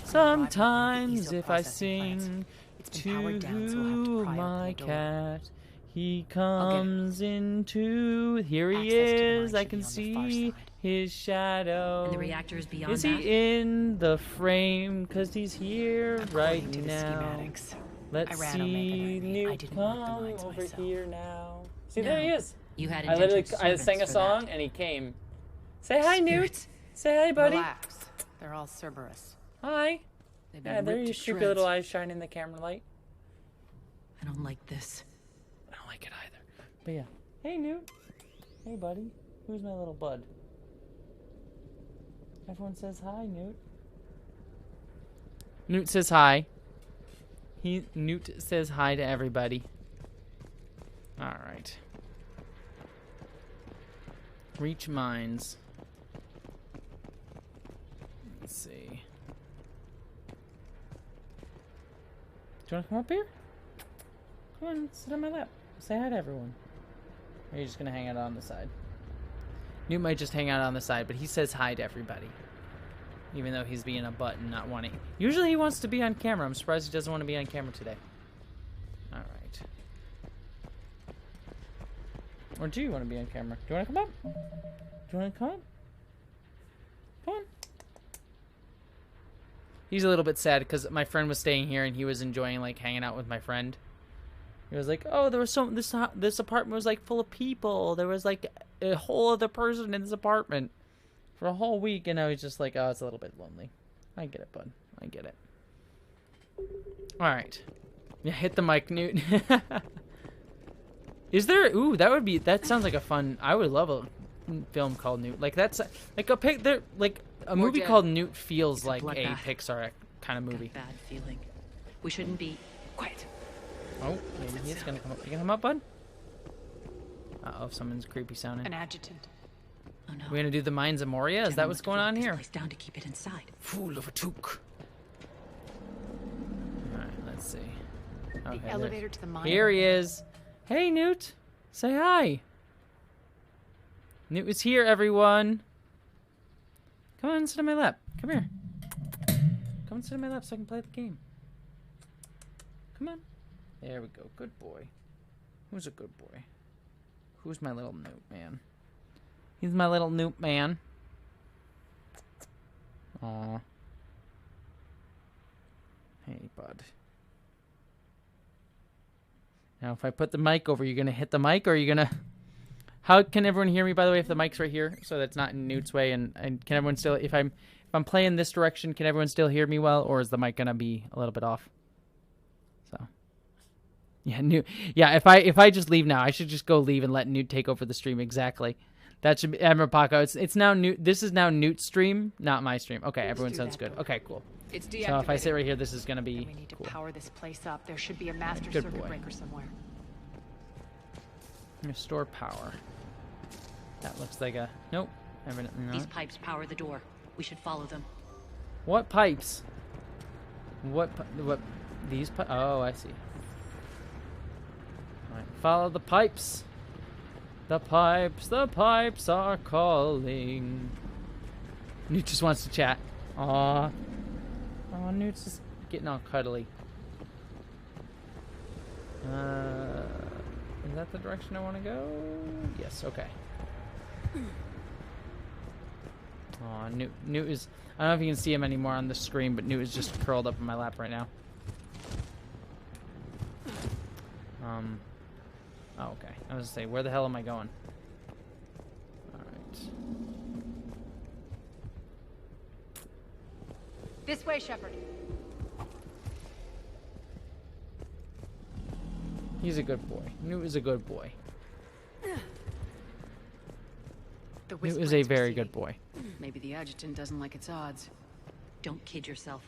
Sometimes if I sing to my cat, he comes into... Here he is. I can see his shadow. And the reactor is beyond Is he in the frame? Because he's here right now. Let's see Newt come over here now. See, there he is. You had I sang a song and he came. Say hi, Newt. Say hi, buddy. Relax. They're all Cerberus. Hi. They've been Yeah, there ripped your to stupid shreds. little eyes shining in the camera light. I don't like this. I don't like it either. But yeah. Hey, Newt. Hey, buddy. Who's my little bud? Everyone says hi, Newt. Newt says hi. Newt says hi to everybody. Alright. Reach mines. Let's see. Do you want to come up here? Come on, sit on my lap. Say hi to everyone. Or are you just going to hang out on the side? Newt might just hang out on the side, but he says hi to everybody. Even though he's being a butt and not wanting... Usually he wants to be on camera. I'm surprised he doesn't want to be on camera today. Alright. Or do you want to be on camera? Do you want to come up? Do you want to come up? Come on. He's a little bit sad because my friend was staying here and he was enjoying like hanging out with my friend. He was like, "Oh, there was this apartment was like full of people. There was like a whole other person in this apartment for a whole week." And now he's just like, "Oh, it's a little bit lonely." I get it, bud. I get it. All right. Yeah, hit the mic, Newt. Is there? Ooh, that sounds like a fun. I would love a film called Newt. Like that's like a pic. There, like a movie called Newt feels like a Pixar kind of movie. Bad feeling. We shouldn't be quiet. Oh, maybe he's gonna come up. You gonna come up, bud? Uh-oh, someone's creepy sounding. An adjutant. Oh no. We're gonna do the Mines of Moria? Is that what's going on here? Down to keep it inside. Fool of a toque. Alright, let's see. Okay, The elevator to the mine. Here he is. Hey, Newt. Say hi. Newt is here, everyone. Come on, sit on my lap. Come here. Come and sit on my lap so I can play the game. Come on. There we go. Good boy. Who's a good boy? Who's my little Newt man? He's my little Newt man. Aw. Hey, bud. Now, if I put the mic over, you gonna hit the mic, or are you gonna... How can everyone hear me, by the way, if the mic's right here, so that's not in Newt's way, and can everyone still... If I'm playing this direction, can everyone still hear me well, or is the mic gonna be a little bit off? So... Yeah, Newt. Yeah, if I just leave now, I should just go leave and let Newt take over the stream. Exactly. That should be Admiral Paco. It's now Newt. This is now Newt's stream, not my stream. Okay, everyone sounds good. Okay, cool. It's so if I sit right here, this is gonna be. We need to cool. power this place up. There should be a master Good circuit boy. breaker somewhere. Restore power. That looks like a nope. Evidently not. These pipes power the door. We should follow them. What pipes? What these pipes? Oh, I see. Alright, follow the pipes. The pipes are calling. Newt just wants to chat. Aw. Aw, Newt's just getting all cuddly. Is that the direction I want to go? Yes, okay. Aw, Newt is... I don't know if you can see him anymore on the screen, but Newt is just curled up in my lap right now. Oh, okay. I was gonna say, where the hell am I going? Alright. This way, Shepard. He's a good boy. Newt is a good boy. Newt is a very good boy. Maybe the adjutant doesn't like its odds. Don't kid yourself.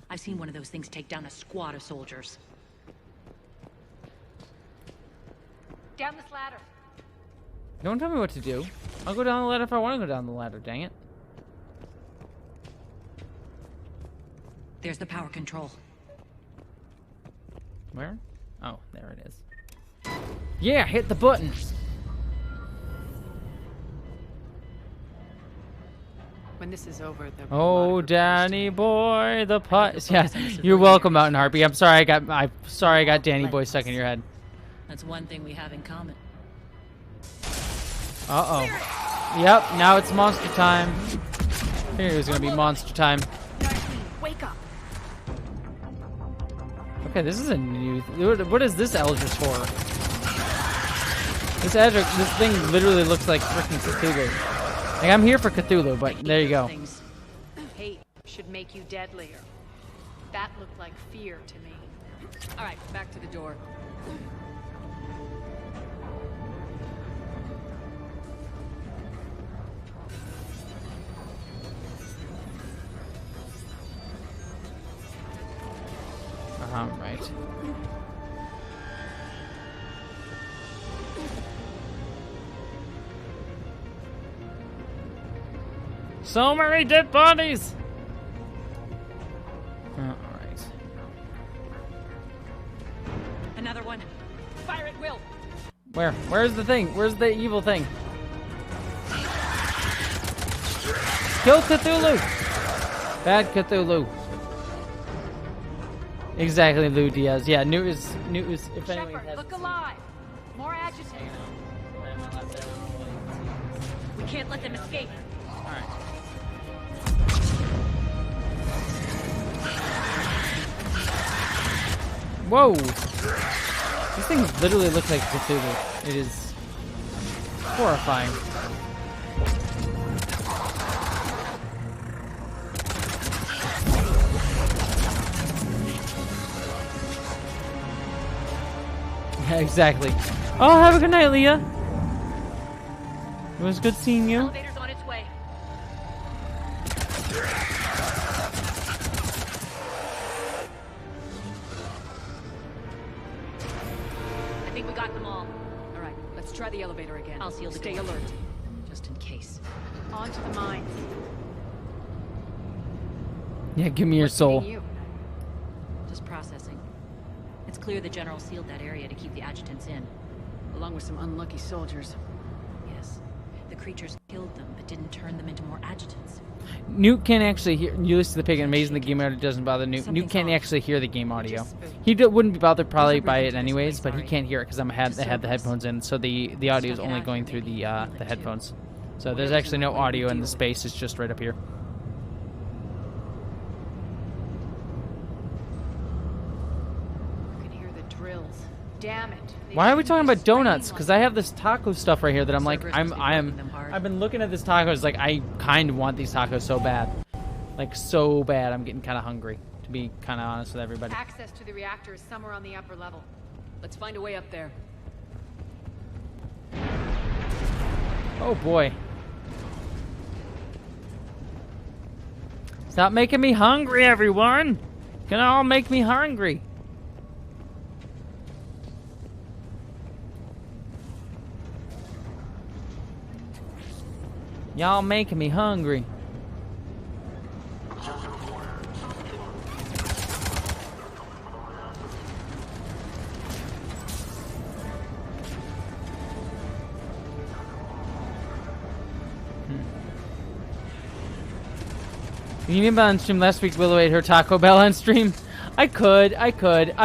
I've seen one of those things take down a squad of soldiers. Down this ladder. Don't tell me what to do. I'll go down the ladder if I want to go down the ladder, dang it. There's the power control. Where? Oh, there it is. Yeah, hit the button. When this is over, the Oh, Danny boy, the pipes. Yeah, you're welcome, Mountain Harpy. I'm sorry I got Danny boy stuck in your head. That's one thing we have in common. Uh-oh. Yep, now it's monster time. Here's gonna be monster time. Wake up. Okay, this is a new... What is this Eldritch horror? This thing literally looks like freaking Cthulhu. Like, I'm here for Cthulhu, but there you go. Hate should make you deadlier. That looked like fear to me. All right, back to the door. Right. So many dead bodies! Alright. Another one. Fire at will. Where? Where's the thing? Where's the evil thing? Kill Cthulhu! Bad Cthulhu. Exactly, Lou Diaz. Yeah, Newt is if anyone Shepard, has look alive. More adjutant. We can't let them escape. Alright. Whoa! These things literally look like Cthulhu. It is horrifying. Yeah, exactly. Oh, have a good night, Leah. It was good seeing you. Elevator's on its way. I think we got them all. All right, let's try the elevator again. I'll seal the Stay door. alert, just in case. On to the mines. Yeah, give me your soul. You. Just processing. It's clear the general sealed that area to keep the adjutants in. Along with some unlucky soldiers. Yes. The creatures killed them, but didn't turn them into more adjutants. Newt can't actually hear. You listen to the pig and amazing the game audio doesn't bother Newt. Newt can't actually hear the game audio. He wouldn't be bothered probably by it anyways, but he can't hear it because I had the headphones in, so the audio is only going through the headphones. So there's actually no audio in the space. It's just right up here. You can hear the drills. Damn it. Why are we talking about donuts? Because I have this taco stuff right here that I'm like, I've been looking at this tacos like I kind of want these tacos so bad. Like so bad, I'm getting kind of hungry, to be kind of honest with everybody. Access to the reactor is somewhere on the upper level. Let's find a way up there. Oh boy. Stop making me hungry, everyone. Can all make me hungry. Y'all making me hungry. You remember on stream last week, Willow ate her Taco Bell on stream? I could. I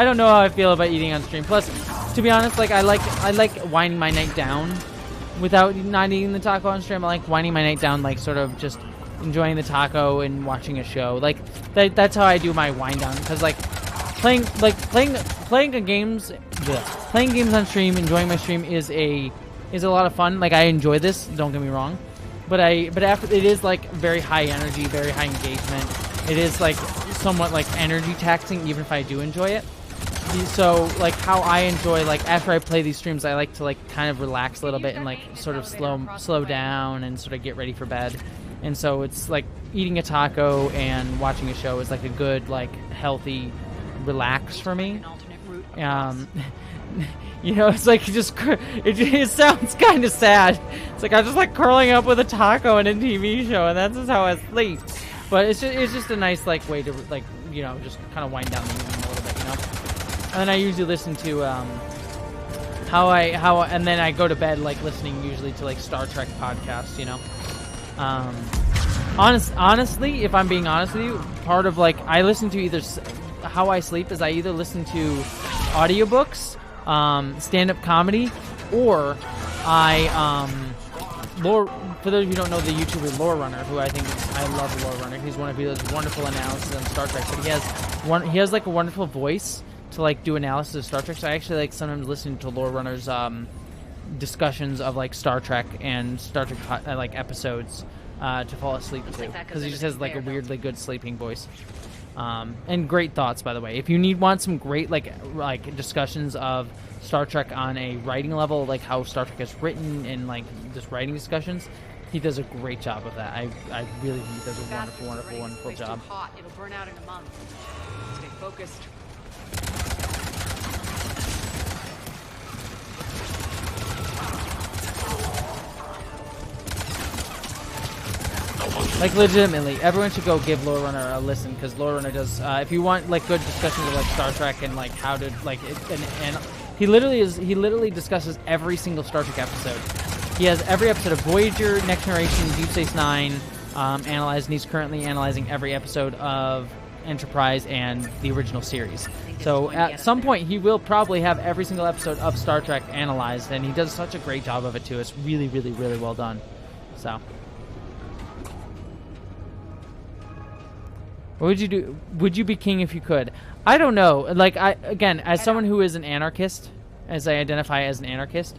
don't know how I feel about eating on stream. Plus, to be honest, like I like winding my night down without not eating the taco on stream. I like winding my night down, like sort of just enjoying the taco and watching a show. Like that's how I do my wind down. Because playing games on stream, enjoying my stream is a lot of fun. Like I enjoy this. Don't get me wrong. But after it is like very high energy, very high engagement. It is like somewhat like energy taxing, even if I do enjoy it. So like how I enjoy, like after I play these streams, I like to like kind of relax a little bit and like sort of slow down and sort of get ready for bed. And so it's like eating a taco and watching a show is like a good like healthy relax for me. You know, it's like it sounds kind of sad. It's like I'm just like curling up with a taco and a TV show, and that's just how I sleep. But it's just a nice like way to like, you know, just kind of wind down the evening a little bit, you know. And then I usually listen to and then I go to bed like listening usually to like Star Trek podcasts, you know. Honestly, if I'm being honest with you, part of like I listen to either how I sleep is I either listen to audiobooks, stand-up comedy, or for those of you who don't know the YouTuber Lore Runner, who I love Lore Runner. He's one of those wonderful analysis on Star Trek, but he has like a wonderful voice to like do analysis of Star Trek. So I actually like sometimes listen to Lore Runner's discussions of like Star Trek and Star Trek like episodes to fall asleep to, because he just has like a weirdly good sleeping voice. And great thoughts, by the way. If you want some great like discussions of Star Trek on a writing level, like how Star Trek is written and like just writing discussions, he does a great job of that. I really think he does a wonderful job. Hot. It'll burn out in a month. Stay focused. Like legitimately, everyone should go give Lore Runner a listen, because Lore Runner does. If you want like good discussions of like Star Trek and like how to like and he literally discusses every single Star Trek episode. He has every episode of Voyager, Next Generation, Deep Space Nine analyzed, and he's currently analyzing every episode of Enterprise and the original series. So at some point, he will probably have every single episode of Star Trek analyzed, and he does such a great job of it too. It's really, really, really well done. So, what would you do? Would you be king if you could? I don't know. Like, again, as someone who is an anarchist, as I identify as an anarchist,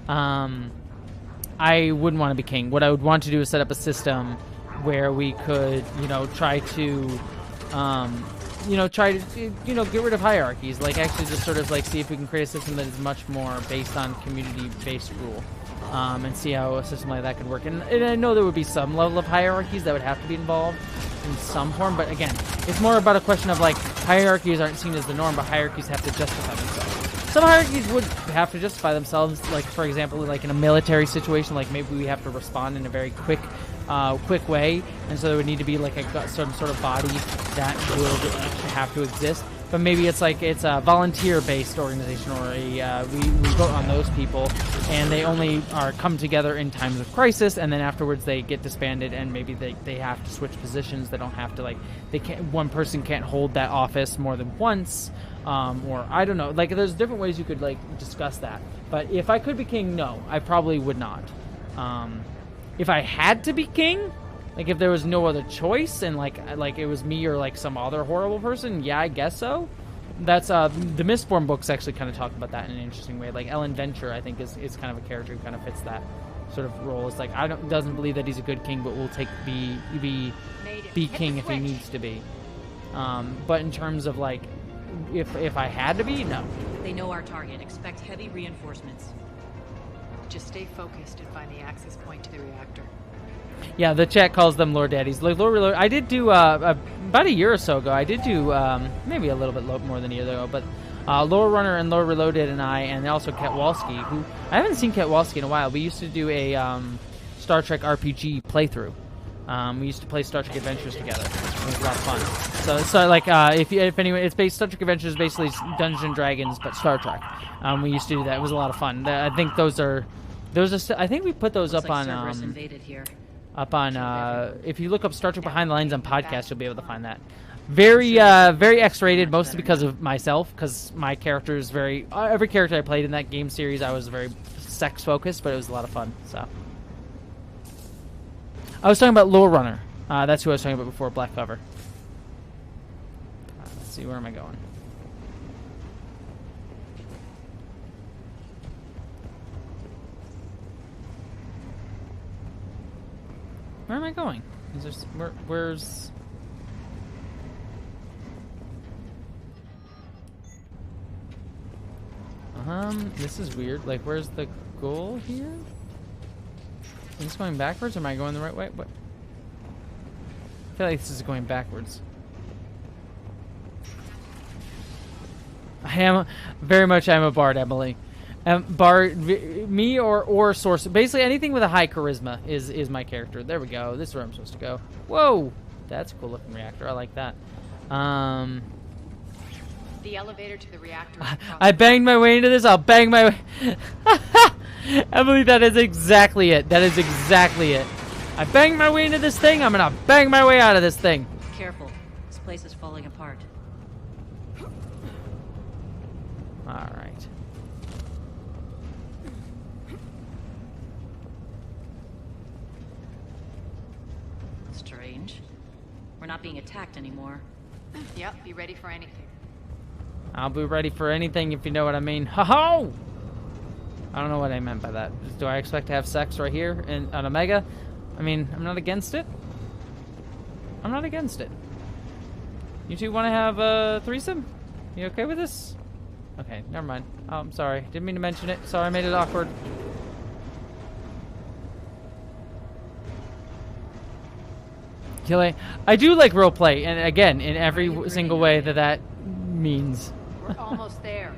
I wouldn't want to be king. What I would want to do is set up a system where we could, try to, get rid of hierarchies. Like, actually just sort of, like, see if we can create a system that is much more based on community-based rule. And see how a system like that could work. And I know there would be some level of hierarchies that would have to be involved in some form, but again, it's more about a question of, like, hierarchies aren't seen as the norm, but hierarchies have to justify themselves. Some hierarchies would have to justify themselves, like, for example, like in a military situation, like maybe we have to respond in a very quick way, and so there would need to be like some sort of body that would have to exist. But maybe it's a volunteer-based organization, or we vote on those people, and they only come together in times of crisis, and then afterwards they get disbanded, and maybe they have to switch positions. They don't have to one person can't hold that office more than once, or I don't know. Like, there's different ways you could discuss that. But if I could be king, no, I probably would not. If I had to be king, like if there was no other choice, and like it was me or like some other horrible person, yeah, I guess so. That's the Mistborn books actually kind of talk about that in an interesting way. Like Ellen Venture, I think is kind of a character who kind of fits that sort of role. It's like doesn't believe that he's a good king, but will be king if he needs to be. But in terms of like, if I had to be, no. They know our target. Expect heavy reinforcements. Just stay focused and find the access point to the reactor. Yeah, the chat calls them Lord Daddies. Like, Lord Reload, I did do, about a year or so ago, I did do, maybe a little bit more than a year ago, but Lore Runner and Lore Reloaded and I, and also Ketwalski, who, I haven't seen Ketwalski in a while. We used to do a Star Trek RPG playthrough. We used to play Star Trek Adventures together. It was a lot of fun. So like, if anyone, it's based, Star Trek Adventures is basically Dungeons and Dragons, but Star Trek. We used to do that. It was a lot of fun. I think I think we put those up on, invaded here. If you look up Star Trek Behind the Lines on podcast, you'll be able to find that. Very X-rated, mostly because of myself, because my character is every character I played in that game series, I was very sex-focused, but it was a lot of fun, so. I was talking about Lore Runner. That's who I was talking about before, Black Cover. Let's see, where am I going? Where am I going? Is there, where's... This is weird. Like, where's the goal here? Is this going backwards, or am I going the right way? What? I feel like this is going backwards. I'm a bard, Emily. Bard, me or source. Basically, anything with a high charisma is my character. There we go. This is where I'm supposed to go. Whoa, that's a cool looking reactor. I like that. The elevator to the reactor. I banged my way into this. I'll bang my way. Emily, that is exactly it. That is exactly it. I banged my way into this thing. I'm gonna bang my way out of this thing. Careful. This place is falling apart. All right. Strange. We're not being attacked anymore. Yep, be ready for anything. I'll be ready for anything, if you know what I mean. Ho-ho! I don't know what I meant by that. Do I expect to have sex right here on Omega? I mean, I'm not against it. I'm not against it. You two want to have a threesome? You okay with this? Okay, never mind. Oh, I'm sorry. Didn't mean to mention it. Sorry, I made it awkward. I do like roleplay, and again, in every single way that means. We're almost there.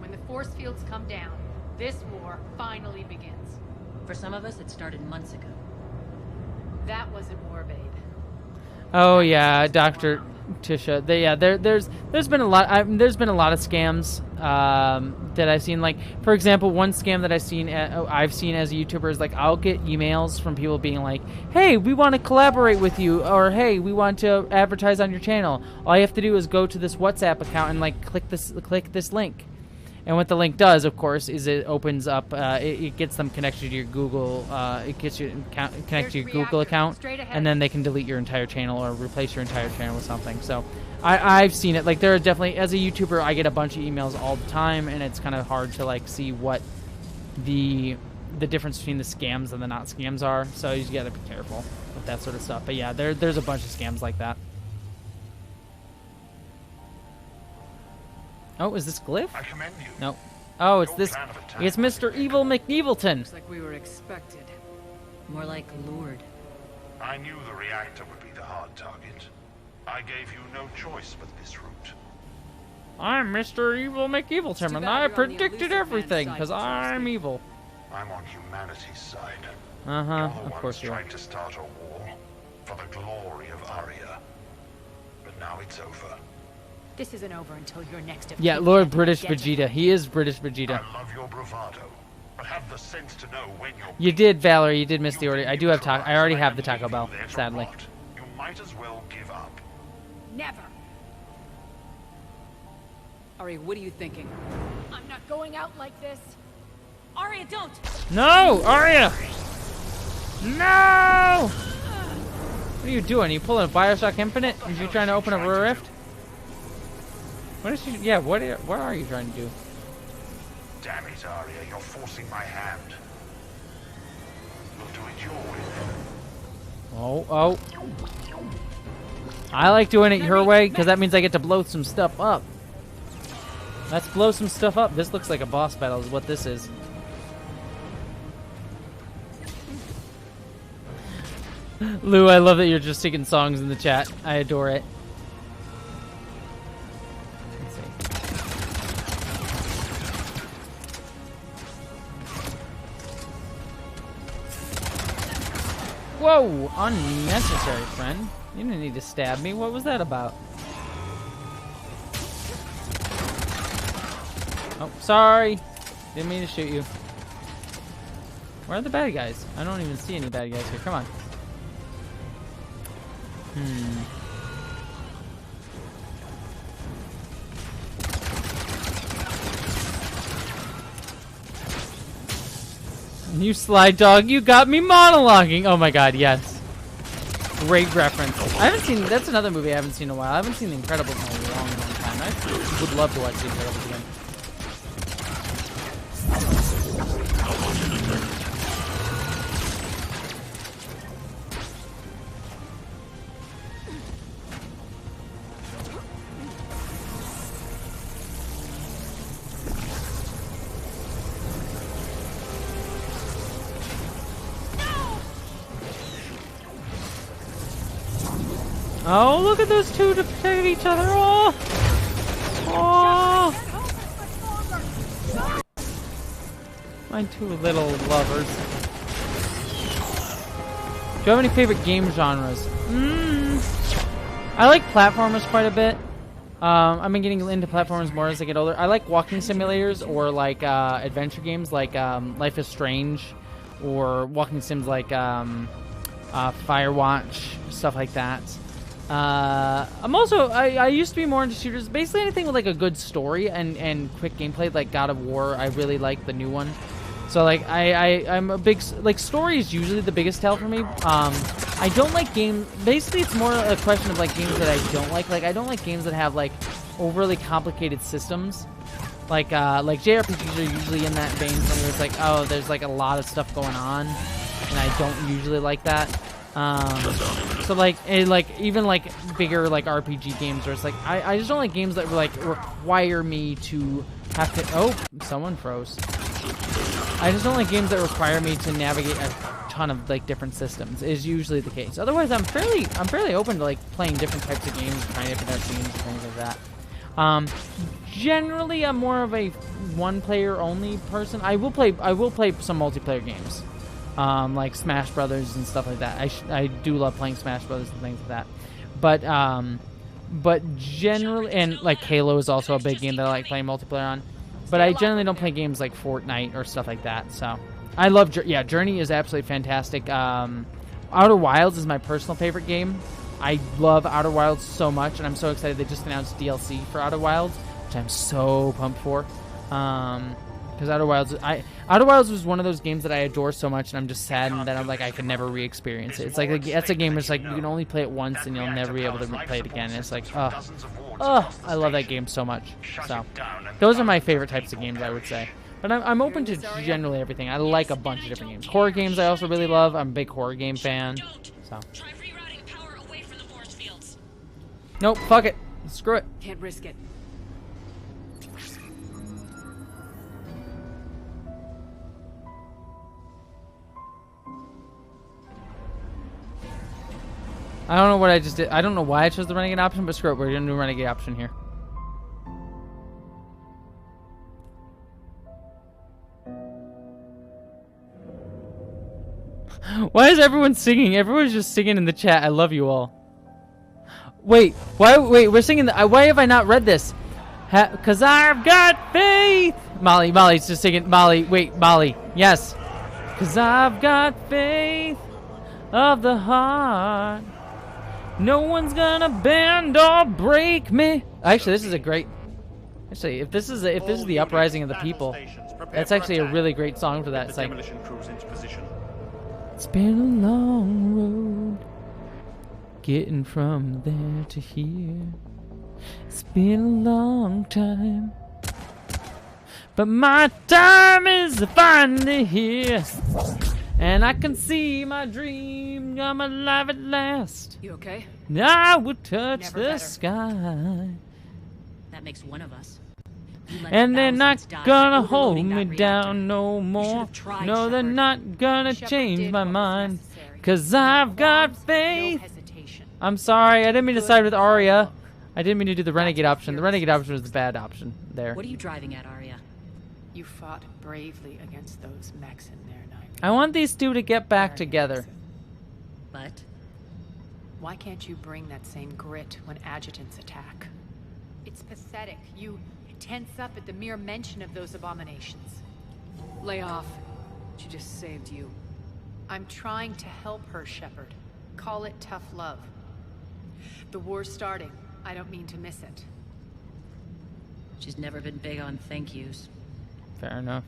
When the force fields come down, this war finally begins. For some of us, it started months ago. That wasn't war, babe. Oh yeah, Doctor. Tisha. There's been a lot. There's been a lot of scams that I've seen. Like, for example, one scam that I've seen as a YouTuber is like, I'll get emails from people being like, "Hey, we want to collaborate with you," or "Hey, we want to advertise on your channel. All you have to do is go to this WhatsApp account and like click this link." And what the link does, of course, is it opens up, it gets them connected to your Google, it gets you connected to your Google account, and then they can delete your entire channel or replace your entire channel with something. So I've seen it. Like, there are definitely, as a YouTuber, I get a bunch of emails all the time, and it's kind of hard to like see what the difference between the scams and the not scams are. So you just gotta be careful with that sort of stuff. But yeah, there's a bunch of scams like that. Oh, is this Glyph? I commend you. No. Oh, it's this. It's Mr. Evil McEvilton. Looks like we were expected. More like lured. I knew the reactor would be the hard target. I gave you no choice but this route. I'm Mr. Evil McEvilton, and I predicted everything, because I'm evil. I'm on humanity's side. Uh-huh, You're the of course ones you are. trying to start a war for the glory of Arya. But now it's over. This isn't over until your next of Yeah, kin Lord can British identify. Vegeta. He is British Vegeta. I love your bravado, but have the sense to know when you're... You did, Valerie. You did miss the order. I do have Taco. I already have the Taco Bell, sadly. You might as well give up. Never. Ari, what are you thinking? I'm not going out like this. Arya, don't! No, Arya! No! What are you doing? Are you pulling a Bioshock Infinite? Are you trying to open a rift? What is she? Yeah, what are you trying to do? Damn it, Arya, you're forcing my hand. We'll do it your way then. Oh. I like doing it your way, because that means I get to blow some stuff up. Let's blow some stuff up. This looks like a boss battle is what this is. Lou, I love that you're just singing songs in the chat. I adore it. Whoa! Unnecessary, friend. You didn't need to stab me. What was that about? Oh, sorry. Didn't mean to shoot you. Where are the bad guys? I don't even see any bad guys here. Come on. You slide dog, you got me monologuing. Oh my god, yes. Great reference. I haven't seen, that's another movie I haven't seen in a while. I haven't seen The Incredibles in a long time. I would love to watch The Incredibles again. Oh, look at those two to protect each other. Oh! Oh! My two little lovers. Do you have any favorite game genres? I like platformers quite a bit. I've been getting into platformers more as I get older. I like walking simulators or like adventure games like Life is Strange or walking sims like Firewatch, stuff like that. I'm also, I used to be more into shooters. Basically anything with like a good story and quick gameplay, like God of War. I really like the new one. So like I'm a big, like, story is usually the biggest tell for me. I don't like games, basically it's more a question of like games that I don't like. Like I don't like games that have like overly complicated systems. Like JRPGs are usually in that vein for me where it's like, oh, there's like a lot of stuff going on and I don't usually like that. So like even like bigger like RPG games where it's like I just don't like games that like require me to have to, oh, someone froze. I just don't like games that require me to navigate a ton of like different systems is usually the case. Otherwise I'm fairly open to like playing different types of games, trying different types of games and things like that. Generally I'm more of a one player only person. I will play some multiplayer games. Like Smash Brothers and stuff like that. I do love playing Smash Brothers and things like that. But but generally, and like Halo is also a big game that I like playing multiplayer on. But I generally don't play games like Fortnite or stuff like that. So I love, Journey is absolutely fantastic. Outer Wilds is my personal favorite game. I love Outer Wilds so much, and I'm so excited they just announced DLC for Outer Wilds, which I'm so pumped for. Because Outer Wilds was one of those games that I adore so much, and I'm just sad that I'm like I can never re-experience it. It's like that's a game where it's like you can only play it once, and you'll never be able to play it again. And it's like, oh, I love that game so much. So those are my favorite types of games, I would say. But I'm open to generally everything. I like a bunch of different games. Horror games I also really love. I'm a big horror game fan. So. Nope, fuck it. Screw it. Can't risk it. I don't know what I just did. I don't know why I chose the renegade option, but screw it. We're gonna do renegade option here. Why is everyone singing? Everyone's just singing in the chat. I love you all. Wait, why? Wait, we're singing. Why have I not read this? Cause I've got faith. Molly's just singing. Molly. Yes. Cause I've got faith of the heart. No one's gonna bend or break me. Actually, this is a great. Actually, if this is the uprising of the people, that's actually a really great song for that. It's like. It's been a long road, getting from there to here. It's been a long time, but my time is finally here. And I can see my dream, I'm alive at last. You okay? I would touch the sky. That makes one of us. And they're not gonna hold me down no more. No, they're not gonna change my mind. Cause I've got faith. I'm sorry, I didn't mean to side with Arya. I didn't mean to do the renegade option. The renegade option was the bad option there. What are you driving at, Arya? You fought bravely against those mechs in there, Knight. I want these two to get back together. But? Why can't you bring that same grit when adjutants attack? It's pathetic. You tense up at the mere mention of those abominations. Lay off. She just saved you. I'm trying to help her, Shepard. Call it tough love. The war's starting. I don't mean to miss it. She's never been big on thank yous. Fair enough.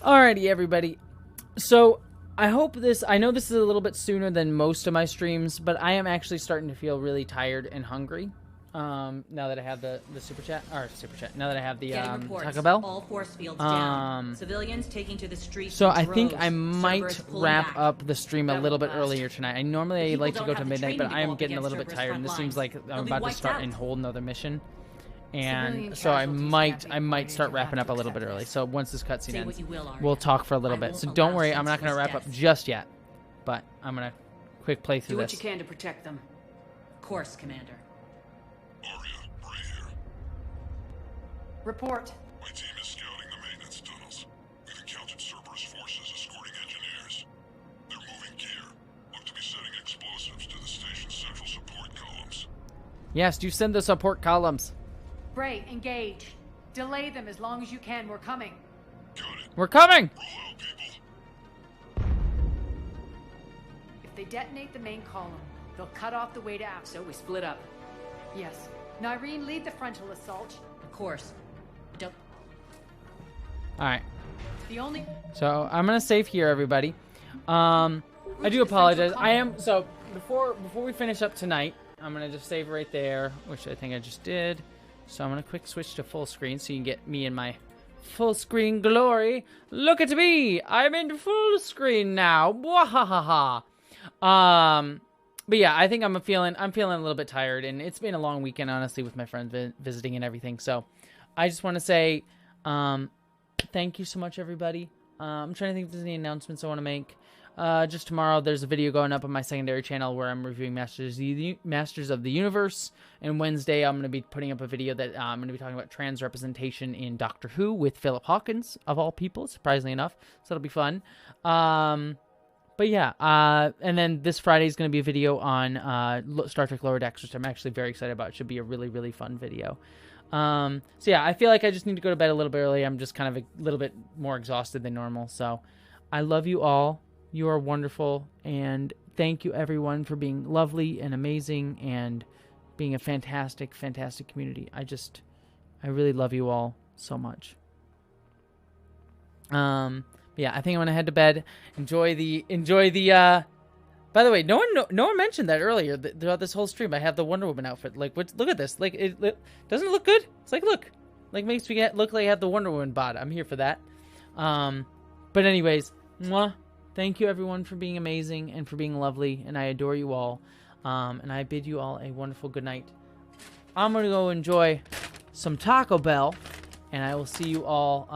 Alrighty, everybody. So, I hope I know this is a little bit sooner than most of my streams, but I am actually starting to feel really tired and hungry. Now that I have the super chat, now that I have the Taco Bell. All force fields down. Civilians taking to the streets. So I think I might wrap up the stream a little bit earlier tonight. Normally I like to go to midnight, but I am getting a little bit tired, and this seems like I'm about to start a whole nother mission. And so I might start wrapping up a little bit early. So once this cutscene ends, we'll talk for a little bit. So don't worry, I'm not going to wrap up just yet, but I'm going to quick play through this. Do what you can to protect them. Of course, Commander. Arya, Bray here. Report. My team is scouting the maintenance tunnels. We've encountered Cerberus forces escorting engineers. They're moving gear. Look to be setting explosives to the station's central support columns. Yes, do send the support columns. Bray, engage. Delay them as long as you can. We're coming. Got it. We're coming! Roll out, people. If they detonate the main column, they'll cut off the way to aft. So we split up. Yes. Nyreen, lead the frontal assault. Of course. Don't. Alright. The only... So, I'm going to save here, everybody. I do apologize. So, before we finish up tonight, I'm going to just save right there, which I think I just did. So I'm going to quick switch to full screen so you can get me in my full screen glory. Look at me! I'm in full screen now. Wahahaha. But yeah, I think I'm feeling a little bit tired, and it's been a long weekend, honestly, with my friends visiting and everything. So I just want to say thank you so much, everybody. I'm trying to think if there's any announcements I want to make. Just tomorrow, there's a video going up on my secondary channel where I'm reviewing Masters of the Universe. And Wednesday, I'm going to be putting up a video that I'm going to be talking about trans representation in Doctor Who with Philip Hawkins, of all people, surprisingly enough. So that'll be fun. But yeah, and then this Friday is going to be a video on Star Trek Lower Decks, which I'm actually very excited about. It should be a really, really fun video. So yeah, I feel like I just need to go to bed a little bit early. I'm just kind of a little bit more exhausted than normal. So I love you all. You are wonderful. And thank you, everyone, for being lovely and amazing and being a fantastic, fantastic community. I really love you all so much. Yeah, I think I'm gonna head to bed. Enjoy the. By the way, no one mentioned that earlier. Throughout this whole stream, I have the Wonder Woman outfit. Like, look at this. Like, it doesn't it look good? It's like, look, makes me look like I have the Wonder Woman bod. I'm here for that. But anyways, mwah. Thank you everyone for being amazing and for being lovely, and I adore you all. And I bid you all a wonderful good night. I'm gonna go enjoy some Taco Bell, and I will see you all.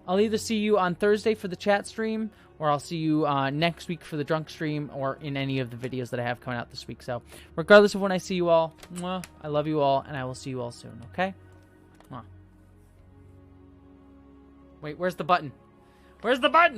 I'll either see you on Thursday for the chat stream, or I'll see you next week for the drunk stream, or in any of the videos that I have coming out this week. So, regardless of when I see you all, mwah, I love you all, and I will see you all soon, okay? Mwah. Wait, where's the button? Where's the button?